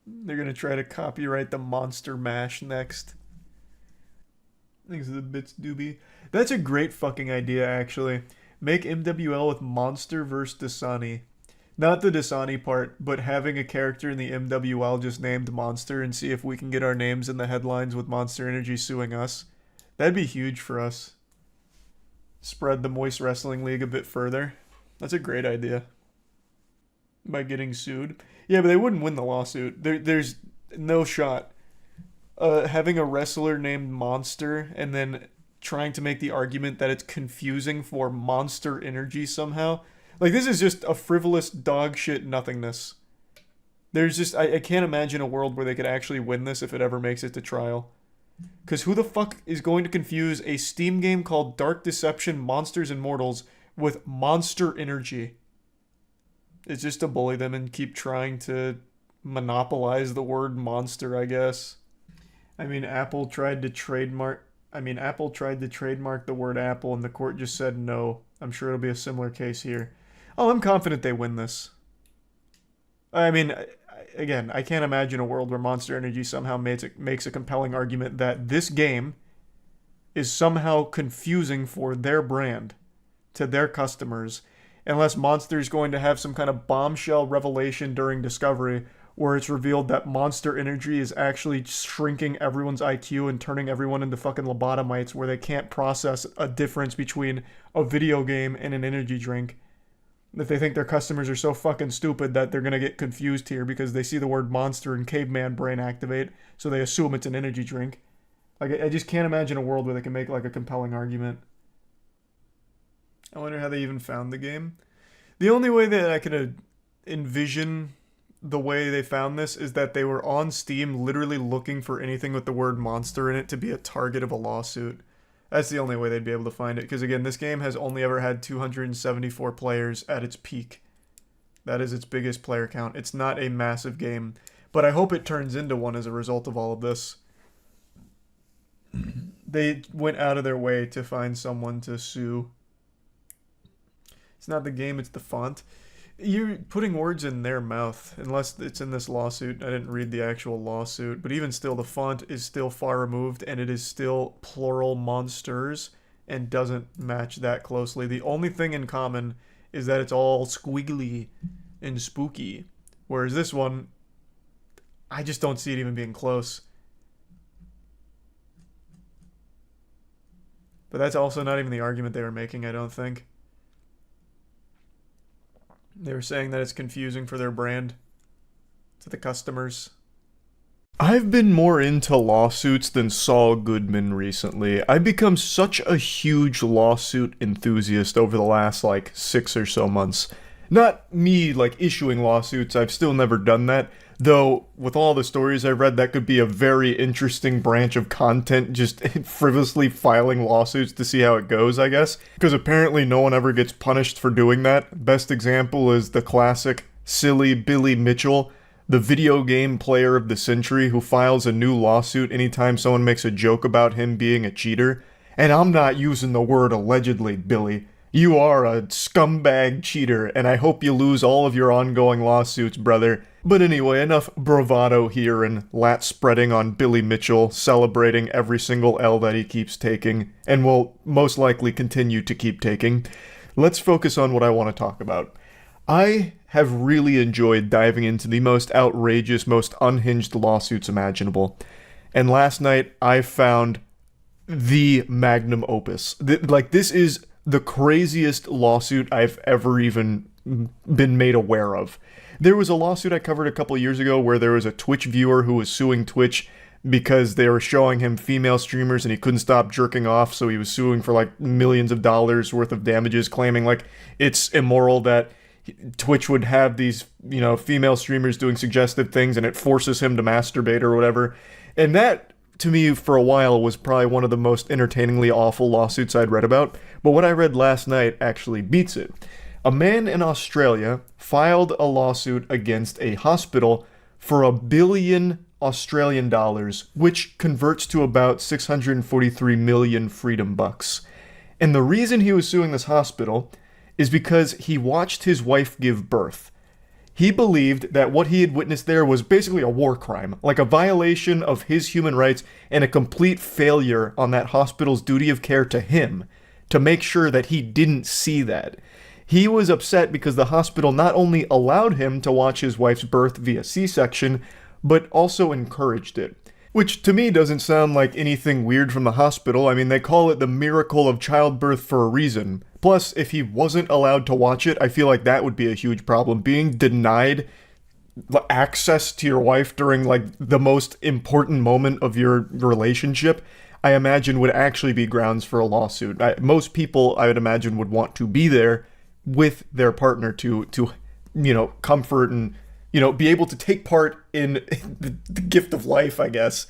They're gonna try to copyright the Monster Mash next. Thanks to the bits doobie. That's a great fucking idea, actually. Make MWL with Monster vs. Dasani. Not the Dasani part, but having a character in the MWL just named Monster and see if we can get our names in the headlines with Monster Energy suing us. That'd be huge for us. Spread the Moist Wrestling League a bit further. That's a great idea. By getting sued. Yeah, but they wouldn't win the lawsuit. There's no shot. having a wrestler named Monster and then trying to make the argument that it's confusing for Monster Energy somehow. Like, this is just a frivolous dog shit nothingness. There's just, I can't imagine a world where they could actually win this if it ever makes it to trial. Because who the fuck is going to confuse a Steam game called Dark Deception Monsters and Mortals with Monster Energy? It's just to bully them and keep trying to monopolize the word monster, I guess. I mean, Apple tried to trademark the word apple and the court just said no. I'm sure it'll be a similar case here. Oh, I'm confident they win this. I mean, again, I can't imagine a world where Monster Energy somehow makes a compelling argument that this game is somehow confusing for their brand to their customers, unless Monster's going to have some kind of bombshell revelation during discovery where it's revealed that Monster Energy is actually shrinking everyone's IQ and turning everyone into fucking lobotomites where they can't process a difference between a video game and an energy drink. That they think their customers are so fucking stupid that they're gonna get confused here because they see the word monster and caveman brain activate, so they assume it's an energy drink. Like, I just can't imagine a world where they can make, like, a compelling argument. I wonder how they even found the game. The only way that I could envision the way they found this is that they were on Steam literally looking for anything with the word monster in it to be a target of a lawsuit. That's the only way they'd be able to find it, because again, this game has only ever had 274 players at its peak. That is its biggest player count. It's not a massive game, but I hope it turns into one as a result of all of this. They went out of their way to find someone to sue. It's not the game, it's the font. You're putting words in their mouth, unless it's in this lawsuit. I didn't read the actual lawsuit, but even still, the font is still far removed, and it is still plural monsters, and doesn't match that closely. The only thing in common is that it's all squiggly and spooky, whereas this one, I just don't see it even being close. But that's also not even the argument they were making, I don't think. They were saying that it's confusing for their brand to the customers. I've been more into lawsuits than Saul Goodman recently. I've become such a huge lawsuit enthusiast over the last, 6 or so months. Not me, issuing lawsuits, I've still never done that. Though, with all the stories I've read, that could be a very interesting branch of content, just frivolously filing lawsuits to see how it goes, I guess. Because apparently no one ever gets punished for doing that. Best example is the classic silly Billy Mitchell, the video game player of the century who files a new lawsuit anytime someone makes a joke about him being a cheater. And I'm not using the word allegedly, Billy. You are a scumbag cheater, and I hope you lose all of your ongoing lawsuits, brother. But anyway, enough bravado here and lat spreading on Billy Mitchell, celebrating every single L that he keeps taking, and will most likely continue to keep taking. Let's focus on what I want to talk about. I have really enjoyed diving into the most outrageous, most unhinged lawsuits imaginable. And last night, I found the magnum opus. This is the craziest lawsuit I've ever even been made aware of. There was a lawsuit I covered a couple years ago where there was a Twitch viewer who was suing Twitch because they were showing him female streamers and he couldn't stop jerking off, so he was suing for millions of dollars worth of damages, claiming it's immoral that Twitch would have these, female streamers doing suggestive things and it forces him to masturbate or whatever. And that, to me, for a while, was probably one of the most entertainingly awful lawsuits I'd read about. But what I read last night actually beats it. A man in Australia filed a lawsuit against a hospital for $1 billion Australian dollars, which converts to about 643 million freedom bucks. And the reason he was suing this hospital is because he watched his wife give birth. He believed that what he had witnessed there was basically a war crime, like a violation of his human rights and a complete failure on that hospital's duty of care to him to make sure that he didn't see that. He was upset because the hospital not only allowed him to watch his wife's birth via C-section, but also encouraged it. Which to me doesn't sound like anything weird from the hospital. I mean, they call it the miracle of childbirth for a reason. Plus, if he wasn't allowed to watch it, I feel like that would be a huge problem. Being denied access to your wife during like the most important moment of your relationship, I imagine would actually be grounds for a lawsuit. Most people, I would imagine, would want to be there with their partner to comfort and be able to take part in the gift of life, I guess.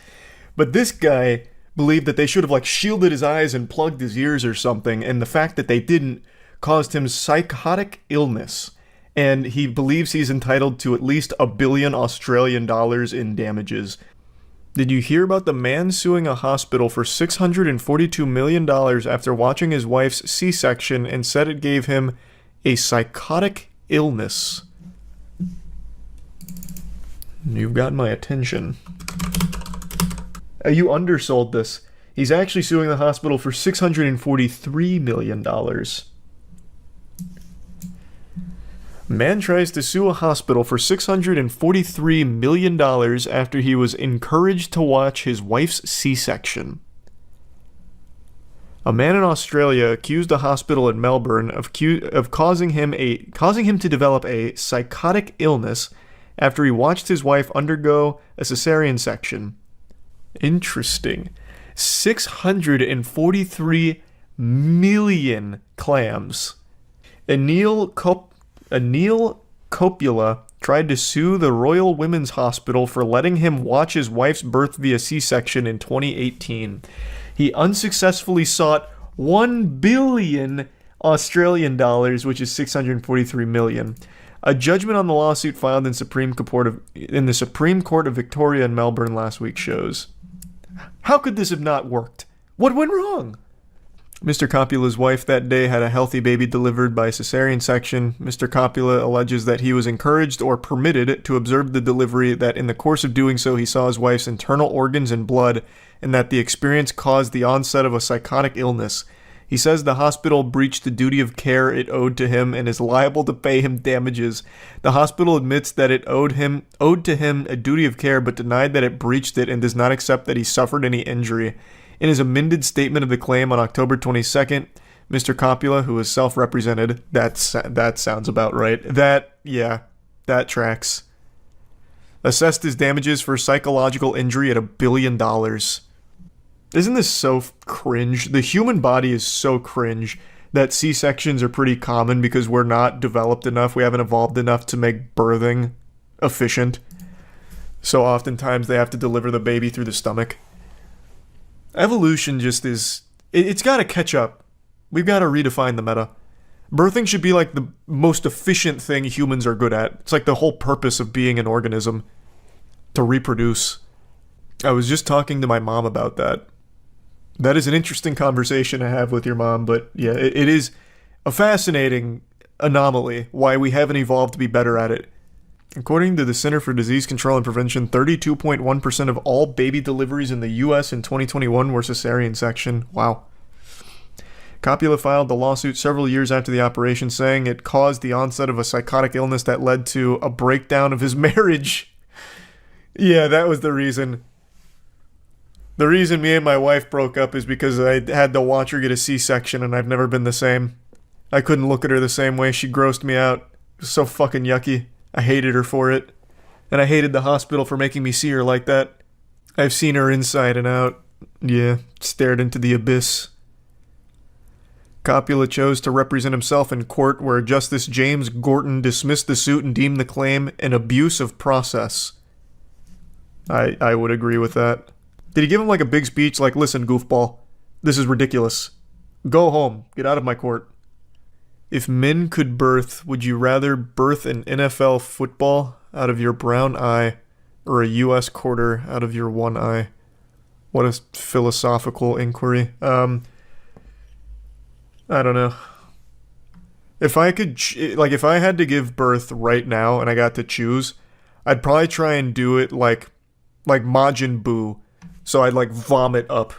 But this guy believed that they should have like shielded his eyes and plugged his ears or something, and the fact that they didn't caused him psychotic illness. And he believes he's entitled to at least $1 billion Australian dollars in damages. Did you hear about the man suing a hospital for $642 million after watching his wife's C-section and said it gave him a psychotic illness? You've got my attention. You undersold this. He's actually suing the hospital for $643 million. Man tries to sue a hospital for $643 million after he was encouraged to watch his wife's C-section. A man in Australia accused a hospital in Melbourne of causing him to develop a psychotic illness after he watched his wife undergo a cesarean section. Interesting. 643 million clams. Anil Coppola tried to sue the Royal Women's Hospital for letting him watch his wife's birth via C-section in 2018. He unsuccessfully sought 1 billion Australian dollars, which is 643 million. A judgment on the lawsuit filed in the Supreme Court of Victoria in Melbourne last week shows. How could this have not worked? What went wrong? Mr. Coppola's wife that day had a healthy baby delivered by cesarean section. Mr. Coppola alleges that he was encouraged or permitted to observe the delivery, that in the course of doing so he saw his wife's internal organs and blood, and that the experience caused the onset of a psychotic illness. He says the hospital breached the duty of care it owed to him and is liable to pay him damages. The hospital admits that it owed to him a duty of care, but denied that it breached it and does not accept that he suffered any injury. In his amended statement of the claim on October 22nd, Mr. Coppola, who is self-represented, that sounds about right. That tracks. Assessed his damages for psychological injury at $1 billion. Isn't this so cringe? The human body is so cringe that C-sections are pretty common because we're not developed enough, we haven't evolved enough to make birthing efficient. So oftentimes they have to deliver the baby through the stomach. Evolution just is... It's got to catch up. We've got to redefine the meta. Birthing should be like the most efficient thing humans are good at. It's like the whole purpose of being an organism. To reproduce. I was just talking to my mom about that. That is an interesting conversation to have with your mom, but yeah, it is a fascinating anomaly why we haven't evolved to be better at it. According to the Center for Disease Control and Prevention, 32.1% of all baby deliveries in the U.S. in 2021 were cesarean section. Wow. Coppola filed the lawsuit several years after the operation, saying it caused the onset of a psychotic illness that led to a breakdown of his marriage. Yeah, that was the reason. The reason me and my wife broke up is because I had to watch her get a C-section, and I've never been the same. I couldn't look at her the same way. She grossed me out. It was so fucking yucky. I hated her for it. And I hated the hospital for making me see her like that. I've seen her inside and out. Yeah, stared into the abyss. Coppola chose to represent himself in court, where Justice James Gorton dismissed the suit and deemed the claim an abuse of process. I would agree with that. Did he give him like a big speech like, listen, goofball, this is ridiculous. Go home. Get out of my court. If men could birth, would you rather birth an NFL football out of your brown eye or a U.S. quarter out of your one eye? What a philosophical inquiry. I don't know. If I could, if I had to give birth right now and I got to choose, I'd probably try and do it like Majin Buu. So I'd vomit up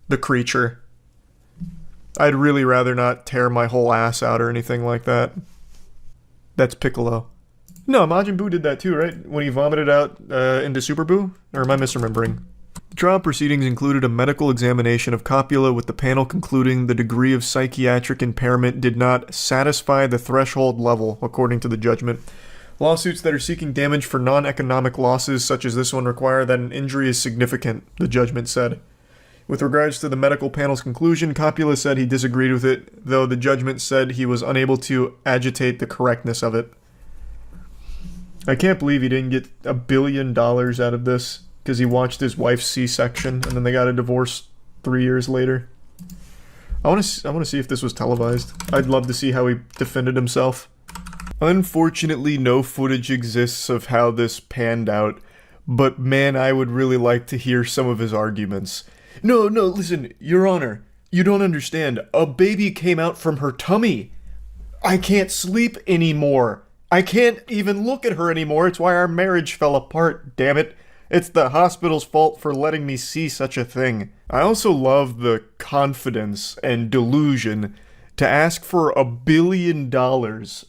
the creature. I'd really rather not tear my whole ass out or anything like that. That's Piccolo. No, Majin Buu did that too, right? When he vomited out into Super Buu? Or am I misremembering? Trial proceedings included a medical examination of Coppola, with the panel concluding the degree of psychiatric impairment did not satisfy the threshold level, according to the judgment. Lawsuits that are seeking damage for non-economic losses, such as this one, require that an injury is significant, the judgment said. With regards to the medical panel's conclusion, Coppola said he disagreed with it, though the judgment said he was unable to agitate the correctness of it. I can't believe he didn't get $1 billion out of this, because he watched his wife's C-section, and then they got a divorce 3 years later. I want to see if this was televised. I'd love to see how he defended himself. Unfortunately, no footage exists of how this panned out, but man, I would really like to hear some of his arguments. No, listen, Your Honor, you don't understand. A baby came out from her tummy. I can't sleep anymore. I can't even look at her anymore. It's why our marriage fell apart, damn it. It's the hospital's fault for letting me see such a thing. I also love the confidence and delusion to ask for $1 billion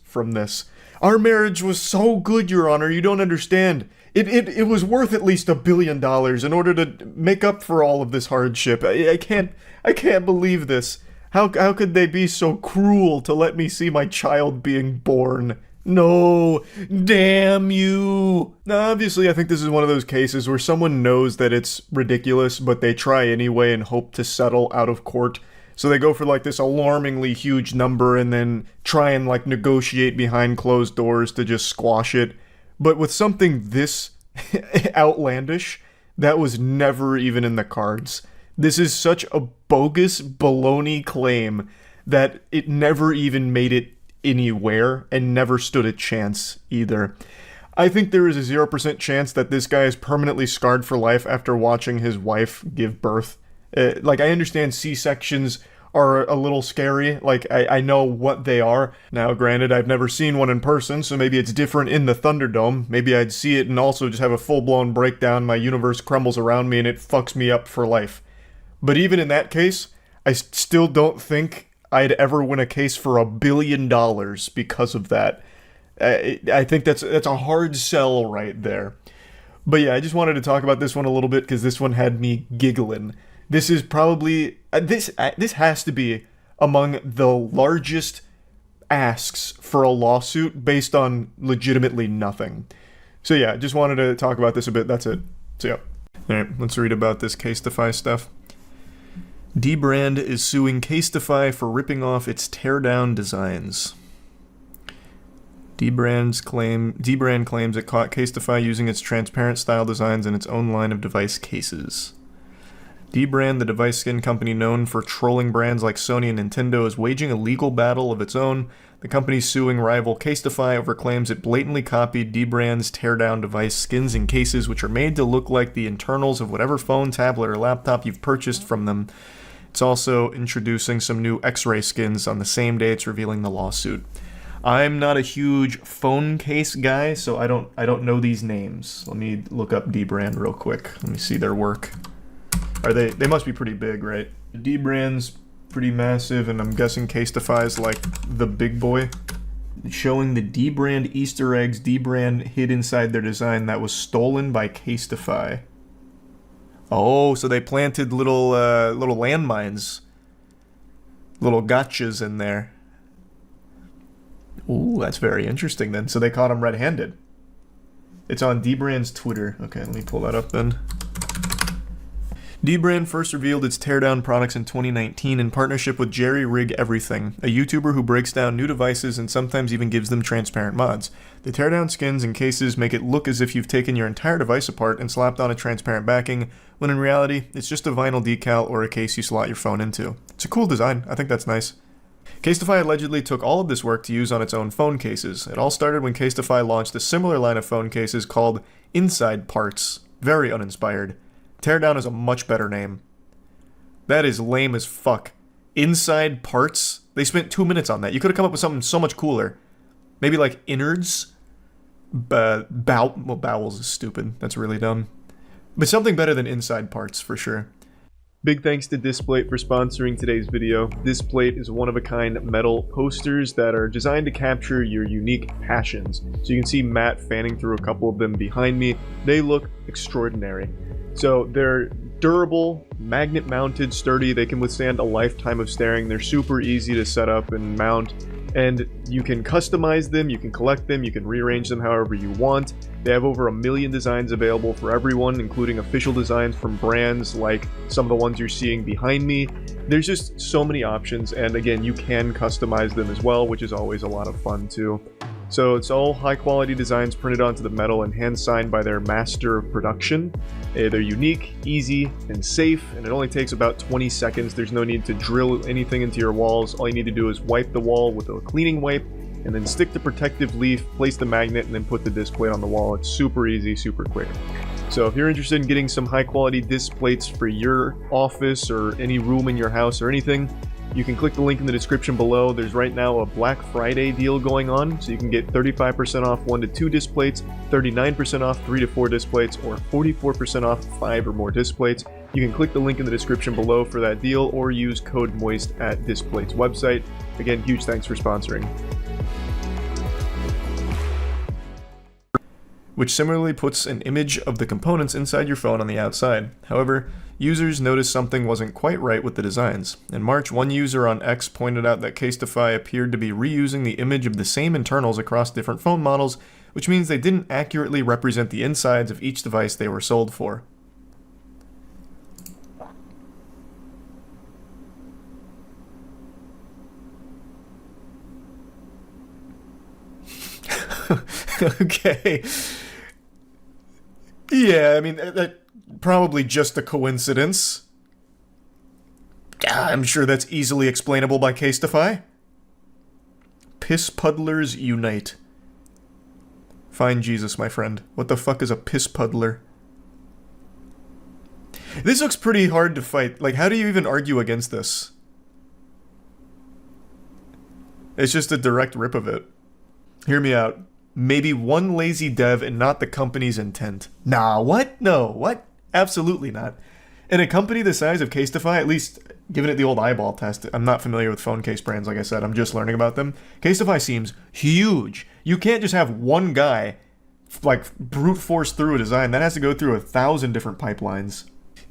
from this. Our marriage was so good, Your Honor, you don't understand. It was worth at least $1 billion in order to make up for all of this hardship. I can't believe this. How could they be so cruel to let me see my child being born? No, damn you. Now, obviously, I think this is one of those cases where someone knows that it's ridiculous, but they try anyway and hope to settle out of court. So they go for like this alarmingly huge number and then try and like negotiate behind closed doors to just squash it. But with something this outlandish, that was never even in the cards. This is such a bogus baloney claim that it never even made it anywhere and never stood a chance either. I think there is a 0% chance that this guy is permanently scarred for life after watching his wife give birth. I understand C-sections are a little scary. I know what they are. Now, granted, I've never seen one in person, so maybe it's different in the Thunderdome. Maybe I'd see it and also just have a full-blown breakdown, my universe crumbles around me and it fucks me up for life. But even in that case, I still don't think I'd ever win a case for $1 billion because of that. I think that's a hard sell right there. But yeah, I just wanted to talk about this one a little bit because this one had me giggling. This is probably this has to be among the largest asks for a lawsuit based on legitimately nothing. So yeah, just wanted to talk about this a bit. That's it. So yeah. All right, let's read about this Casetify stuff. Dbrand is suing Casetify for ripping off its teardown designs. Dbrand claims it caught Casetify using its transparent style designs in its own line of device cases. Dbrand, the device skin company known for trolling brands like Sony and Nintendo, is waging a legal battle of its own. The company suing rival Casetify over claims it blatantly copied Dbrand's teardown device skins and cases, which are made to look like the internals of whatever phone, tablet, or laptop you've purchased from them. It's also introducing some new X-ray skins on the same day it's revealing the lawsuit. I'm not a huge phone case guy, so I don't know these names. Let me look up Dbrand real quick. Let me see their work. They must be pretty big, right? Dbrand's pretty massive, and I'm guessing Casetify is like the big boy. Showing the Dbrand Easter eggs Dbrand hid inside their design that was stolen by Casetify. Oh, so they planted little landmines, little gotchas in there. Ooh, that's very interesting then. So they caught him red-handed. It's on Dbrand's Twitter. Okay, let me pull that up then. Dbrand first revealed its teardown products in 2019 in partnership with Jerry Rig Everything, a YouTuber who breaks down new devices and sometimes even gives them transparent mods. The teardown skins and cases make it look as if you've taken your entire device apart and slapped on a transparent backing, when in reality, it's just a vinyl decal or a case you slot your phone into. It's a cool design. I think that's nice. Casetify allegedly took all of this work to use on its own phone cases. It all started when Casetify launched a similar line of phone cases called Inside Parts. Very uninspired. Teardown is a much better name. That is lame as fuck. Inside Parts? They spent 2 minutes on that. You could have come up with something so much cooler. Maybe like innards? Bowels is stupid. That's really dumb. But something better than Inside Parts, for sure. Big thanks to Displate for sponsoring today's video. Displate is one-of-a-kind metal posters that are designed to capture your unique passions. So you can see Matt fanning through a couple of them behind me. They look extraordinary. So they're durable, magnet-mounted, sturdy. They can withstand a lifetime of staring. They're super easy to set up and mount. And you can customize them, you can collect them, you can rearrange them however you want. They have over 1 million designs available for everyone, including official designs from brands like some of the ones you're seeing behind me. There's just so many options, and again, you can customize them as well, which is always a lot of fun too. So it's all high quality designs printed onto the metal and hand signed by their master of production. They're unique, easy, and safe, and it only takes about 20 seconds. There's no need to drill anything into your walls. All you need to do is wipe the wall with a cleaning wipe, and then stick the protective leaf, place the magnet, and then put the disc plate on the wall. It's super easy, super quick. So if you're interested in getting some high quality disc plates for your office or any room in your house or anything, you can click the link in the description below. There's right now a Black Friday deal going on, so you can get 35% off 1 to 2 disc plates, 39% off 3 to 4 disc plates, or 44% off 5 or more disc plates. You can click the link in the description below for that deal, or use code MOIST at Discplate's website. Again, huge thanks for sponsoring. Which similarly puts an image of the components inside your phone on the outside. However, users noticed something wasn't quite right with the designs. In March, one user on X pointed out that Casetify appeared to be reusing the image of the same internals across different phone models, which means they didn't accurately represent the insides of each device they were sold for. Okay. Yeah, I mean, that probably just a coincidence. I'm sure that's easily explainable by Casetify. Piss puddlers unite. Find Jesus, my friend. What the fuck is a piss puddler? This looks pretty hard to fight. Like, how do you even argue against this? It's just a direct rip of it. Hear me out. Maybe one lazy dev and not the company's intent. Nah, what? No, what? Absolutely not. In a company the size of Casetify, at least giving it the old eyeball test, I'm not familiar with phone case brands, like I said, I'm just learning about them. Casetify seems huge. You can't just have one guy, like, brute force through a design. That has to go through 1,000 different pipelines.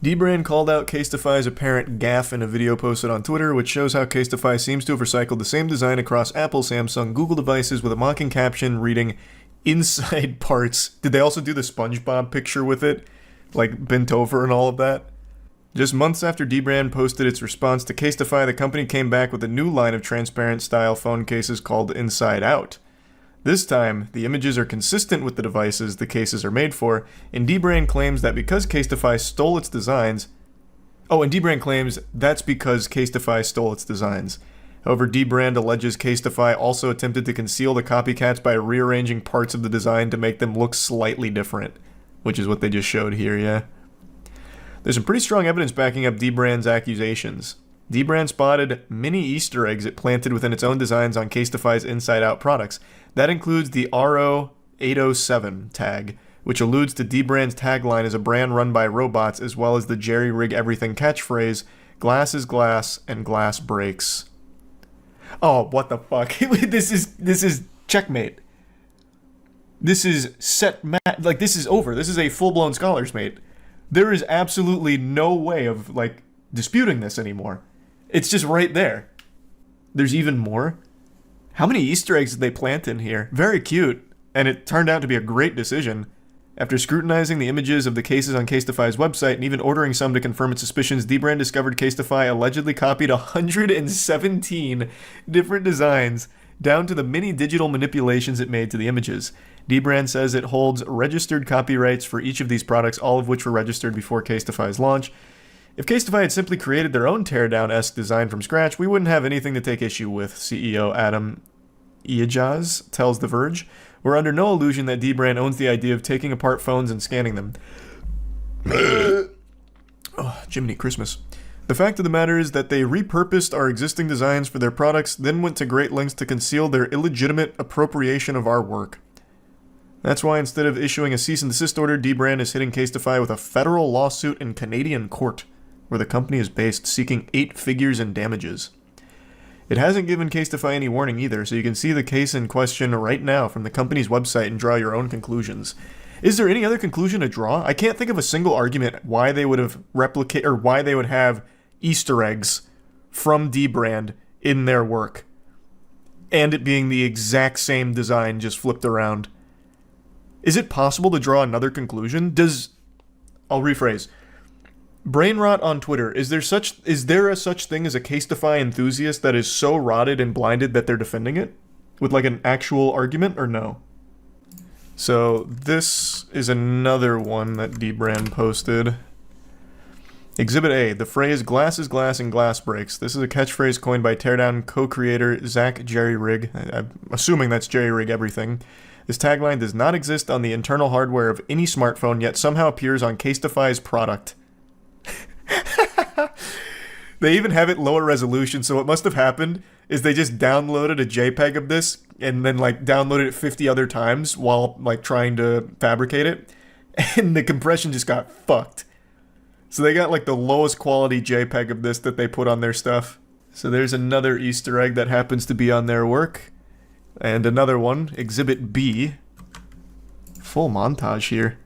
Dbrand called out Casetify's apparent gaffe in a video posted on Twitter, which shows how Casetify seems to have recycled the same design across Apple, Samsung, Google devices with a mocking caption reading, "Inside parts." Did they also do the SpongeBob picture with it? Like, bent over and all of that? Just months after Dbrand posted its response to Casetify, the company came back with a new line of transparent-style phone cases called Inside Out. This time, the images are consistent with the devices the cases are made for, and Dbrand claims that because Casetify stole its designs... Oh, and Dbrand claims that's because Casetify stole its designs. However, Dbrand alleges Casetify also attempted to conceal the copycats by rearranging parts of the design to make them look slightly different, which is what they just showed here, yeah. There's some pretty strong evidence backing up Dbrand's accusations. Dbrand spotted many Easter eggs it planted within its own designs on Casetify's Inside Out products. That includes the RO807 tag, which alludes to Dbrand's tagline as a brand run by robots, as well as the Jerry Rig Everything catchphrase, "Glass is glass and glass breaks." Oh, what the fuck? This is checkmate. This is this is over. This is a full-blown scholar's mate. There is absolutely no way of, like, disputing this anymore. It's just right there. There's even more. How many Easter eggs did they plant in here? Very cute, and it turned out to be a great decision. After scrutinizing the images of the cases on Casetify's website and even ordering some to confirm its suspicions, Dbrand discovered Casetify allegedly copied 117 different designs down to the many digital manipulations it made to the images. Dbrand says it holds registered copyrights for each of these products, all of which were registered before Casetify's launch. If Casetify had simply created their own teardown-esque design from scratch, we wouldn't have anything to take issue with, CEO Adam Iyajaz tells The Verge. We're under no illusion that Dbrand owns the idea of taking apart phones and scanning them. Oh, Jiminy Christmas. The fact of the matter is that they repurposed our existing designs for their products, then went to great lengths to conceal their illegitimate appropriation of our work. That's why instead of issuing a cease and desist order, Dbrand is hitting Casetify with a federal lawsuit in Canadian court, where the company is based, seeking 8 figures in damages. It hasn't given Casetify any warning either, so you can see the case in question right now from the company's website and draw your own conclusions. Is there any other conclusion to draw? I can't think of a single argument why they would have why they would have Easter eggs from Dbrand in their work. and it being the exact same design just flipped around. Is it possible to draw another conclusion? I'll rephrase. Brain rot on Twitter. Is there a such thing as a Casetify enthusiast that is so rotted and blinded that they're defending it? With like an actual argument, or no? So this is another one that dbrand posted. Exhibit A, the phrase glass is glass and glass breaks. This is a catchphrase coined by Teardown co-creator Zach Jerry Rig. I'm assuming that's Jerry Rig Everything. This tagline does not exist on the internal hardware of any smartphone, yet somehow appears on Casetify's product. They even have it lower resolution, so what must have happened is they just downloaded a JPEG of this and then like downloaded it 50 other times while like trying to fabricate it, and the compression just got fucked. So they got like the lowest quality JPEG of this that they put on their stuff. So there's another Easter egg that happens to be on their work. And another one, Exhibit B. Full montage here.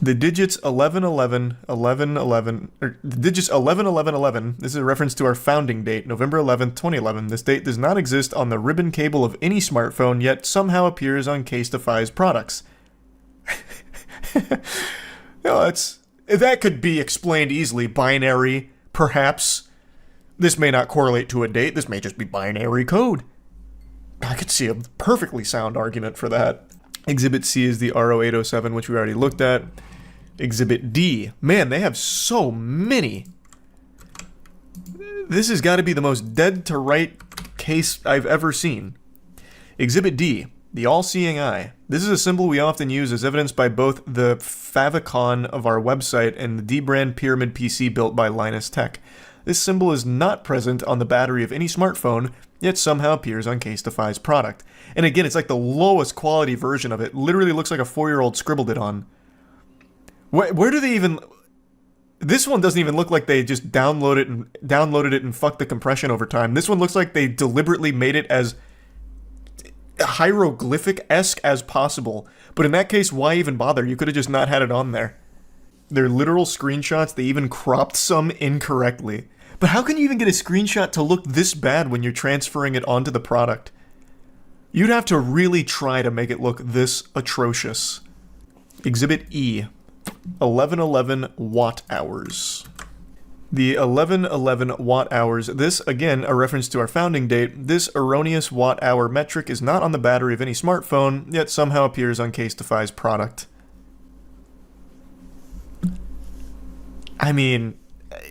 The digits 1111, 1111, or the digits 111111, this is a reference to our founding date, November 11th, 2011. This date does not exist on the ribbon cable of any smartphone, yet somehow appears on Casetify's products. No, that could be explained easily. Binary, perhaps. This may not correlate to a date. This may just be binary code. I could see a perfectly sound argument for that. Exhibit C is the RO807, which we already looked at. Exhibit D. Man, they have so many. This has got to be the most dead-to-right case I've ever seen. Exhibit D. The all-seeing eye. This is a symbol we often use as evidenced by both the favicon of our website and the dbrand pyramid PC built by Linus Tech. This symbol is not present on the battery of any smartphone, yet somehow appears on Casetify's product. And again, it's like the lowest quality version of it. Literally looks like a 4-year-old scribbled it on. Where do they even... This one doesn't even look like they just downloaded it and fucked the compression over time. This one looks like they deliberately made it as hieroglyphic-esque as possible. But in that case, why even bother? You could have just not had it on there. They're literal screenshots. They even cropped some incorrectly. But how can you even get a screenshot to look this bad when you're transferring it onto the product? You'd have to really try to make it look this atrocious. Exhibit E. 1111 watt-hours. The 1111 watt-hours, this, again, a reference to our founding date. This erroneous watt-hour metric is not on the battery of any smartphone, yet somehow appears on Casetify's product. I mean,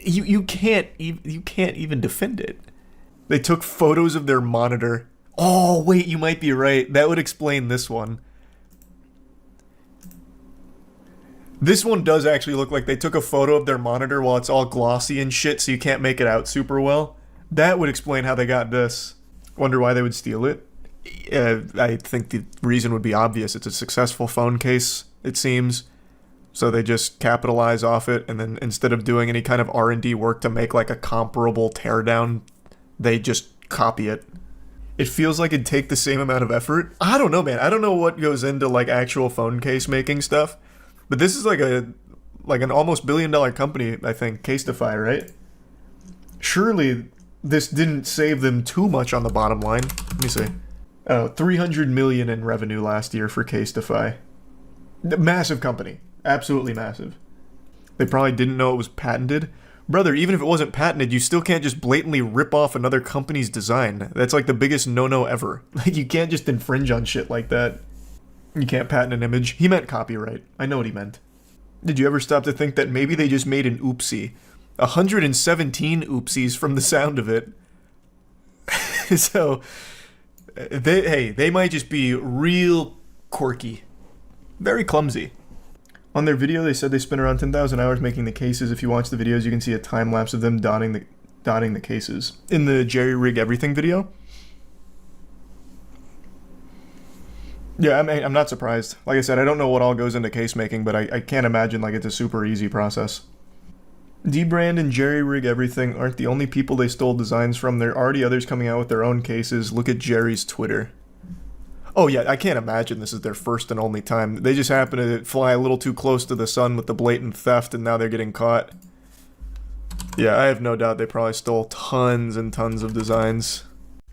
you can't even defend it. They took photos of their monitor. Oh, wait, you might be right. That would explain this one. This one does actually look like they took a photo of their monitor while it's all glossy and shit, so you can't make it out super well. That would explain how they got this. Wonder why they would steal it? I think the reason would be obvious. It's a successful phone case, it seems. So they just capitalize off it, and then instead of doing any kind of R&D work to make like a comparable teardown, they just copy it. It feels like it'd take the same amount of effort. I don't know, man. I don't know what goes into like actual phone case making stuff. But this is like an almost $1 billion company, I think, Casetify, right? Surely this didn't save them too much on the bottom line. Let me see. Oh, $300 million in revenue last year for Casetify. Massive company. Absolutely massive. They probably didn't know it was patented. Brother, even if it wasn't patented, you still can't just blatantly rip off another company's design. That's like the biggest no-no ever. Like, you can't just infringe on shit like that. You can't patent an image. He meant copyright. I know what he meant. Did you ever stop to think that maybe they just made an oopsie? 117 oopsies from the sound of it. So, they might just be real quirky. Very clumsy. On their video, they said they spent around 10,000 hours making the cases. If you watch the videos, you can see a time-lapse of them dotting the cases. In the Jerry Rig Everything video. Yeah, I'm not surprised. Like I said, I don't know what all goes into case making, but I can't imagine like it's a super easy process. dbrand and Jerry Rig Everything aren't the only people they stole designs from. There are already others coming out with their own cases. Look at Jerry's Twitter. Oh yeah, I can't imagine this is their first and only time. They just happen to fly a little too close to the sun with the blatant theft, and now they're getting caught. Yeah, I have no doubt they probably stole tons and tons of designs.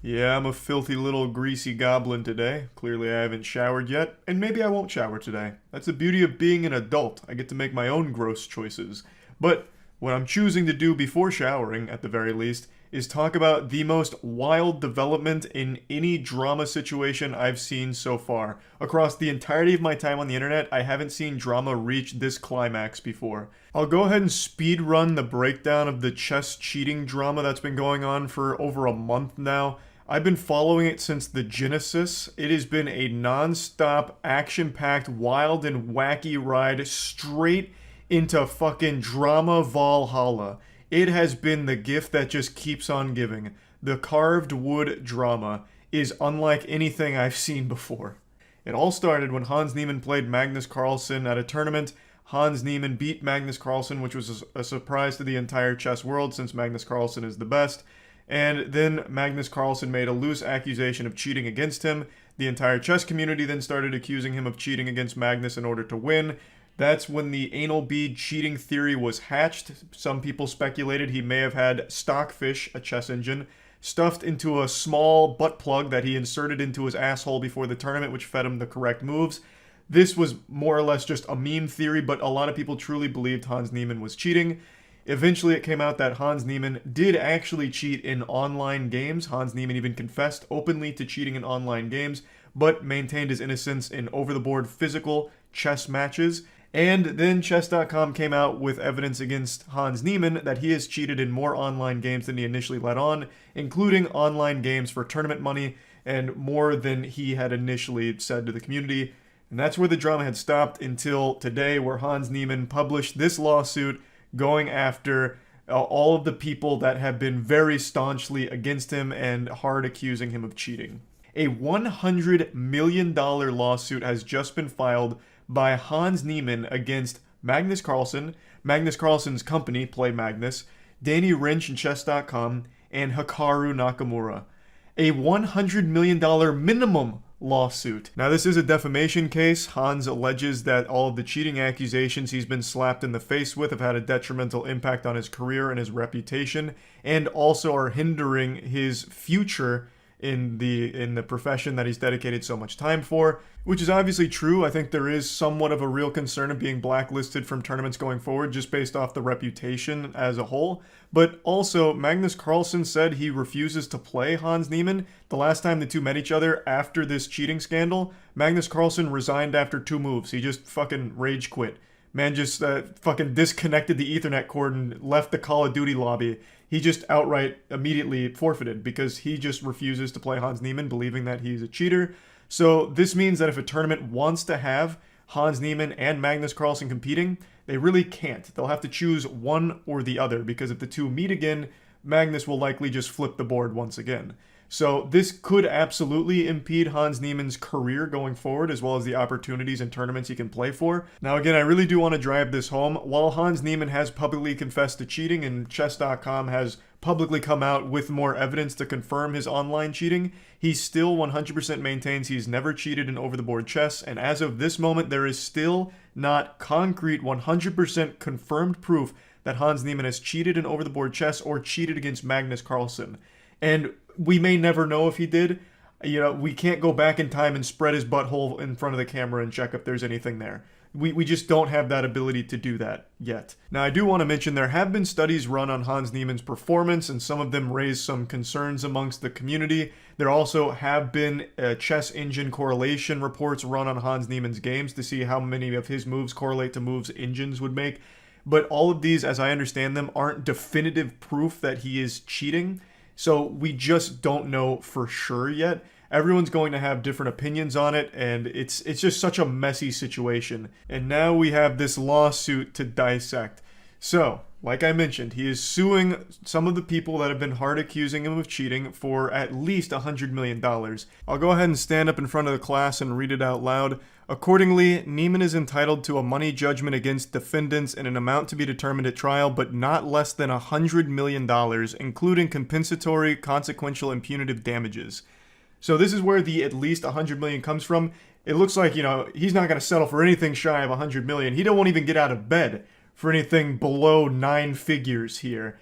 Yeah, I'm a filthy little greasy goblin today. Clearly I haven't showered yet, and maybe I won't shower today. That's the beauty of being an adult. I get to make my own gross choices. But what I'm choosing to do before showering, at the very least, is talk about the most wild development in any drama situation I've seen so far. Across the entirety of my time on the internet, I haven't seen drama reach this climax before. I'll go ahead and speed run the breakdown of the chess cheating drama that's been going on for over a month now. I've been following it since the Genesis. It has been a non-stop, action-packed, wild and wacky ride straight into fucking drama Valhalla. It has been the gift that just keeps on giving. The carved wood drama is unlike anything I've seen before. It all started when Hans Niemann played Magnus Carlsen at a tournament. Hans Niemann beat Magnus Carlsen, which was a surprise to the entire chess world since Magnus Carlsen is the best. And then Magnus Carlsen made a loose accusation of cheating against him. The entire chess community then started accusing him of cheating against Magnus in order to win. That's when the anal bead cheating theory was hatched. Some people speculated he may have had Stockfish, a chess engine, stuffed into a small butt plug that he inserted into his asshole before the tournament, which fed him the correct moves. This was more or less just a meme theory, but a lot of people truly believed Hans Niemann was cheating. Eventually, it came out that Hans Niemann did actually cheat in online games. Hans Niemann even confessed openly to cheating in online games, but maintained his innocence in over-the-board physical chess matches. And then Chess.com came out with evidence against Hans Niemann that he has cheated in more online games than he initially let on, including online games for tournament money, and more than he had initially said to the community. And that's where the drama had stopped until today, where Hans Niemann published this lawsuit going after all of the people that have been very staunchly against him and hard accusing him of cheating. A $100 million lawsuit has just been filed by Hans Niemann against Magnus Carlsen, Magnus Carlsen's company, Play Magnus, Danny Wrench and Chess.com, and Hikaru Nakamura. A $100 million minimum lawsuit. Now, this is a defamation case. Hans alleges that all of the cheating accusations he's been slapped in the face with have had a detrimental impact on his career and his reputation, and also are hindering his future in the profession that he's dedicated so much time for, which is obviously true. I think there is somewhat of a real concern of being blacklisted from tournaments going forward just based off the reputation as a whole. But also, Magnus Carlsen said he refuses to play Hans Niemann. The last time the two met each other after this cheating scandal, Magnus Carlsen resigned after 2 moves. He just fucking rage quit. Man just fucking disconnected the Ethernet cord and left the Call of Duty lobby. He just outright immediately forfeited because he just refuses to play Hans Niemann, believing that he's a cheater. So this means that if a tournament wants to have Hans Niemann and Magnus Carlsen competing, they really can't. They'll have to choose one or the other, because if the two meet again, Magnus will likely just flip the board once again. So this could absolutely impede Hans Niemann's career going forward, as well as the opportunities and tournaments he can play for. Now again, I really do want to drive this home. While Hans Niemann has publicly confessed to cheating and Chess.com has publicly come out with more evidence to confirm his online cheating, he still 100% maintains he's never cheated in over-the-board chess, and as of this moment, there is still not concrete 100% confirmed proof that Hans Niemann has cheated in over-the-board chess or cheated against Magnus Carlsen. And we may never know if he did. You know, we can't go back in time and spread his butthole in front of the camera and check if there's anything there. We just don't have that ability to do that yet. Now, I do want to mention there have been studies run on Hans Niemann's performance, and some of them raise some concerns amongst the community. There also have been chess engine correlation reports run on Hans Niemann's games to see how many of his moves correlate to moves engines would make. But all of these, as I understand them, aren't definitive proof that he is cheating. So we just don't know for sure yet. Everyone's going to have different opinions on it, and it's just such a messy situation. And now we have this lawsuit to dissect. So, like I mentioned, he is suing some of the people that have been hard accusing him of cheating for at least $100 million. I'll go ahead and stand up in front of the class and read it out loud. Accordingly, Niemann is entitled to a money judgment against defendants in an amount to be determined at trial, but not less than $100 million, including compensatory, consequential, and punitive damages. So this is where the at least $100 million comes from. It looks like, you know, he's not going to settle for anything shy of $100 million. He won't even get out of bed for anything below 9 figures here.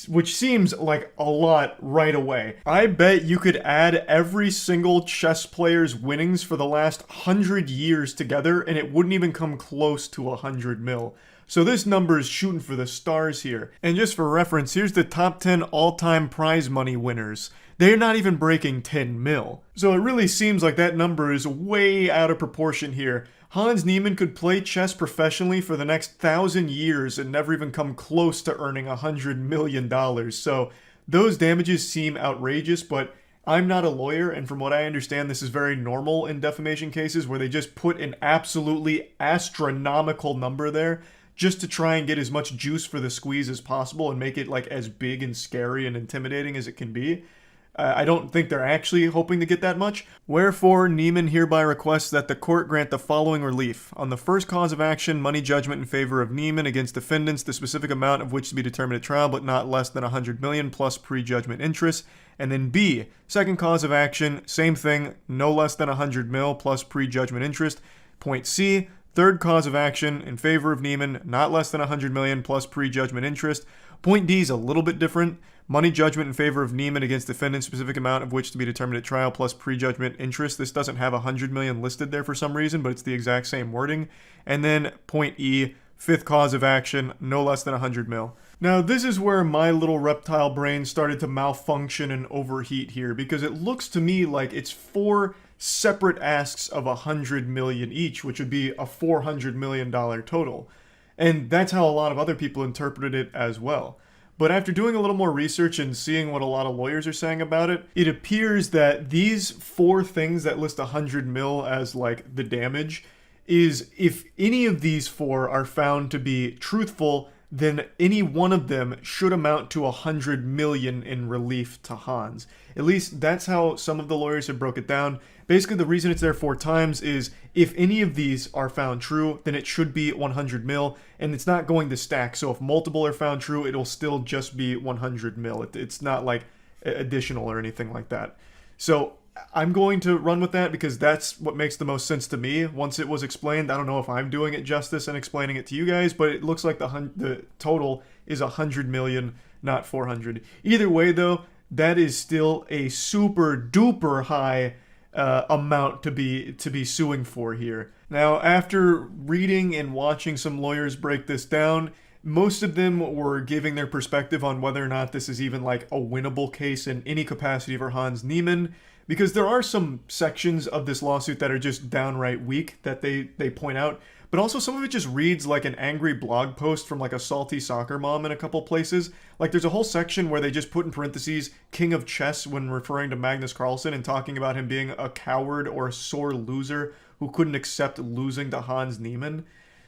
which seems like a lot right away. I bet you could add every single chess player's winnings for the last 100 years together and it wouldn't even come close to 100 mil. So this number is shooting for the stars here. And just for reference, here's the top 10 all-time prize money winners. They're not even breaking 10 mil. So it really seems like that number is way out of proportion here. Hans Niemann could play chess professionally for the next 1,000 years and never even come close to earning $100 million. So those damages seem outrageous, but I'm not a lawyer, and from what I understand, this is very normal in defamation cases where they just put an absolutely astronomical number there just to try and get as much juice for the squeeze as possible and make it like as big and scary and intimidating as it can be. I don't think they're actually hoping to get that much. Wherefore, Niemann hereby requests that the court grant the following relief. On the first cause of action, money judgment in favor of Niemann against defendants, the specific amount of which to be determined at trial, but not less than 100 million plus pre-judgment interest. And then B, second cause of action, same thing, no less than 100 mil plus pre-judgment interest. Point C, third cause of action in favor of Niemann, not less than 100 million plus pre-judgment interest. Point D is a little bit different. Money judgment in favor of Niemann against defendant, specific amount of which to be determined at trial plus pre-judgment interest. This doesn't have 100 million listed there for some reason, but it's the exact same wording. And then point E, fifth cause of action, no less than 100 mil. Now, this is where my little reptile brain started to malfunction and overheat here, because it looks to me like it's 4 separate asks of 100 million each, which would be a $400 million total. And that's how a lot of other people interpreted it as well. But after doing a little more research and seeing what a lot of lawyers are saying about it, it appears that these 4 things that list 100 mil as like the damage is if any of these 4 are found to be truthful, then any one of them should amount to 100 million in relief to Hans. At least that's how some of the lawyers have broke it down. Basically, the reason it's there 4 times is if any of these are found true, then it should be 100 mil, and it's not going to stack. So if multiple are found true, it'll still just be 100 mil. It's not like additional or anything like that. So I'm going to run with that because that's what makes the most sense to me once it was explained. I don't know if I'm doing it justice and explaining it to you guys, but it looks like the total is 100 million, not 400. Either way, though, that is still a super duper high amount to be suing for here. Now, after reading and watching some lawyers break this down, most of them were giving their perspective on whether or not this is even like a winnable case in any capacity for Hans Niemann, because there are some sections of this lawsuit that are just downright weak that they point out, but also some of it just reads like an angry blog post from like a salty soccer mom in a couple places. Like there's a whole section where they just put in parentheses king of chess when referring to Magnus Carlsen and talking about him being a coward or a sore loser who couldn't accept losing to Hans Niemann.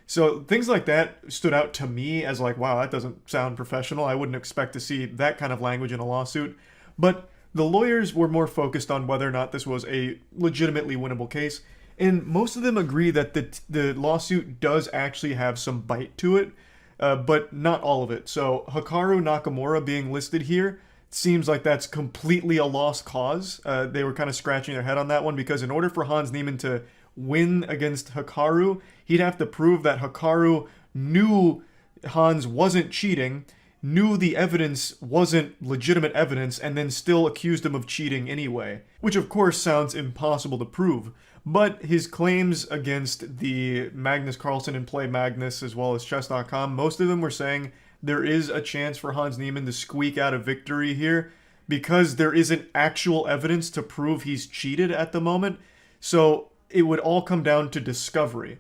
So things like that stood out to me as like, wow, that doesn't sound professional. I wouldn't expect to see that kind of language in a lawsuit. But the lawyers were more focused on whether or not this was a legitimately winnable case. And most of them agree that the lawsuit does actually have some bite to it, but not all of it. So Hikaru Nakamura being listed here seems like that's completely a lost cause. They were kind of scratching their head on that one because in order for Hans Niemann to win against Hikaru, he'd have to prove that Hikaru knew Hans wasn't cheating, knew the evidence wasn't legitimate evidence, and then still accused him of cheating anyway. Which of course sounds impossible to prove. But his claims against the Magnus Carlsen and Play Magnus as well as Chess.com, most of them were saying there is a chance for Hans Niemann to squeak out a victory here because there isn't actual evidence to prove he's cheated at the moment. So it would all come down to discovery.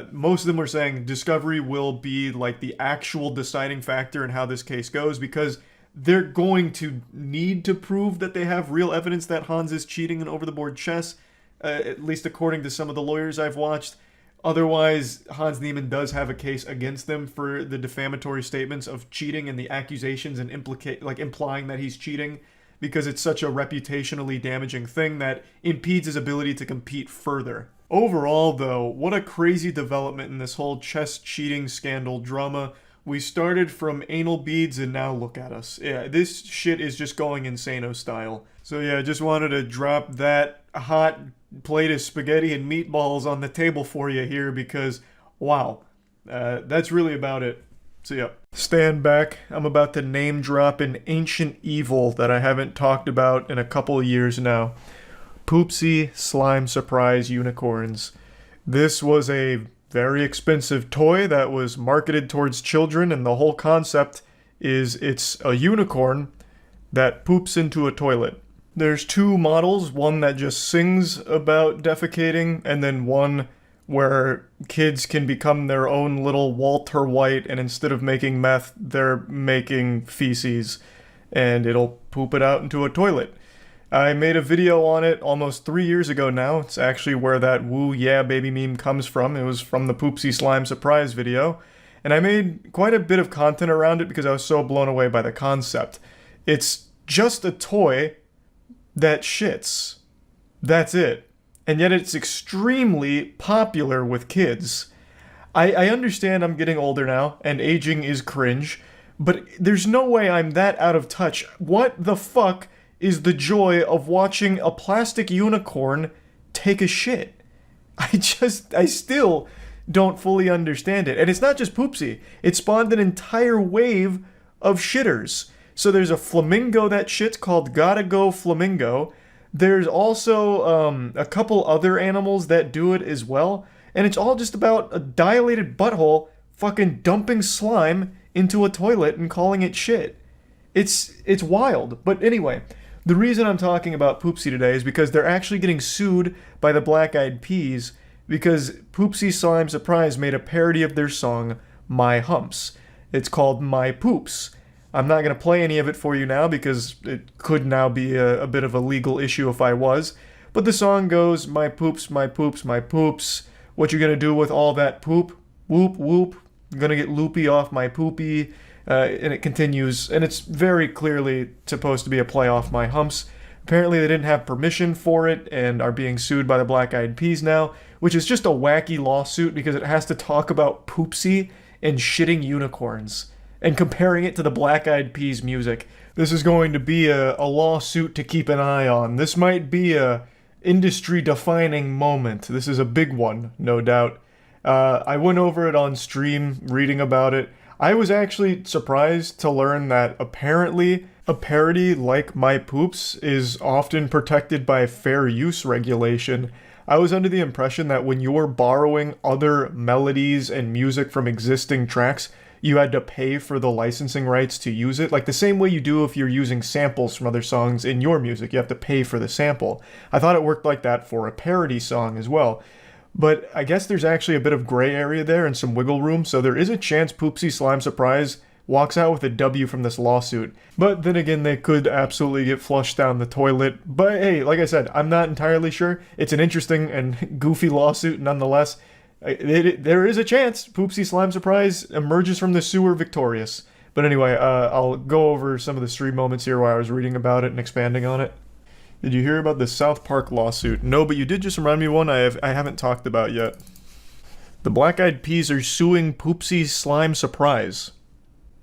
Most of them were saying discovery will be like the actual deciding factor in how this case goes because they're going to need to prove that they have real evidence that Hans is cheating in over-the-board chess, at least according to some of the lawyers I've watched. Otherwise, Hans Niemann does have a case against them for the defamatory statements of cheating and the accusations and implying that he's cheating because it's such a reputationally damaging thing that impedes his ability to compete further. Overall, though, what a crazy development in this whole chess cheating scandal drama. We started from anal beads and now look at us. Yeah, this shit is just going insano style. So yeah, just wanted to drop that hot plate of spaghetti and meatballs on the table for you here because, wow, that's really about it. See ya. Stand back. I'm about to name drop an ancient evil that I haven't talked about in a couple of years now. Poopsie Slime Surprise Unicorns. This was a very expensive toy that was marketed towards children, and the whole concept is it's a unicorn that poops into a toilet. There's two models, one that just sings about defecating, and then one where kids can become their own little Walter White, and instead of making meth, they're making feces, and it'll poop it out into a toilet. I made a video on it almost 3 years ago now. It's actually where that woo yeah baby meme comes from. It was from the Poopsie Slime Surprise video. And I made quite a bit of content around it because I was so blown away by the concept. It's just a toy that shits. That's it. And yet it's extremely popular with kids. I understand I'm getting older now, and aging is cringe, but there's no way I'm that out of touch. What the fuck is the joy of watching a plastic unicorn take a shit? I still don't fully understand it. And it's not just Poopsie. It spawned an entire wave of shitters. So there's a flamingo that shits called Gotta Go Flamingo. There's also a couple other animals that do it as well. And it's all just about a dilated butthole fucking dumping slime into a toilet and calling it shit. It's wild. But anyway, the reason I'm talking about Poopsie today is because they're actually getting sued by the Black Eyed Peas because Poopsie Slime Surprise made a parody of their song, My Humps. It's called My Poops. I'm not going to play any of it for you now because it could now be a bit of a legal issue if I was. But the song goes, my poops, my poops, my poops. What you going to do with all that poop? Whoop, whoop. I'm going to get loopy off my poopy. And it continues, and it's very clearly supposed to be a play off My Humps. Apparently they didn't have permission for it and are being sued by the Black Eyed Peas now, which is just a wacky lawsuit because it has to talk about Poopsie and shitting unicorns and comparing it to the Black Eyed Peas music. This is going to be a lawsuit to keep an eye on. This might be a industry-defining moment. This is a big one, no doubt. I went over it on stream, reading about it. I was actually surprised to learn that apparently a parody like My Poops is often protected by fair use regulation. I was under the impression that when you're borrowing other melodies and music from existing tracks, you had to pay for the licensing rights to use it, like the same way you do if you're using samples from other songs in your music. You have to pay for the sample. I thought it worked like that for a parody song as well. But I guess there's actually a bit of gray area there and some wiggle room, so there is a chance Poopsie Slime Surprise walks out with a W from this lawsuit. But then again, they could absolutely get flushed down the toilet. But hey, like I said, I'm not entirely sure. It's an interesting and goofy lawsuit nonetheless. There is a chance Poopsie Slime Surprise emerges from the sewer victorious. But anyway, I'll go over some of the stream moments here while I was reading about it and expanding on it. Did you hear about the South Park lawsuit? No, but you did just remind me of one I haven't talked about yet. The Black Eyed Peas are suing Poopsie Slime Surprise.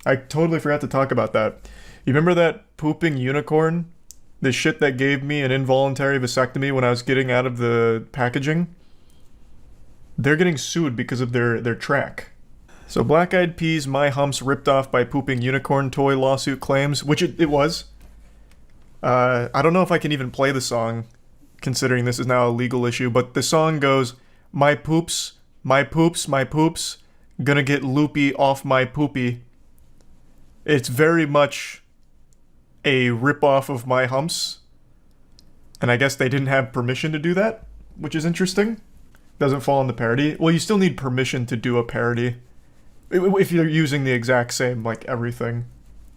I totally forgot to talk about that. You remember that pooping unicorn? The shit that gave me an involuntary vasectomy when I was getting out of the packaging? They're getting sued because of their track. So Black Eyed Peas, My Humps ripped off by pooping unicorn toy lawsuit claims, which it was. I don't know if I can even play the song, considering this is now a legal issue, but the song goes, my poops, my poops, my poops, gonna get loopy off my poopy. It's very much a rip-off of My Humps, and I guess they didn't have permission to do that, which is interesting. Doesn't fall in the parody. Well, you still need permission to do a parody. If you're using the exact same, like, everything,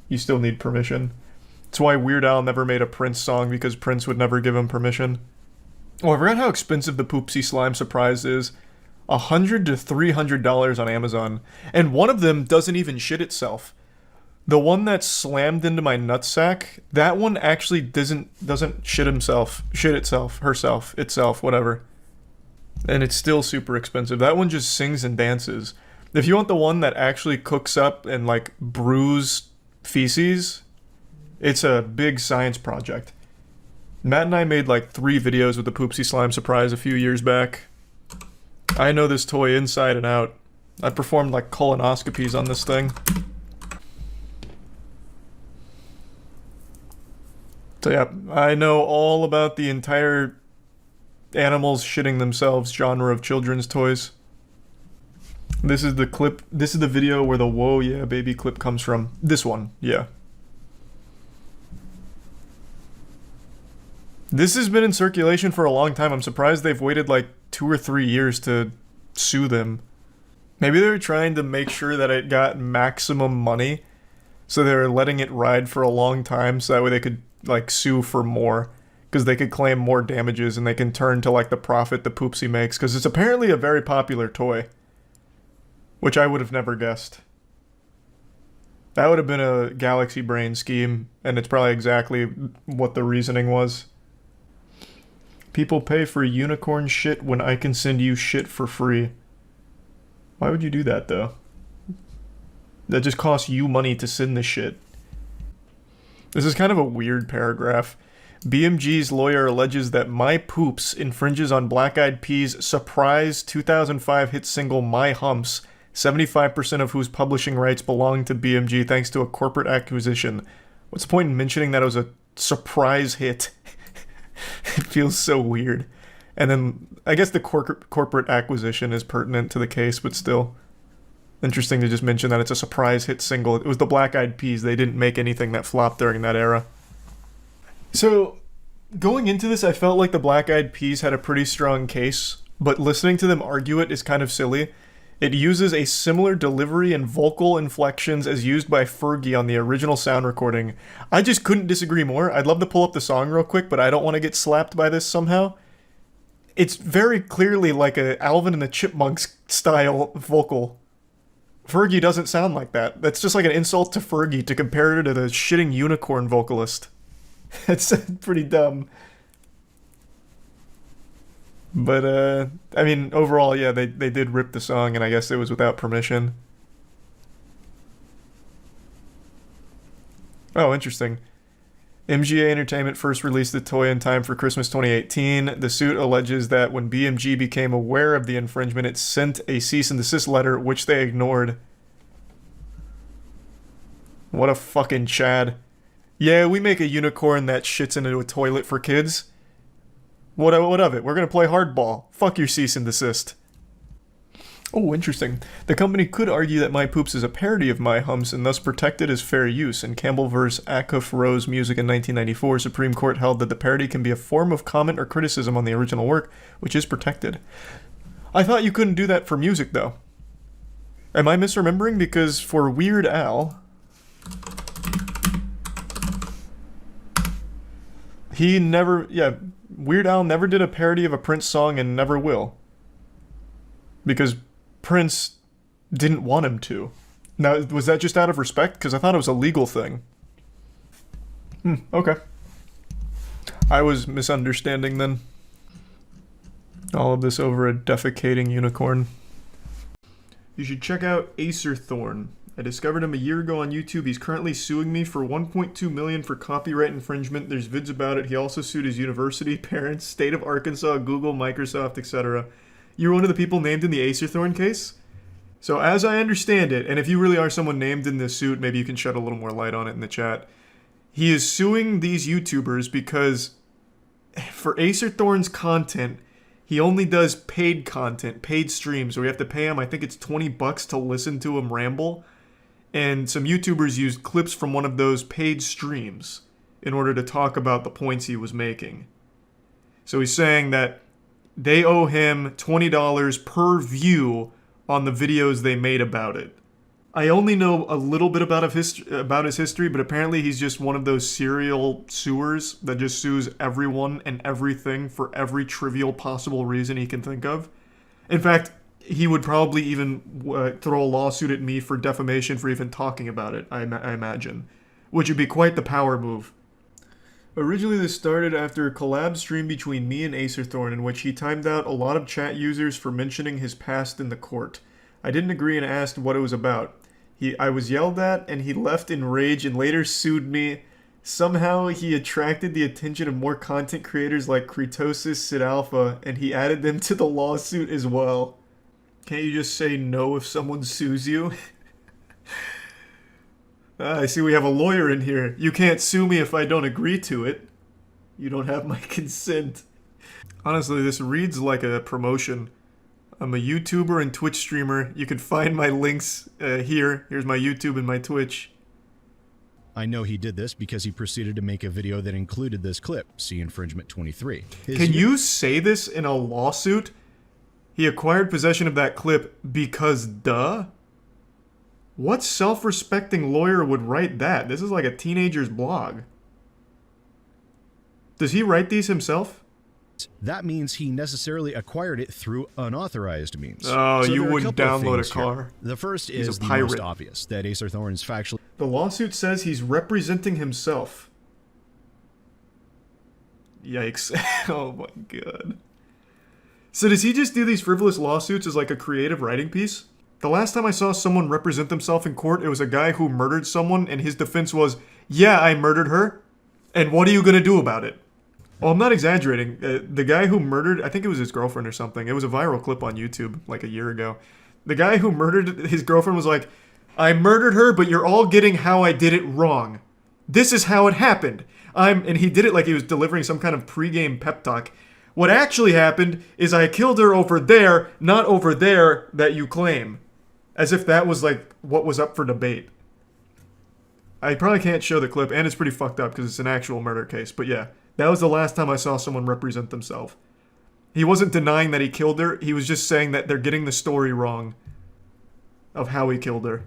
you still need permission. That's why Weird Al never made a Prince song, because Prince would never give him permission. Oh, I forgot how expensive the Poopsie Slime Surprise is. $100 to $300 on Amazon. And one of them doesn't even shit itself. The one that slammed into my nutsack, that one actually doesn't shit itself, whatever. And it's still super expensive. That one just sings and dances. If you want the one that actually cooks up and, like, brews feces, it's a big science project. Matt and I made like 3 videos with the Poopsie Slime Surprise a few years back. I know this toy inside and out. I performed like colonoscopies on this thing. So yeah, I know all about the entire animals shitting themselves genre of children's toys. This is the clip, this is the video where the whoa yeah baby clip comes from. This one, yeah. This has been in circulation for a long time. I'm surprised they've waited like 2 or 3 years to sue them. Maybe they were trying to make sure that it got maximum money, so they were letting it ride for a long time so that way they could like sue for more, because they could claim more damages and they can turn to like the profit the Poopsie makes, because it's apparently a very popular toy, which I would have never guessed. That would have been a galaxy brain scheme, and it's probably exactly what the reasoning was. People pay for unicorn shit when I can send you shit for free. Why would you do that though? That just costs you money to send the shit. This is kind of a weird paragraph. BMG's lawyer alleges that My Poops infringes on Black Eyed Peas' surprise 2005 hit single My Humps, 75% of whose publishing rights belong to BMG thanks to a corporate acquisition. What's the point in mentioning that it was a surprise hit? It feels so weird. And then, I guess the corporate acquisition is pertinent to the case, but still. Interesting to just mention that it's a surprise hit single. It was the Black Eyed Peas. They didn't make anything that flopped during that era. So, going into this, I felt like the Black Eyed Peas had a pretty strong case, but listening to them argue it is kind of silly. It uses a similar delivery and vocal inflections as used by Fergie on the original sound recording. I just couldn't disagree more. I'd love to pull up the song real quick, but I don't want to get slapped by this somehow. It's very clearly like a Alvin and the Chipmunks style vocal. Fergie doesn't sound like that. That's just like an insult to Fergie to compare her to the shitting unicorn vocalist. It's pretty dumb. But, I mean, overall, yeah, they did rip the song, and I guess it was without permission. Oh, interesting. MGA Entertainment first released the toy in time for Christmas 2018. The suit alleges that when BMG became aware of the infringement, it sent a cease and desist letter, which they ignored. What a fucking Chad. Yeah, we make a unicorn that shits into a toilet for kids. What of it? We're gonna play hardball. Fuck your cease and desist. Oh, interesting. The company could argue that My Poops is a parody of My Humps and thus protected as fair use. In Campbell vs. Acuff Rose Music in 1994, Supreme Court held that the parody can be a form of comment or criticism on the original work, which is protected. I thought you couldn't do that for music, though. Am I misremembering? Because for Weird Al, Weird Al never did a parody of a Prince song and never will. Because Prince didn't want him to. Now, was that just out of respect? Because I thought it was a legal thing. Okay. I was misunderstanding then. All of this over a defecating unicorn. You should check out Acerthorn. I discovered him a year ago on YouTube. He's currently suing me for $1.2 million for copyright infringement. There's vids about it. He also sued his university, parents, state of Arkansas, Google, Microsoft, etc. You're one of the people named in the Acerthorn case? So as I understand it, and if you really are someone named in this suit, maybe you can shed a little more light on it in the chat. He is suing these YouTubers because for Acerthorn's content, he only does paid content, paid streams, where you have to pay him, I think it's $20 to listen to him ramble. And some YouTubers used clips from one of those paid streams in order to talk about the points he was making. So he's saying that they owe him $20 per view on the videos they made about it. I only know a little bit about his history, but apparently he's just one of those serial suers that just sues everyone and everything for every trivial possible reason he can think of. In fact, he would probably even throw a lawsuit at me for defamation for even talking about it, I imagine. Which would be quite the power move. Originally this started after a collab stream between me and Acerthorn in which he timed out a lot of chat users for mentioning his past in the court. I didn't agree and asked what it was about. I was yelled at and he left in rage and later sued me. Somehow he attracted the attention of more content creators like Kretosis, Sid Alpha, and he added them to the lawsuit as well. Can't you just say no if someone sues you? I see we have a lawyer in here. You can't sue me if I don't agree to it. You don't have my consent. Honestly, this reads like a promotion. I'm a YouTuber and Twitch streamer. You can find my links here. Here's my YouTube and my Twitch. I know he did this because he proceeded to make a video that included this clip. See infringement 23. Can you say this in a lawsuit? He acquired possession of that clip because duh? What self-respecting lawyer would write that? This is like a teenager's blog. Does he write these himself? That means he necessarily acquired it through unauthorized means. Oh, so you there are wouldn't couple of download a things here. car. The first He's is a the pirate. most obvious, that Acer Thorn is factually... The lawsuit says he's representing himself. Yikes. Oh my god. So does he just do these frivolous lawsuits as like a creative writing piece? The last time I saw someone represent themselves in court, it was a guy who murdered someone and his defense was, yeah, I murdered her. And what are you gonna do about it? Well, I'm not exaggerating. The guy who murdered, I think it was his girlfriend or something. It was a viral clip on YouTube like a year ago. The guy who murdered his girlfriend was like, I murdered her, but you're all getting how I did it wrong. This is how it happened. And he did it like he was delivering some kind of pregame pep talk. What actually happened is I killed her over there, not over there that you claim. As if that was like what was up for debate. I probably can't show the clip, and it's pretty fucked up because it's an actual murder case. But yeah, that was the last time I saw someone represent themselves. He wasn't denying that he killed her. He was just saying that they're getting the story wrong of how he killed her.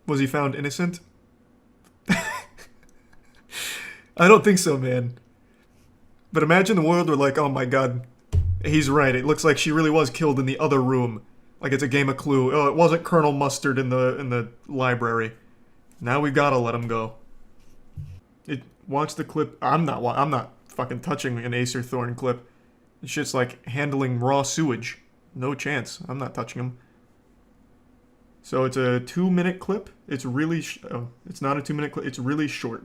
Was he found innocent? I don't think so, man. But imagine the world were like, oh my god, he's right. It looks like she really was killed in the other room. Like it's a game of Clue. Oh, it wasn't Colonel Mustard in the library. Now we gotta let him go. Watch the clip. I'm not fucking touching an Acer Thorn clip. This shit's like handling raw sewage. No chance. I'm not touching him. So it's a 2-minute clip. It's really it's not a 2-minute clip. It's really short.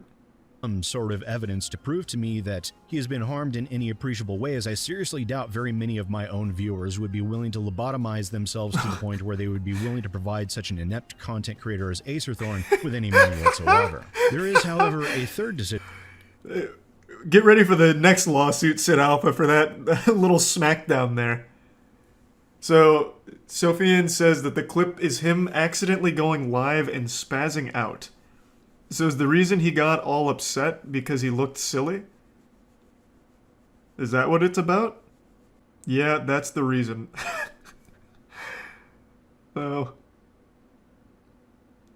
Some sort of evidence to prove to me that he has been harmed in any appreciable way, as I seriously doubt very many of my own viewers would be willing to lobotomize themselves to the point where they would be willing to provide such an inept content creator as Acer Thorn with any money whatsoever. There is, however, a third decision. Get ready for the next lawsuit, Sid Alpha, for that little smackdown there. So, Sophian says that the clip is him accidentally going live and spazzing out. So is the reason he got all upset because he looked silly? Is that what it's about? Yeah, that's the reason. Oh.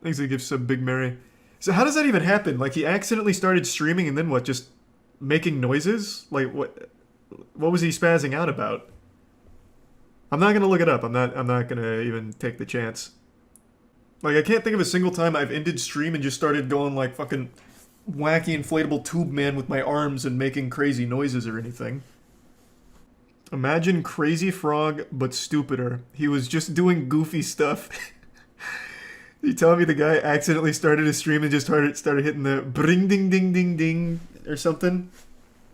Thanks to give sub Big Mary. So how does that even happen? Like he accidentally started streaming and then what? Just making noises? Like what was he spazzing out about? I'm not gonna look it up. I'm not gonna even take the chance. Like, I can't think of a single time I've ended stream and just started going like fucking wacky inflatable tube man with my arms and making crazy noises or anything. Imagine Crazy Frog, but stupider. He was just doing goofy stuff. You tell me the guy accidentally started his stream and just started hitting the bring ding ding ding ding or something?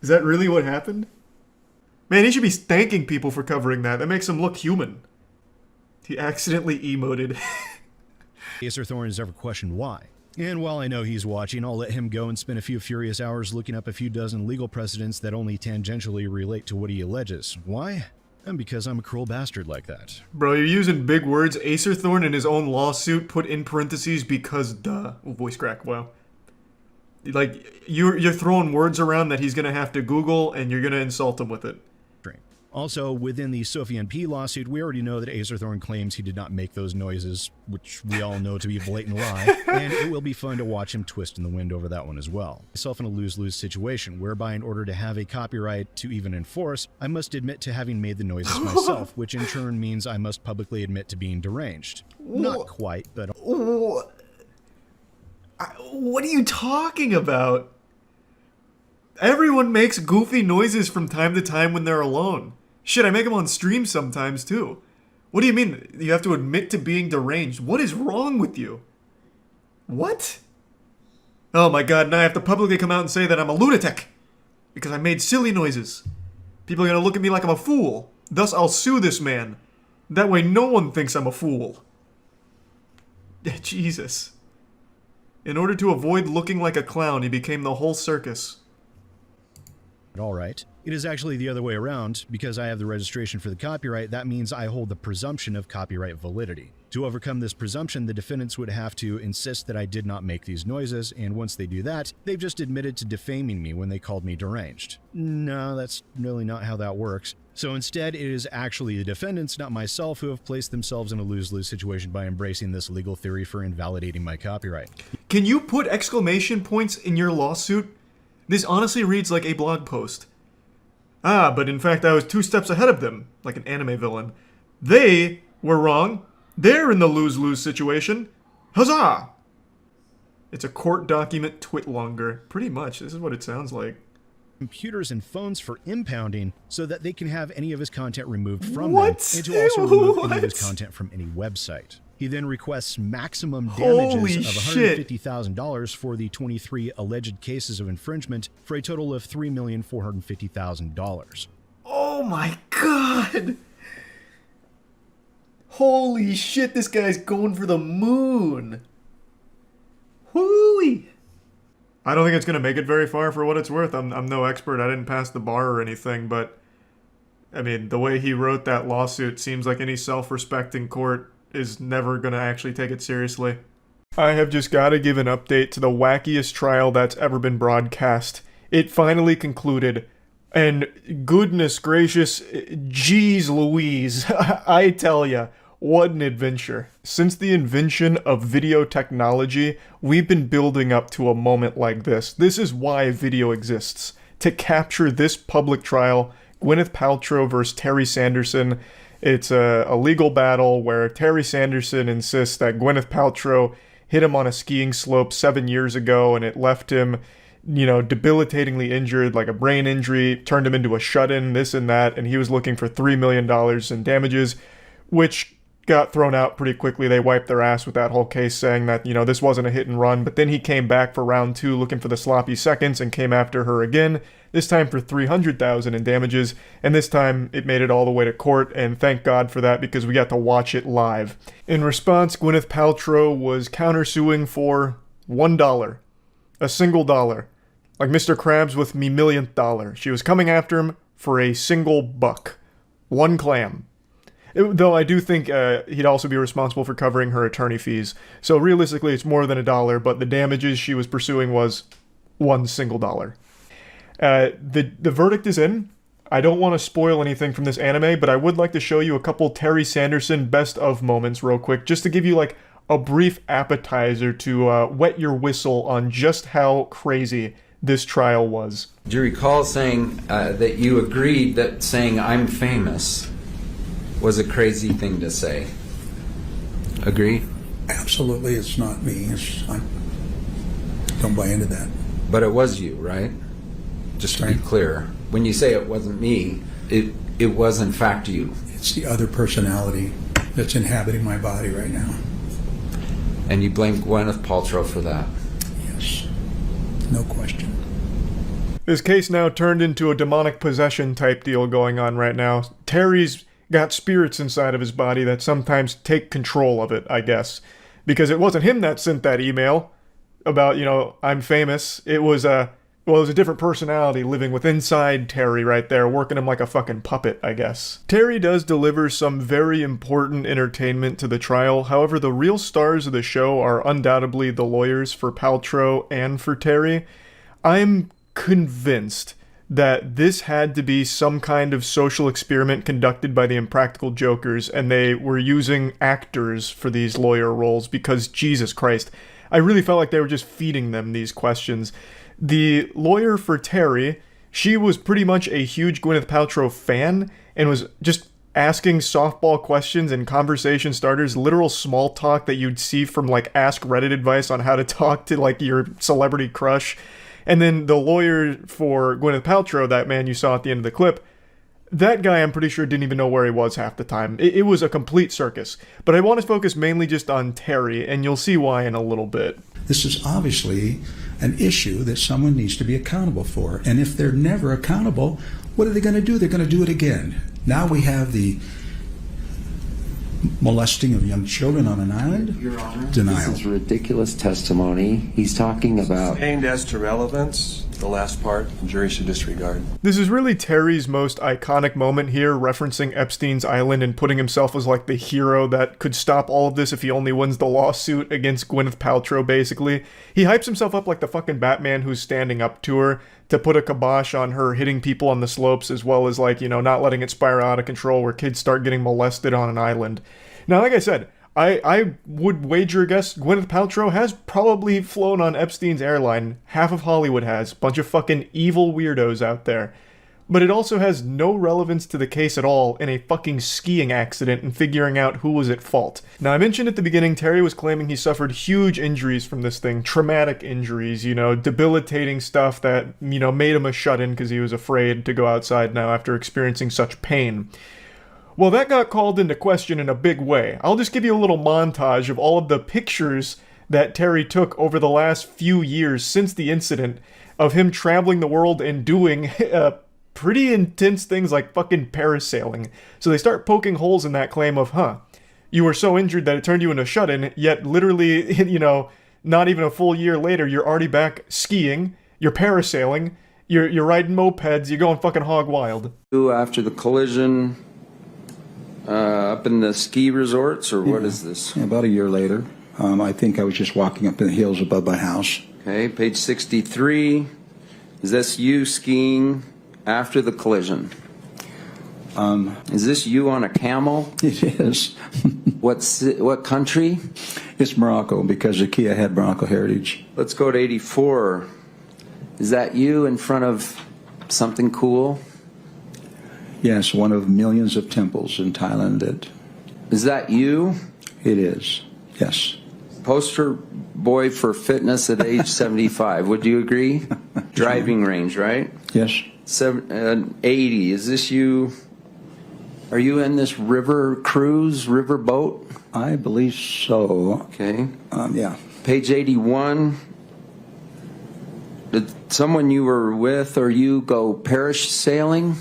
Is that really what happened? Man, he should be thanking people for covering that. That makes him look human. He accidentally emoted. Acer Thorn has ever questioned why. And while I know he's watching, I'll let him go and spend a few furious hours looking up a few dozen legal precedents that only tangentially relate to what he alleges. Why? And because I'm a cruel bastard like that. Bro, you're using big words. Acer Thorn in his own lawsuit put in parentheses because duh. Oh, voice crack, wow. Like, you're throwing words around that he's gonna have to Google and you're gonna insult him with it. Also, within the Sophian P lawsuit, we already know that Acer Thorn claims he did not make those noises, which we all know to be a blatant lie, and it will be fun to watch him twist in the wind over that one as well. Myself in a lose-lose situation, whereby in order to have a copyright to even enforce, I must admit to having made the noises myself, which in turn means I must publicly admit to being deranged. Not quite, but... What are you talking about? Everyone makes goofy noises from time to time when they're alone. Shit, I make them on stream sometimes too. What do you mean? You have to admit to being deranged? What is wrong with you? What? Oh my god, now I have to publicly come out and say that I'm a lunatic because I made silly noises. People are going to look at me like I'm a fool. Thus, I'll sue this man. That way no one thinks I'm a fool. Jesus. In order to avoid looking like a clown, he became the whole circus. All right. It is actually the other way around. Because I have the registration for the copyright, that means I hold the presumption of copyright validity. To overcome this presumption, the defendants would have to insist that I did not make these noises, and once they do that, they've just admitted to defaming me when they called me deranged. No, that's really not how that works. So instead, it is actually the defendants, not myself, who have placed themselves in a lose-lose situation by embracing this legal theory for invalidating my copyright. Can you put exclamation points in your lawsuit? This honestly reads like a blog post. Ah, but in fact I was 2 steps ahead of them, like an anime villain. They were wrong. They're in the lose-lose situation. Huzzah! It's a court document twitlonger. Pretty much, this is what it sounds like. Computers and phones for impounding so that they can have any of his content removed from What? them, and to also remove any of his What? content from any website. He then requests maximum Holy damages of shit. $150,000 for the 23 alleged cases of infringement, for a total of $3,450,000. Oh my god! Holy shit, this guy's going for the moon! Whoo-wee! I don't think it's gonna make it very far for what it's worth. I'm no expert, I didn't pass the bar or anything, but... I mean, the way he wrote that lawsuit seems like any self-respecting court is never gonna actually take it seriously. I have just gotta give an update to the wackiest trial that's ever been broadcast. It finally concluded, and goodness gracious, geez Louise, I tell ya, what an adventure. Since the invention of video technology, we've been building up to a moment like this. This is why video exists. To capture this public trial, Gwyneth Paltrow versus Terry Sanderson. It's a legal battle where Terry Sanderson insists that Gwyneth Paltrow hit him on a skiing slope 7 years ago and it left him, you know, debilitatingly injured, like a brain injury, turned him into a shut-in, this and that, and he was looking for $3 million in damages, which got thrown out pretty quickly. They wiped their ass with that whole case, saying that, you know, this wasn't a hit and run, but then he came back for round 2 looking for the sloppy seconds and came after her again, this time for $300,000 in damages, and this time it made it all the way to court, and thank God for that because we got to watch it live. In response, Gwyneth Paltrow was countersuing for $1. A single dollar. Like Mr. Krabs with me millionth dollar. She was coming after him for a single buck. 1 clam. Though I do think he'd also be responsible for covering her attorney fees. So realistically, it's more than $1, but the damages she was pursuing was $1 single dollar. The verdict is in. I don't want to spoil anything from this anime, but I would like to show you a couple Terry Sanderson best of moments real quick, just to give you like a brief appetizer to wet your whistle on just how crazy this trial was. Do you recall saying that you agreed that saying I'm famous was a crazy thing to say? Agree? Absolutely, it's not me. I don't buy into that. But it was you, right? Just to be clear. When you say it wasn't me, it was in fact you. It's the other personality that's inhabiting my body right now. And you blame Gwyneth Paltrow for that? Yes. No question. This case now turned into a demonic possession type deal going on right now. Terry's got spirits inside of his body that sometimes take control of it, I guess. Because it wasn't him that sent that email about, you know, I'm famous. It was a different personality living with inside Terry right there, working him like a fucking puppet, I guess. Terry does deliver some very important entertainment to the trial. However, the real stars of the show are undoubtedly the lawyers for Paltrow and for Terry. I'm convinced that this had to be some kind of social experiment conducted by the Impractical Jokers, and they were using actors for these lawyer roles because, Jesus Christ, I really felt like they were just feeding them these questions. The lawyer for Terry, she was pretty much a huge Gwyneth Paltrow fan and was just asking softball questions and conversation starters, literal small talk that you'd see from like Ask Reddit advice on how to talk to like your celebrity crush. And then the lawyer for Gwyneth Paltrow, that man you saw at the end of the clip, that guy I'm pretty sure didn't even know where he was half the time. It was a complete circus. But I want to focus mainly just on Terry, and you'll see why in a little bit. This is obviously an issue that someone needs to be accountable for. And if they're never accountable, What are they going to do? They're going to do it again. Now we have the molesting of young children on an island? Your Honor, Denial. this is ridiculous testimony. He's talking about... Aimed as to relevance, the last part, the jury should disregard. This is really Terry's most iconic moment here, referencing Epstein's Island and putting himself as like the hero that could stop all of this if he only wins the lawsuit against Gwyneth Paltrow, basically. He hypes himself up like the fucking Batman who's standing up to her to put a kibosh on her hitting people on the slopes, as well as, like, you know, not letting it spiral out of control where kids start getting molested on an island. Now, like I said, I would wager a guess Gwyneth Paltrow has probably flown on Epstein's airline. Half of Hollywood has. Bunch of fucking evil weirdos out there. But it also has no relevance to the case at all in a fucking skiing accident and figuring out who was at fault. Now, I mentioned at the beginning, Terry was claiming he suffered huge injuries from this thing. Traumatic injuries, you know, debilitating stuff that, you know, made him a shut-in because he was afraid to go outside now after experiencing such pain. Well, that got called into question in a big way. I'll just give you a little montage of all of the pictures that Terry took over the last few years since the incident of him traveling the world and doing pretty intense things like fucking parasailing. So they start poking holes in that claim of, you were so injured that it turned you into a shut-in, yet literally, you know, not even a full year later, you're already back skiing, you're parasailing, you're riding mopeds, you're going fucking hog wild. After the collision, up in the ski resorts, or what is this? Yeah, about a year later. I think I was just walking up in the hills above my house. Okay, page 63. Is this you skiing after the collision? Is this you on a camel? It is. What country? It's Morocco, because the Kia had Morocco heritage. Let's go to 84. Is that you in front of something cool? Yes, one of millions of temples in Thailand. Is that you? It is, yes. Poster boy for fitness at age 75. Would you agree? Driving range, right? Yes. 80. Is this you? Are you in this river cruise, river boat? I believe so. Okay. Yeah. Page 81. Did someone you were with or you go parish sailing?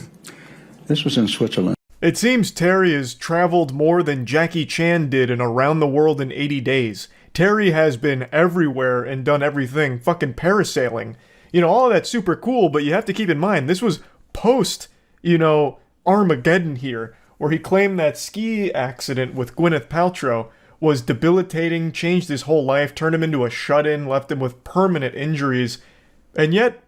This was in Switzerland. It seems Terry has traveled more than Jackie Chan did in Around the World in 80 Days. Terry has been everywhere and done everything, fucking parasailing. You know, all of that's super cool, but you have to keep in mind, this was post, you know, Armageddon here, where he claimed that ski accident with Gwyneth Paltrow was debilitating, changed his whole life, turned him into a shut-in, left him with permanent injuries, and yet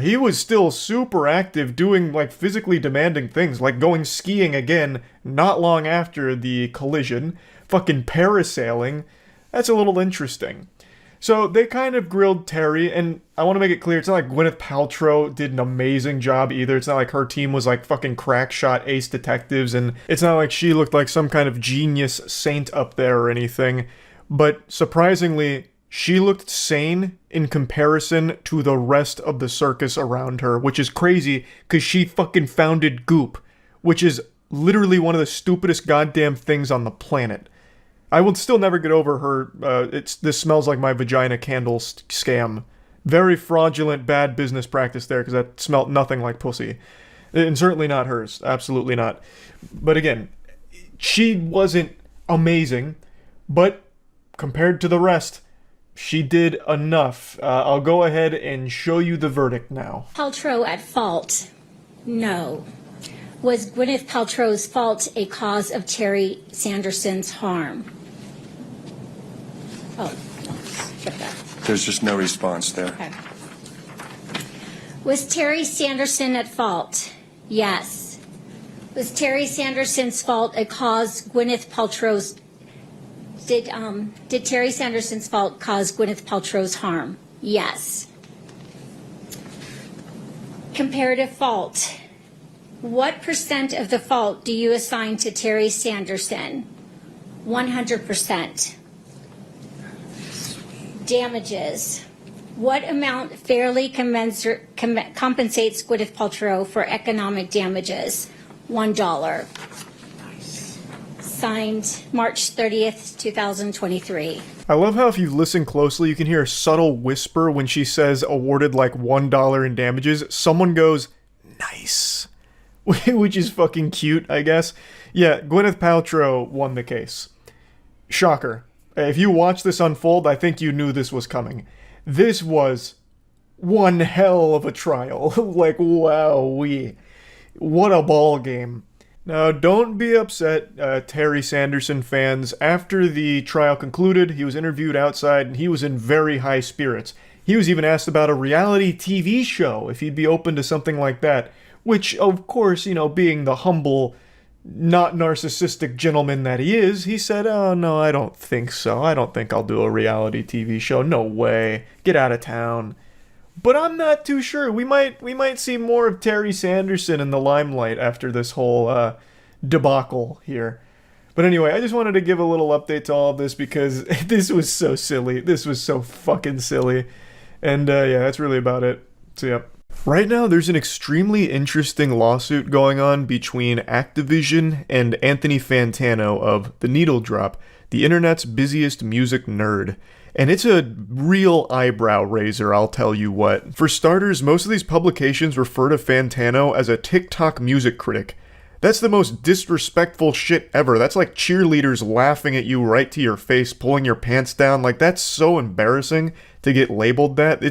he was still super active doing, like, physically demanding things, like going skiing again not long after the collision, fucking parasailing. That's a little interesting. So they kind of grilled Terry, and I want to make it clear, it's not like Gwyneth Paltrow did an amazing job either. It's not like her team was like fucking crack shot ace detectives, and it's not like she looked like some kind of genius saint up there or anything. But surprisingly, she looked sane in comparison to the rest of the circus around her, which is crazy because she fucking founded Goop, which is literally one of the stupidest goddamn things on the planet. I will still never get over her, this smells like my vagina candle scam. Very fraudulent, bad business practice there, because that smelled nothing like pussy. And certainly not hers. Absolutely not. But again, she wasn't amazing, but compared to the rest, she did enough. I'll go ahead and show you the verdict now. Paltrow at fault? No. Was Gwyneth Paltrow's fault a cause of Terry Sanderson's harm? Oh, skip that. There's just no response there. Okay. Was Terry Sanderson at fault? Yes. Was Terry Sanderson's fault a cause Gwyneth Paltrow's... Did Terry Sanderson's fault cause Gwyneth Paltrow's harm? Yes. Comparative fault. What % of the fault do you assign to Terry Sanderson? 100%. Damages. What amount fairly compensates Gwyneth Paltrow for economic damages? $1. Signed March 30th, 2023. I love how if you listen closely, you can hear a subtle whisper when she says awarded like $1 in damages. Someone goes, nice. which is fucking cute, I guess. Yeah, Gwyneth Paltrow won the case. Shocker. If you watch this unfold, I think you knew this was coming. This was one hell of a trial. Like, wowee. What a ball game. Now, don't be upset, Terry Sanderson fans. After the trial concluded, he was interviewed outside, and he was in very high spirits. He was even asked about a reality TV show, if he'd be open to something like that. Which, of course, being the humble, not narcissistic gentleman that he is, he said, "Oh, no, I don't think so. I don't think I'll do a reality TV show. No way. Get out of town." But I'm not too sure. We might see more of Terry Sanderson in the limelight after this whole debacle here. But anyway, I just wanted to give a little update to all of this because this was so silly. This was so fucking silly. And yeah, that's really about it. So yeah. Right now, there's an extremely interesting lawsuit going on between Activision and Anthony Fantano of The Needle Drop, the internet's busiest music nerd. And it's a real eyebrow raiser, I'll tell you what. For starters, most of these publications refer to Fantano as a TikTok music critic. That's the most disrespectful shit ever. That's like cheerleaders laughing at you right to your face, pulling your pants down. Like, that's so embarrassing to get labeled that.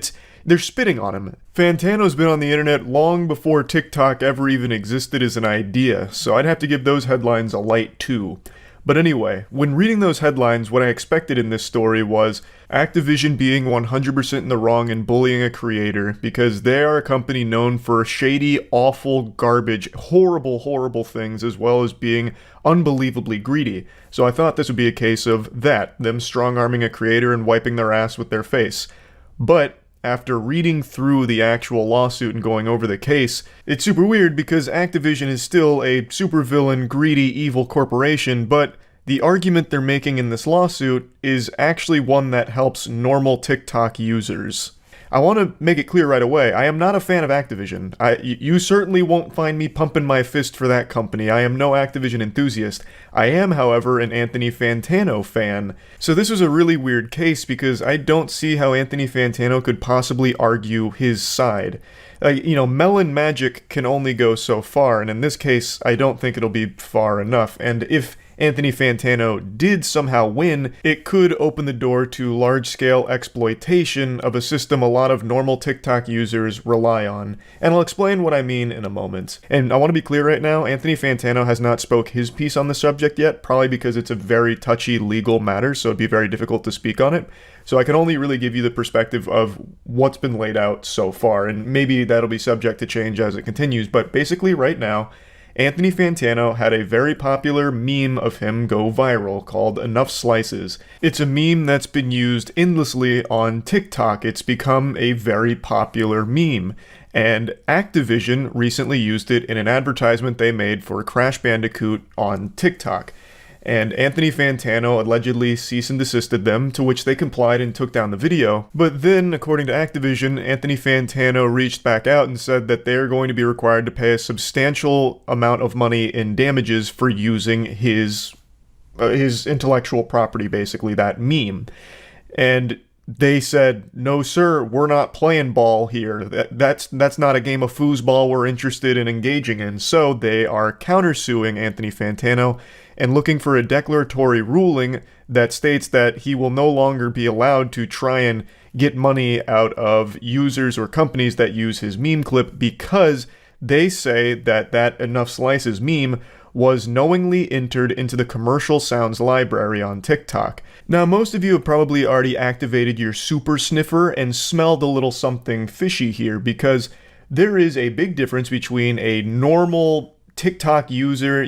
They're spitting on him. Fantano's been on the internet long before TikTok ever even existed as an idea, so I'd have to give those headlines a light too. But anyway, when reading those headlines, what I expected in this story was Activision being 100% in the wrong and bullying a creator because they are a company known for shady, awful, garbage, horrible, horrible things, as well as being unbelievably greedy. So I thought this would be a case of that, them strong-arming a creator and wiping their ass with their face. But after reading through the actual lawsuit and going over the case, it's super weird because Activision is still a supervillain, greedy, evil corporation, but the argument they're making in this lawsuit is actually one that helps normal TikTok users. I want to make it clear right away, I am not a fan of Activision. You certainly won't find me pumping my fist for that company. I am no Activision enthusiast. I am, however, an Anthony Fantano fan. So this was a really weird case because I don't see how Anthony Fantano could possibly argue his side. Melon magic can only go so far, and in this case, I don't think it'll be far enough. And if Anthony Fantano did somehow win, it could open the door to large-scale exploitation of a system a lot of normal TikTok users rely on. And I'll explain what I mean in a moment. And I want to be clear right now, Anthony Fantano has not spoke his piece on the subject yet, probably because it's a very touchy legal matter, so it'd be very difficult to speak on it. So I can only really give you the perspective of what's been laid out so far, and maybe that'll be subject to change as it continues, but basically right now, Anthony Fantano had a very popular meme of him go viral called Enough Slices. It's a meme that's been used endlessly on TikTok. It's become a very popular meme. And Activision recently used it in an advertisement they made for Crash Bandicoot on TikTok. And Anthony Fantano allegedly cease and desisted them, to which they complied and took down the video. But then, according to Activision, Anthony Fantano reached back out and said that they're going to be required to pay a substantial amount of money in damages for using his intellectual property, basically, that meme. And they said, "No, sir, we're not playing ball here. That's not a game of foosball we're interested in engaging in." So they are countersuing Anthony Fantano and looking for a declaratory ruling that states that he will no longer be allowed to try and get money out of users or companies that use his meme clip because they say that Enough Slices meme was knowingly entered into the commercial sounds library on TikTok. Now, most of you have probably already activated your super sniffer and smelled a little something fishy here because there is a big difference between a normal TikTok user,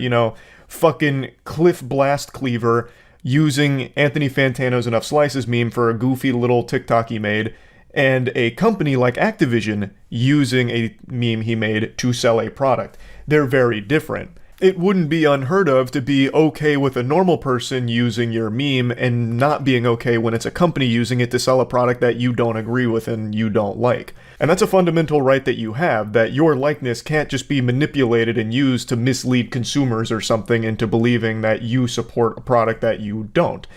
fucking Cliff Blast Cleaver using Anthony Fantano's Enough Slices meme for a goofy little TikTok he made, and a company like Activision using a meme he made to sell a product. They're very different. It wouldn't be unheard of to be okay with a normal person using your meme and not being okay when it's a company using it to sell a product that you don't agree with and you don't like. And that's a fundamental right that you have, that your likeness can't just be manipulated and used to mislead consumers or something into believing that you support a product that you don't.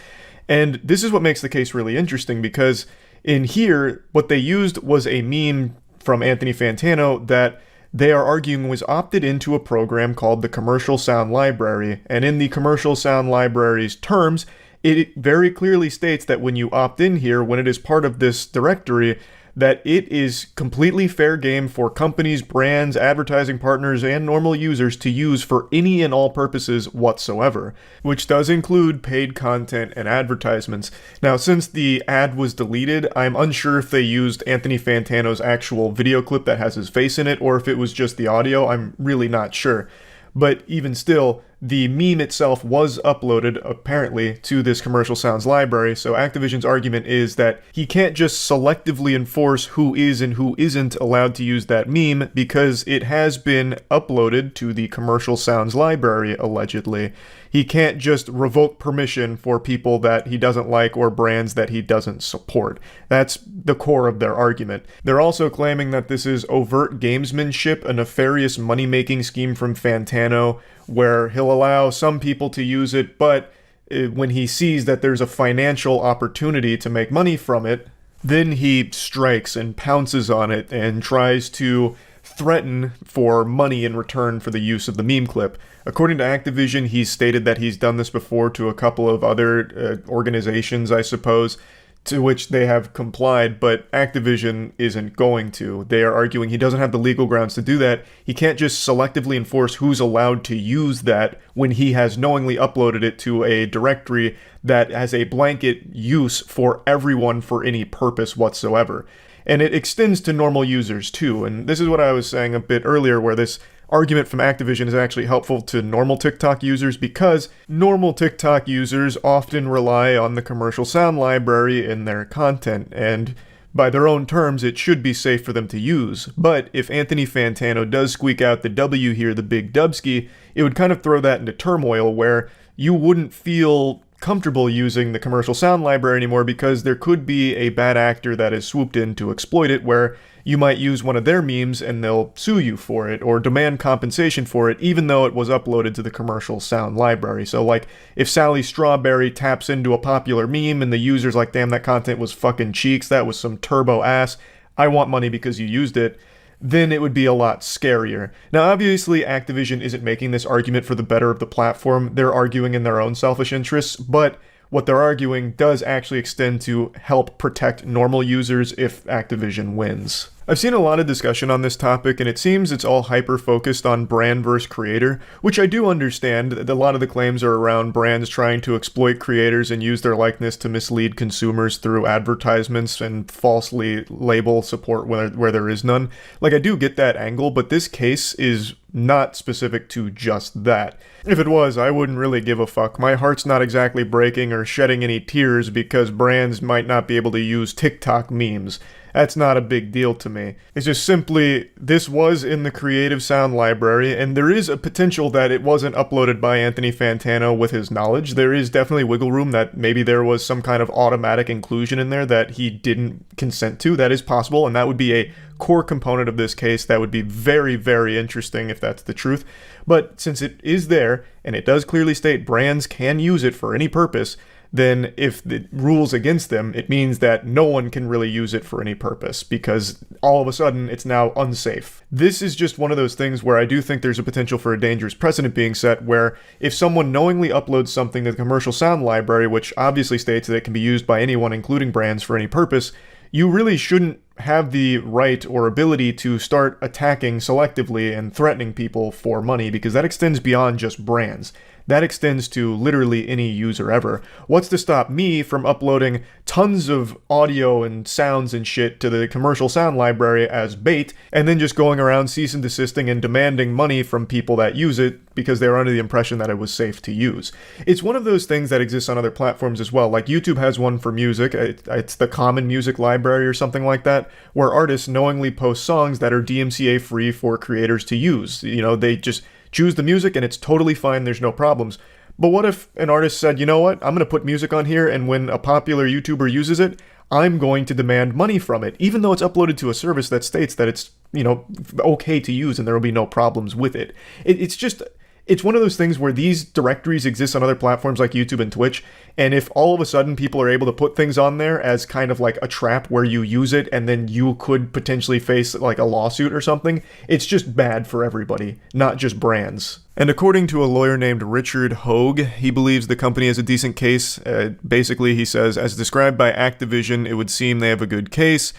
And this is what makes the case really interesting because in here, what they used was a meme from Anthony Fantano that they are arguing was opted into a program called the Commercial Sound Library, and in the Commercial Sound Library's terms, it very clearly states that when you opt in here, when it is part of this directory, that it is completely fair game for companies, brands, advertising partners, and normal users to use for any and all purposes whatsoever, which does include paid content and advertisements. Now, since the ad was deleted, I'm unsure if they used Anthony Fantano's actual video clip that has his face in it, or if it was just the audio. I'm really not sure. But even still, the meme itself was uploaded, apparently, to this Commercial Sounds library, so Activision's argument is that he can't just selectively enforce who is and who isn't allowed to use that meme, because it has been uploaded to the Commercial Sounds library, allegedly. He can't just revoke permission for people that he doesn't like or brands that he doesn't support. That's the core of their argument. They're also claiming that this is overt gamesmanship, a nefarious money-making scheme from Fantano, where he'll allow some people to use it, but when he sees that there's a financial opportunity to make money from it, then he strikes and pounces on it and tries to threaten for money in return for the use of the meme clip. According to Activision, he's stated that he's done this before to a couple of other organizations, I suppose, to which they have complied, but Activision isn't going to. They are arguing he doesn't have the legal grounds to do that. He can't just selectively enforce who's allowed to use that when he has knowingly uploaded it to a directory that has a blanket use for everyone for any purpose whatsoever. And it extends to normal users too, and this is what I was saying a bit earlier, where this argument from Activision is actually helpful to normal TikTok users, because normal TikTok users often rely on the Commercial Sound library in their content, and by their own terms, it should be safe for them to use. But if Anthony Fantano does squeak out the W here, the big dubski, it would kind of throw that into turmoil, where you wouldn't feel comfortable using the Commercial Sound library anymore, because there could be a bad actor that has swooped in to exploit it, where you might use one of their memes and they'll sue you for it or demand compensation for it, even though it was uploaded to the Commercial Sound library. So like, if Sally Strawberry taps into a popular meme and the user's like, damn, that content was fucking cheeks, that was some turbo ass, I want money because you used it, then it would be a lot scarier. Now, obviously, Activision isn't making this argument for the better of the platform. They're arguing in their own selfish interests, but what they're arguing does actually extend to help protect normal users if Activision wins. I've seen a lot of discussion on this topic, and it seems it's all hyper-focused on brand versus creator, which I do understand. A lot of the claims are around brands trying to exploit creators and use their likeness to mislead consumers through advertisements and falsely label support where there is none. Like, I do get that angle, but this case is not specific to just that. If it was, I wouldn't really give a fuck. My heart's not exactly breaking or shedding any tears because brands might not be able to use TikTok memes. That's not a big deal to me. It's just simply, this was in the Creative Sound library, and there is a potential that it wasn't uploaded by Anthony Fantano with his knowledge. There is definitely wiggle room that maybe there was some kind of automatic inclusion in there that he didn't consent to. That is possible, and that would be a core component of this case. That would be very, very interesting if that's the truth. But since it is there, and it does clearly state brands can use it for any purpose, then if the rules against them, it means that no one can really use it for any purpose, because all of a sudden it's now unsafe. This is just one of those things where I do think there's a potential for a dangerous precedent being set, where if someone knowingly uploads something to the Commercial Sound library, which obviously states that it can be used by anyone, including brands, for any purpose, you really shouldn't have the right or ability to start attacking selectively and threatening people for money, because that extends beyond just brands. That extends to literally any user ever. What's to stop me from uploading tons of audio and sounds and shit to the Commercial Sound library as bait, and then just going around cease and desisting and demanding money from people that use it because they were under the impression that it was safe to use? It's one of those things that exists on other platforms as well. Like YouTube has one for music. It's the Common Music Library or something like that, where artists knowingly post songs that are DMCA free for creators to use. You know, they just choose the music and it's totally fine, there's no problems. But what if an artist said, you know what, I'm going to put music on here, and when a popular YouTuber uses it, I'm going to demand money from it, even though it's uploaded to a service that states that it's, you know, okay to use and there will be no problems with it. It's just, it's one of those things where these directories exist on other platforms like YouTube and Twitch, and if all of a sudden people are able to put things on there as kind of like a trap where you use it and then you could potentially face like a lawsuit or something, it's just bad for everybody, not just brands. And according to a lawyer named Richard Hogue, he believes the company has a decent case. Basically, he says, as described by Activision, it would seem they have a good case.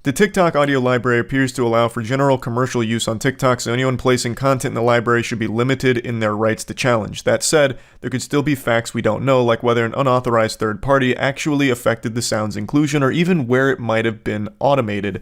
The TikTok audio library appears to allow for general commercial use on TikTok, so anyone placing content in the library should be limited in their rights to challenge. That said, there could still be facts we don't know, like whether an unauthorized third party actually affected the sound's inclusion or even where it might have been automated.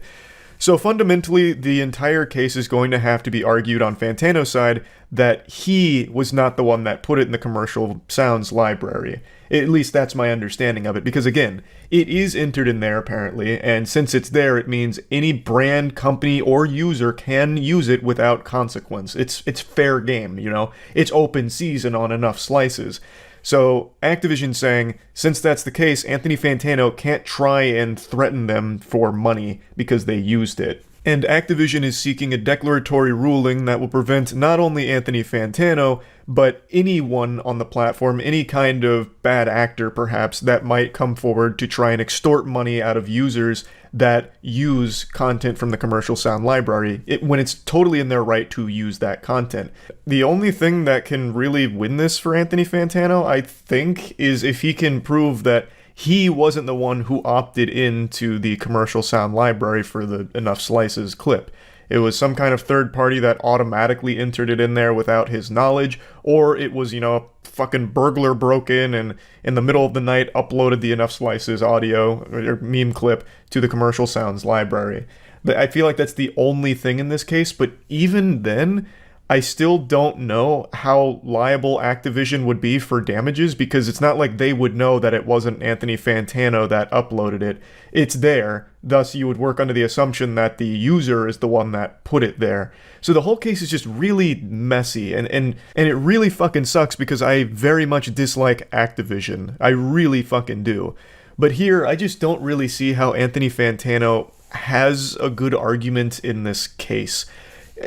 So fundamentally, the entire case is going to have to be argued on Fantano's side that he was not the one that put it in the commercial sounds library. At least that's my understanding of it, because again, it is entered in there apparently, and since it's there, it means any brand, company, or user can use it without consequence. It's fair game, you know? It's open season on enough slices. So Activision saying, since that's the case, Anthony Fantano can't try and threaten them for money because they used it. And Activision is seeking a declaratory ruling that will prevent not only Anthony Fantano, but anyone on the platform, any kind of bad actor perhaps, that might come forward to try and extort money out of users that use content from the commercial sound library, when it's totally in their right to use that content. The only thing that can really win this for Anthony Fantano, I think, is if he can prove that he wasn't the one who opted into the commercial sound library for the Enough Slices clip. It was some kind of third party that automatically entered it in there without his knowledge, or it was, you know, a fucking burglar broke in and in the middle of the night uploaded the Enough Slices audio or meme clip to the commercial sounds library. I feel like that's the only thing in this case, but even then, I still don't know how liable Activision would be for damages, because it's not like they would know that it wasn't Anthony Fantano that uploaded it. It's there, thus you would work under the assumption that the user is the one that put it there. So the whole case is just really messy, and it really fucking sucks because I very much dislike Activision. I really fucking do. But here, I just don't really see how Anthony Fantano has a good argument in this case.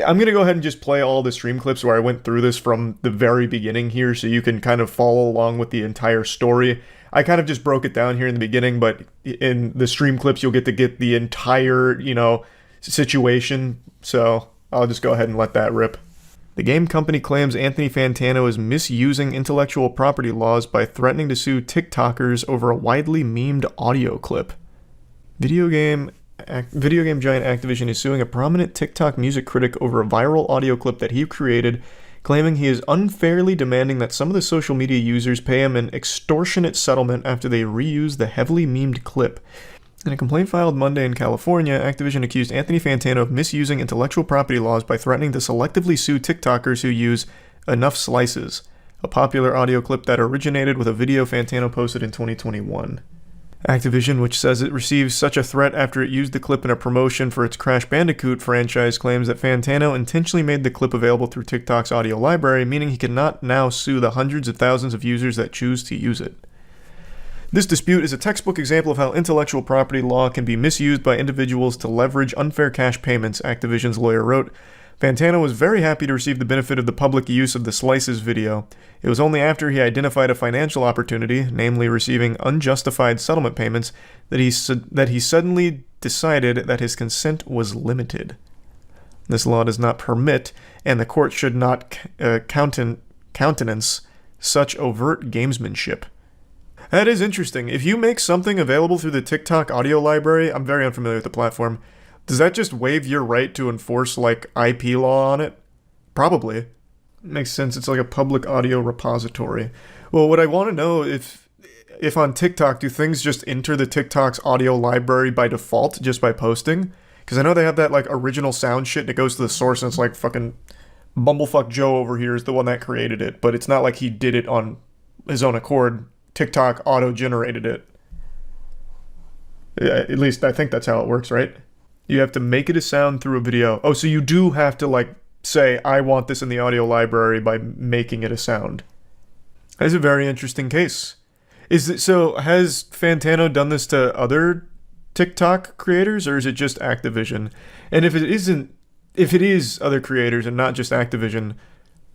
I'm going to go ahead and just play all the stream clips where I went through this from the very beginning here so you can kind of follow along with the entire story. I kind of just broke it down here in the beginning, but in the stream clips you'll get to get the entire, you know, situation. So I'll just go ahead and let that rip. The game company claims Anthony Fantano is misusing intellectual property laws by threatening to sue TikTokers over a widely memed audio clip. Video game giant Activision is suing a prominent TikTok music critic over a viral audio clip that he created, claiming he is unfairly demanding that some of the social media users pay him an extortionate settlement after they reused the heavily memed clip. In a complaint filed Monday in California, Activision accused Anthony Fantano of misusing intellectual property laws by threatening to selectively sue TikTokers who use Enough Slices, a popular audio clip that originated with a video Fantano posted in 2021. Activision, which says it received such a threat after it used the clip in a promotion for its Crash Bandicoot franchise, claims that Fantano intentionally made the clip available through TikTok's audio library, meaning he cannot now sue the hundreds of thousands of users that choose to use it. This dispute is a textbook example of how intellectual property law can be misused by individuals to leverage unfair cash payments, Activision's lawyer wrote. Fantano was very happy to receive the benefit of the public use of the Slices video. It was only after he identified a financial opportunity, namely receiving unjustified settlement payments, that he suddenly decided that his consent was limited. This law does not permit, and the court should not countenance such overt gamesmanship. That is interesting. If you make something available through the TikTok audio library, I'm very unfamiliar with the platform, does that just waive your right to enforce, like, IP law on it? Probably. Makes sense. It's like a public audio repository. Well, what I want to know, if on TikTok, do things just enter the TikTok's audio library by default, just by posting? Because I know they have that, like, original sound shit, and it goes to the source, and it's like fucking Bumblefuck Joe over here is the one that created it. But it's not like he did it on his own accord. TikTok auto-generated it. At least I think that's how it works, right? You have to make it a sound through a video. Oh, so you do have to, like, say, I want this in the audio library by making it a sound. That's a very interesting case. So has Fantano done this to other TikTok creators, or is it just Activision? And if it is other creators and not just Activision,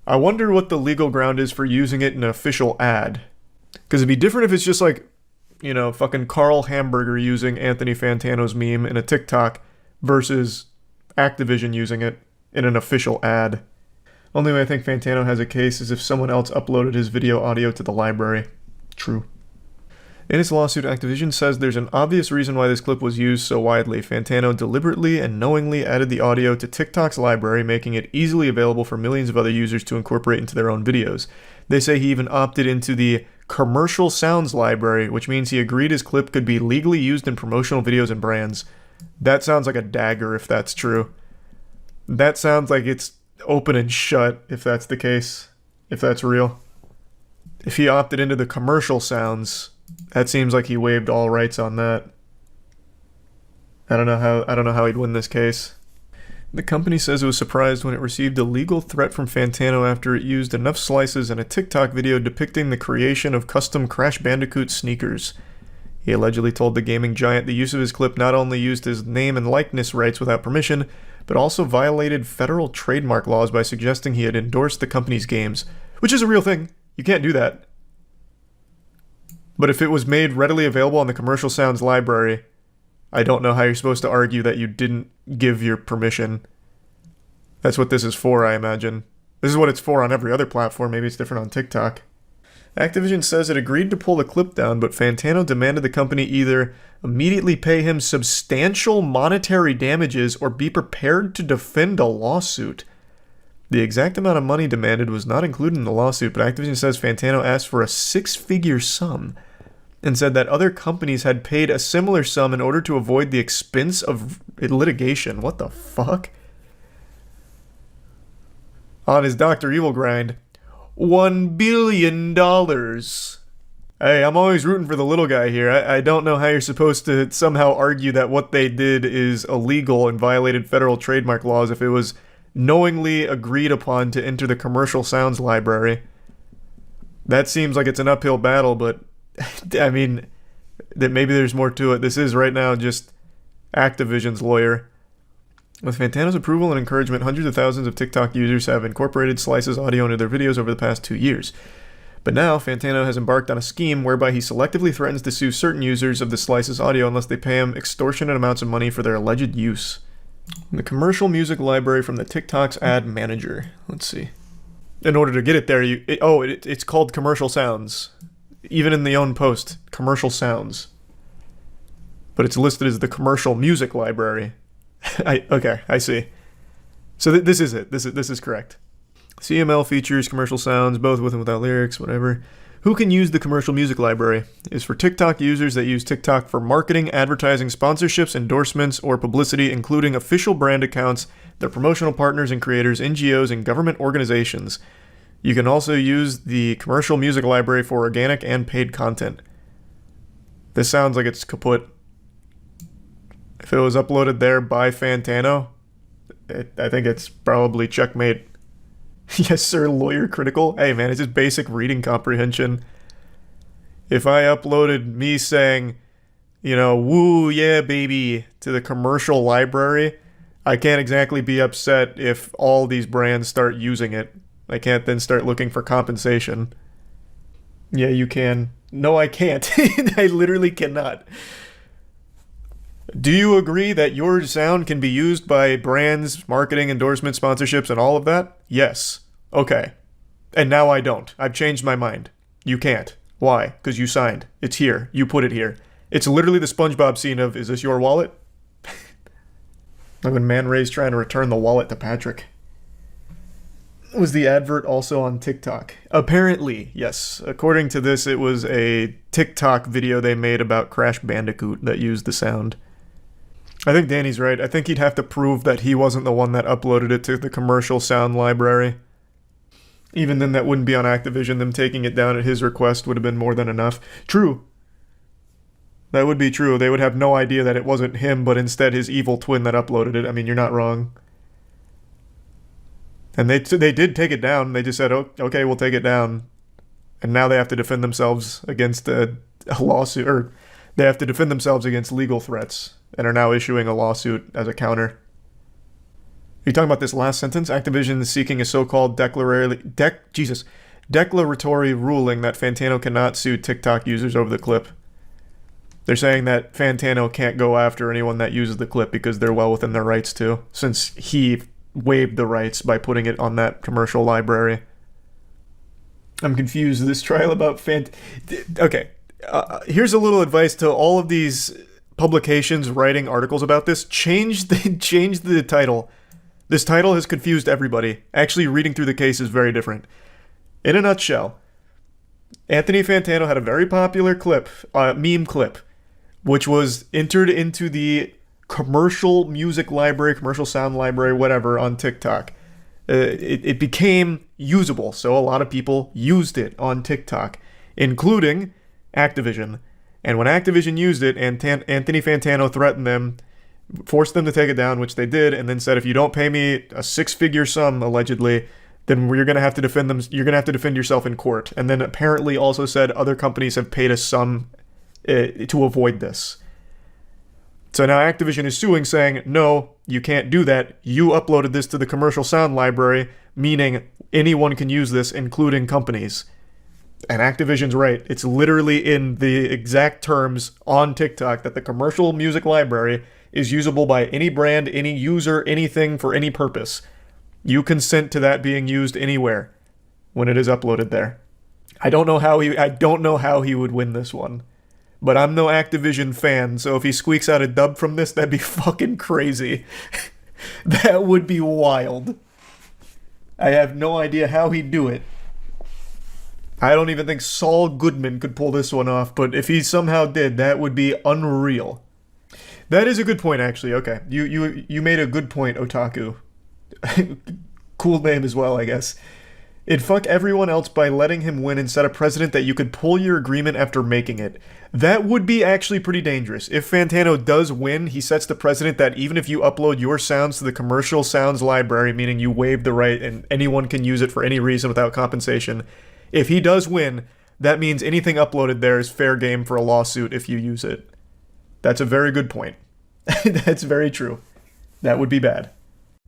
I wonder what the legal ground is for using it in an official ad. Because it'd be different if it's just like, you know, fucking Carl Hamburger using Anthony Fantano's meme in a TikTok versus Activision using it in an official ad. Only way I think Fantano has a case is if someone else uploaded his video audio to the library. True. In its lawsuit, Activision says there's an obvious reason why this clip was used so widely. Fantano deliberately and knowingly added the audio to TikTok's library, making it easily available for millions of other users to incorporate into their own videos. They say he even opted into the commercial sounds library, which means he agreed his clip could be legally used in promotional videos and brands. That sounds like a dagger if that's true. That sounds like it's open and shut if that's the case, if that's real. If he opted into the commercial sounds, that seems like he waived all rights on that. I don't know how he'd win this case. The company says it was surprised when it received a legal threat from Fantano after it used enough slices in a TikTok video depicting the creation of custom Crash Bandicoot sneakers. He allegedly told the gaming giant the use of his clip not only used his name and likeness rights without permission, but also violated federal trademark laws by suggesting he had endorsed the company's games, which is a real thing. You can't do that. But if it was made readily available on the Commercial Sounds library, I don't know how you're supposed to argue that you didn't give your permission. That's what this is for, I imagine. This is what it's for on every other platform. Maybe it's different on TikTok. Activision says it agreed to pull the clip down, but Fantano demanded the company either immediately pay him substantial monetary damages or be prepared to defend a lawsuit. The exact amount of money demanded was not included in the lawsuit, but Activision says Fantano asked for a six-figure sum and said that other companies had paid a similar sum in order to avoid the expense of litigation. What the fuck? On his Dr. Evil grind, $1 billion. Hey, I'm always rooting for the little guy here. I don't know how you're supposed to somehow argue that what they did is illegal and violated federal trademark laws if it was knowingly agreed upon to enter the Commercial Sounds library. That seems like it's an uphill battle, but I mean, that maybe there's more to it. This is right now just Activision's lawyer. With Fantano's approval and encouragement, hundreds of thousands of TikTok users have incorporated Slice's audio into their videos over the past 2 years. But now, Fantano has embarked on a scheme whereby he selectively threatens to sue certain users of the Slice's audio unless they pay him extortionate amounts of money for their alleged use. The commercial music library from the TikTok's ad manager. Let's see. In order to get it there, it's called Commercial Sounds. Even in the own post, Commercial Sounds. But it's listed as the commercial music library. Okay, I see. So this is it. This is correct. CML features commercial sounds, both with and without lyrics, whatever. Who can use the commercial music library? Is for TikTok users that use TikTok for marketing, advertising, sponsorships, endorsements, or publicity, including official brand accounts, their promotional partners and creators, NGOs, and government organizations. You can also use the commercial music library for organic and paid content. This sounds like it's kaput. If it was uploaded there by Fantano, I think it's probably checkmate. Yes, sir, lawyer critical. Hey, man, it's just basic reading comprehension. If I uploaded me saying, woo, yeah, baby, to the commercial library, I can't exactly be upset if all these brands start using it. I can't then start looking for compensation. Yeah, you can. No, I can't. I literally cannot. Do you agree that your sound can be used by brands, marketing, endorsements, sponsorships, and all of that? Yes. Okay. And now I don't. I've changed my mind. You can't. Why? Because you signed. It's here. You put it here. It's literally the SpongeBob scene of, is this your wallet? Like when Man Ray's trying to return the wallet to Patrick. Was the advert also on TikTok? Apparently, yes. According to this, it was a TikTok video they made about Crash Bandicoot that used the sound. I think Danny's right. I think he'd have to prove that he wasn't the one that uploaded it to the commercial sound library. Even then, that wouldn't be on Activision. Them taking it down at his request would have been more than enough. True. That would be true. They would have no idea that it wasn't him, but instead his evil twin that uploaded it. I mean, you're not wrong. And they did take it down. They just said, oh, okay, we'll take it down. And now they have to defend themselves against a lawsuit, or they have to defend themselves against legal threats, and are now issuing a lawsuit as a counter. you talking about this last sentence? Activision is seeking a so-called declaratory ruling that Fantano cannot sue TikTok users over the clip. They're saying that Fantano can't go after anyone that uses the clip because they're well within their rights to, since he waived the rights by putting it on that commercial library. I'm confused. This trial about Okay, here's a little advice to all of these publications writing articles about this. Change the title. This title has confused everybody. Actually, reading through the case is very different. In a nutshell, Anthony Fantano had a very popular clip, meme clip, which was entered into the commercial music library, commercial sound library, whatever, on TikTok. It became usable, so a lot of people used it on TikTok, including Activision. And when Activision used it, Anthony Fantano threatened them, forced them to take it down, which they did, and then said, if you don't pay me a six-figure sum, allegedly, then you're going to have to defend them. You're going to have to defend yourself in court. And then apparently also said other companies have paid a sum to avoid this. So now Activision is suing, saying, no, you can't do that. You uploaded this to the commercial sound library, meaning anyone can use this, including companies. And Activision's right. It's literally in the exact terms on TikTok that the commercial music library is usable by any brand, any user, anything for any purpose. You consent to that being used anywhere when it is uploaded there. I don't know how he would win this one. But I'm no Activision fan, so if he squeaks out a dub from this, that'd be fucking crazy. That would be wild. I have no idea how he'd do it. I don't even think Saul Goodman could pull this one off, but if he somehow did, that would be unreal. That is a good point, actually. Okay, you made a good point, Otaku. Cool name as well, I guess. It'd fuck everyone else by letting him win and set a precedent that you could pull your agreement after making it. That would be actually pretty dangerous. If Fantano does win, he sets the precedent that even if you upload your sounds to the commercial sounds library, meaning you waive the right and anyone can use it for any reason without compensation, if he does win, that means anything uploaded there is fair game for a lawsuit if you use it. That's a very good point. That's very true. That would be bad.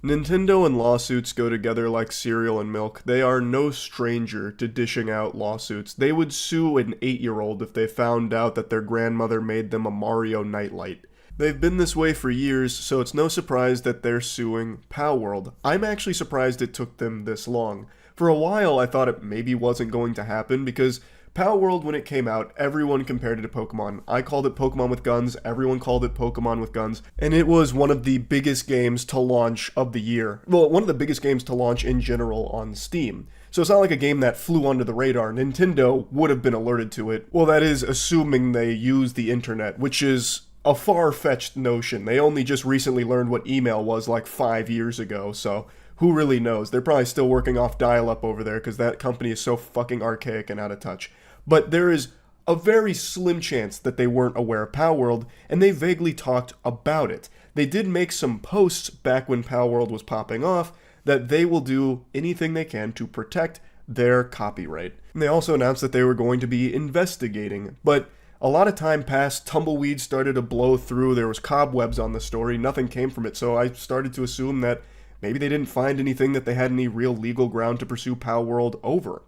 Nintendo and lawsuits go together like cereal and milk. They are no stranger to dishing out lawsuits. They would sue an 8-year-old if they found out that their grandmother made them a Mario nightlight. They've been this way for years, so it's no surprise that they're suing Palworld. I'm actually surprised it took them this long. For a while, I thought it maybe wasn't going to happen because Palworld, when it came out, everyone compared it to Pokemon. I called it Pokemon with guns, everyone called it Pokemon with guns, and it was one of the biggest games to launch of the year. Well, one of the biggest games to launch in general on Steam. So it's not like a game that flew under the radar. Nintendo would have been alerted to it. Well, that is assuming they use the internet, which is a far-fetched notion. They only just recently learned what email was like 5 years ago, so who really knows? They're probably still working off dial-up over there because that company is so fucking archaic and out of touch. But there is a very slim chance that they weren't aware of Palworld, and they vaguely talked about it. They did make some posts back when Palworld was popping off that they will do anything they can to protect their copyright. And they also announced that they were going to be investigating, but a lot of time passed, tumbleweeds started to blow through, there was cobwebs on the story, nothing came from it, so I started to assume that maybe they didn't find anything that they had any real legal ground to pursue Palworld over.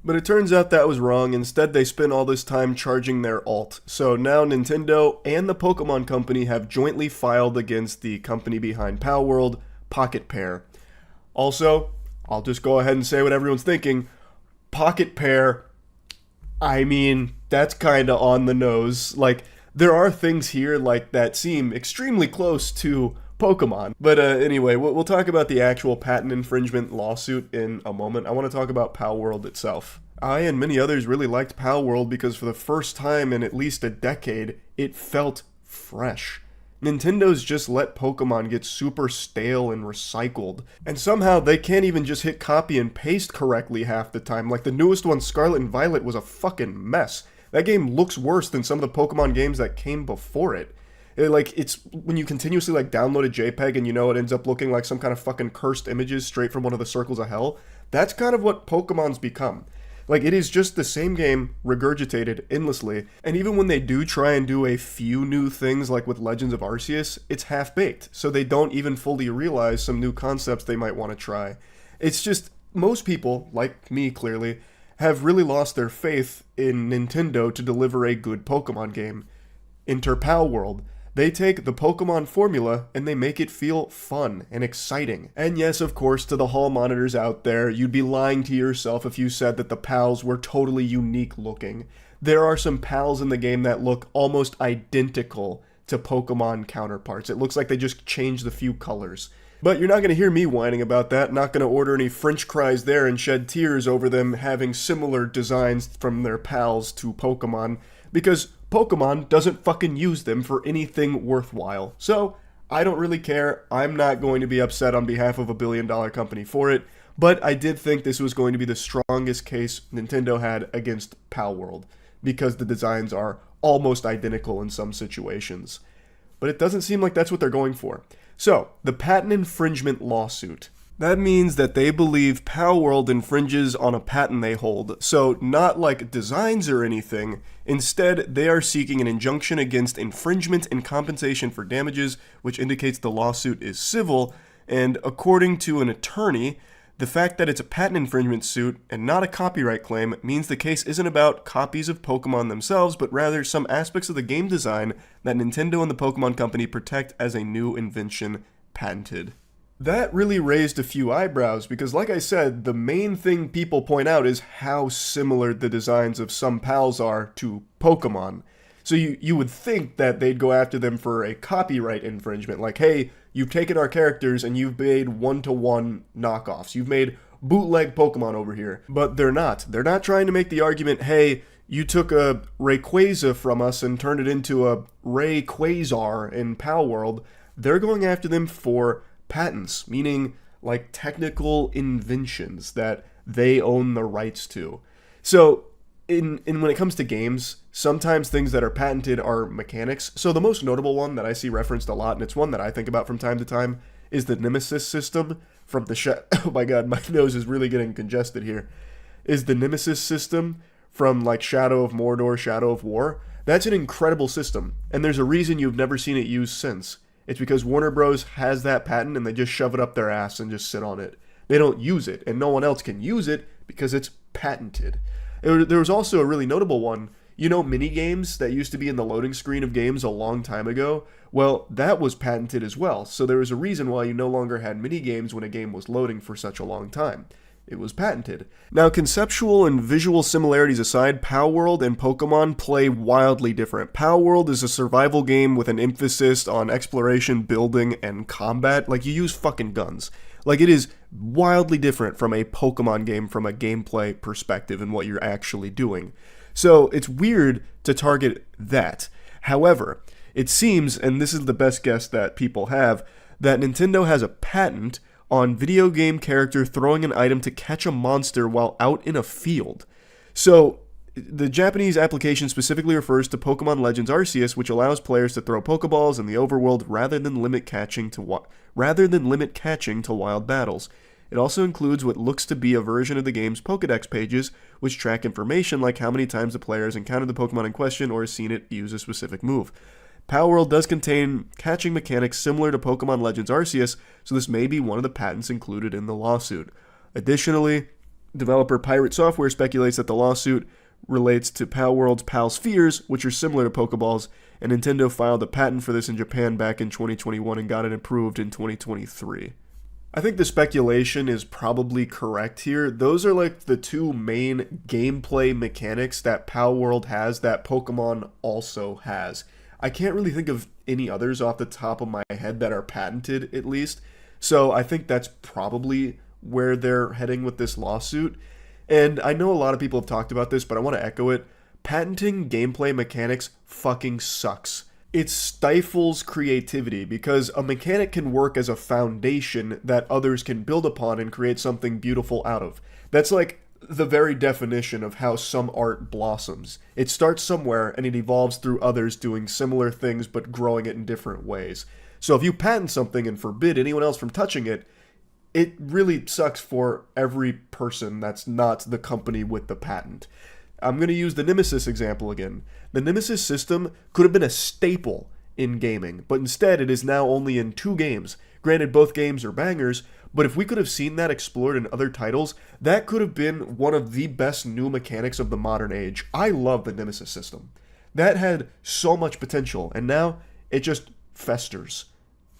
But it turns out that was wrong. Instead, they spent all this time charging their alt. So now Nintendo and the Pokemon Company have jointly filed against the company behind Palworld, Pocket Pair. Also, I'll just go ahead and say what everyone's thinking. Pocket Pair, I mean, that's kind of on the nose. Like, there are things here like that seem extremely close to Pokemon. But anyway, we'll talk about the actual patent infringement lawsuit in a moment. I want to talk about Palworld itself. I and many others really liked Palworld because for the first time in at least a decade, it felt fresh. Nintendo's just let Pokemon get super stale and recycled. And somehow they can't even just hit copy and paste correctly half the time. Like the newest one, Scarlet and Violet, was a fucking mess. That game looks worse than some of the Pokemon games that came before it. It's when you continuously download a JPEG and it ends up looking like some kind of fucking cursed images straight from one of the circles of hell. That's kind of what Pokemon's become. Like, it is just the same game regurgitated endlessly, and even when they do try and do a few new things like with Legends of Arceus, it's half-baked, so they don't even fully realize some new concepts they might want to try. It's just, most people, like me clearly, have really lost their faith in Nintendo to deliver a good Pokemon game. Enter Palworld. They take the Pokemon formula and they make it feel fun and exciting. And yes, of course, to the hall monitors out there, you'd be lying to yourself if you said that the pals were totally unique looking. There are some pals in the game that look almost identical to Pokemon counterparts. It looks like they just changed a few colors. But you're not going to hear me whining about that, not going to order any french fries there and shed tears over them having similar designs from their pals to Pokemon, because Pokemon doesn't fucking use them for anything worthwhile. So, I don't really care. I'm not going to be upset on behalf of a billion-dollar company for it, but I did think this was going to be the strongest case Nintendo had against Palworld, because the designs are almost identical in some situations. But it doesn't seem like that's what they're going for. So, the patent infringement lawsuit. That means that they believe Palworld infringes on a patent they hold. So, not like designs or anything. Instead, they are seeking an injunction against infringement and compensation for damages, which indicates the lawsuit is civil. And according to an attorney, the fact that it's a patent infringement suit and not a copyright claim means the case isn't about copies of Pokemon themselves, but rather some aspects of the game design that Nintendo and the Pokemon Company protect as a new invention patented. That really raised a few eyebrows because, like I said, the main thing people point out is how similar the designs of some pals are to Pokemon. So you would think that they'd go after them for a copyright infringement, like, hey, you've taken our characters and you've made one-to-one knockoffs. You've made bootleg Pokemon over here. But they're not. They're not trying to make the argument, hey, you took a Rayquaza from us and turned it into a Rayquazar in Palworld. They're going after them for patents, meaning like technical inventions that they own the rights to. So in when it comes to games, sometimes things that are patented are mechanics. So the most notable one that I see referenced a lot, and it's one that I think about from time to time, is the Nemesis system from the oh my god, my nose is really getting congested here. Is the Nemesis system from like Shadow of Mordor, Shadow of War. That's an incredible system, and there's a reason you've never seen it used since. It's because Warner Bros. Has that patent and they just shove it up their ass and just sit on it. They don't use it, and no one else can use it because it's patented. There was also a really notable one. You know, mini games that used to be in the loading screen of games a long time ago? Well, that was patented as well, so there was a reason why you no longer had mini games when a game was loading for such a long time. It was patented. Now, conceptual and visual similarities aside, Palworld and Pokemon play wildly different. Palworld is a survival game with an emphasis on exploration, building, and combat. Like, you use fucking guns. Like, it is wildly different from a Pokemon game from a gameplay perspective and what you're actually doing. So, it's weird to target that. However, it seems, and this is the best guess that people have, that Nintendo has a patent on video game character throwing an item to catch a monster while out in a field. So, the Japanese application specifically refers to Pokemon Legends Arceus, which allows players to throw Pokeballs in the overworld rather than limit catching to wild battles. It also includes what looks to be a version of the game's Pokedex pages, which track information like how many times the player has encountered the Pokemon in question or has seen it use a specific move. Palworld does contain catching mechanics similar to Pokemon Legends Arceus, so this may be one of the patents included in the lawsuit. Additionally, developer Pirate Software speculates that the lawsuit relates to Palworld's Pal Spheres, which are similar to Pokeballs, and Nintendo filed a patent for this in Japan back in 2021 and got it approved in 2023. I think the speculation is probably correct here. Those are like the two main gameplay mechanics that Palworld has that Pokemon also has. I can't really think of any others off the top of my head that are patented, at least. So I think that's probably where they're heading with this lawsuit. And I know a lot of people have talked about this, but I want to echo it. Patenting gameplay mechanics fucking sucks. It stifles creativity because a mechanic can work as a foundation that others can build upon and create something beautiful out of. That's like the very definition of how some art blossoms. It starts somewhere and it evolves through others doing similar things but growing it in different ways. So if you patent something and forbid anyone else from touching it, it really sucks for every person that's not the company with the patent. I'm going to use the Nemesis example again. The Nemesis system could have been a staple in gaming, but instead it is now only in 2 games. Granted, both games are bangers, but if we could have seen that explored in other titles, that could have been one of the best new mechanics of the modern age. I love the Nemesis system. That had so much potential, and now it just festers.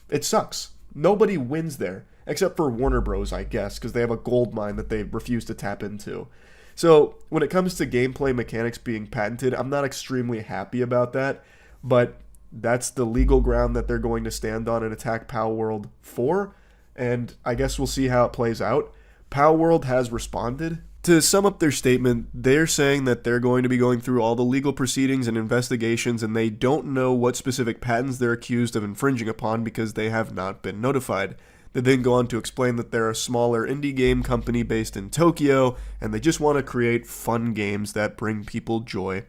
It sucks. Nobody wins there, except for Warner Bros., I guess, because they have a gold mine that they refuse to tap into. So, when it comes to gameplay mechanics being patented, I'm not extremely happy about that, but that's the legal ground that they're going to stand on and attack Palworld for, and I guess we'll see how it plays out. Palworld has responded. To sum up their statement, they're saying that they're going to be going through all the legal proceedings and investigations, and they don't know what specific patents they're accused of infringing upon because they have not been notified. They then go on to explain that they're a smaller indie game company based in Tokyo, and they just want to create fun games that bring people joy.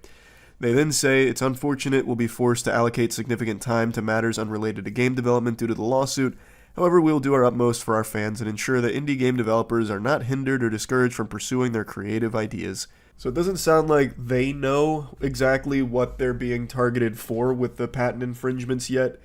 They then say it's unfortunate we'll be forced to allocate significant time to matters unrelated to game development due to the lawsuit. However, we will do our utmost for our fans and ensure that indie game developers are not hindered or discouraged from pursuing their creative ideas. So it doesn't sound like they know exactly what they're being targeted for with the patent infringements yet.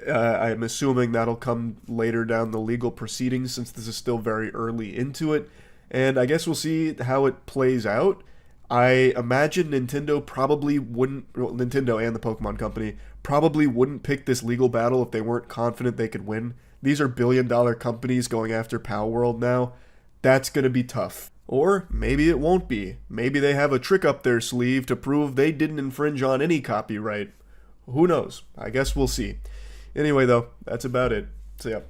I'm assuming that'll come later down the legal proceedings since this is still very early into it. And I guess we'll see how it plays out. I imagine Nintendo probably wouldn't, well, Nintendo and the Pokemon Company probably wouldn't pick this legal battle if they weren't confident they could win. These are billion-dollar companies going after Palworld now. That's going to be tough. Or maybe it won't be. Maybe they have a trick up their sleeve to prove they didn't infringe on any copyright. Who knows? I guess we'll see. Anyway, though, that's about it. So, yeah.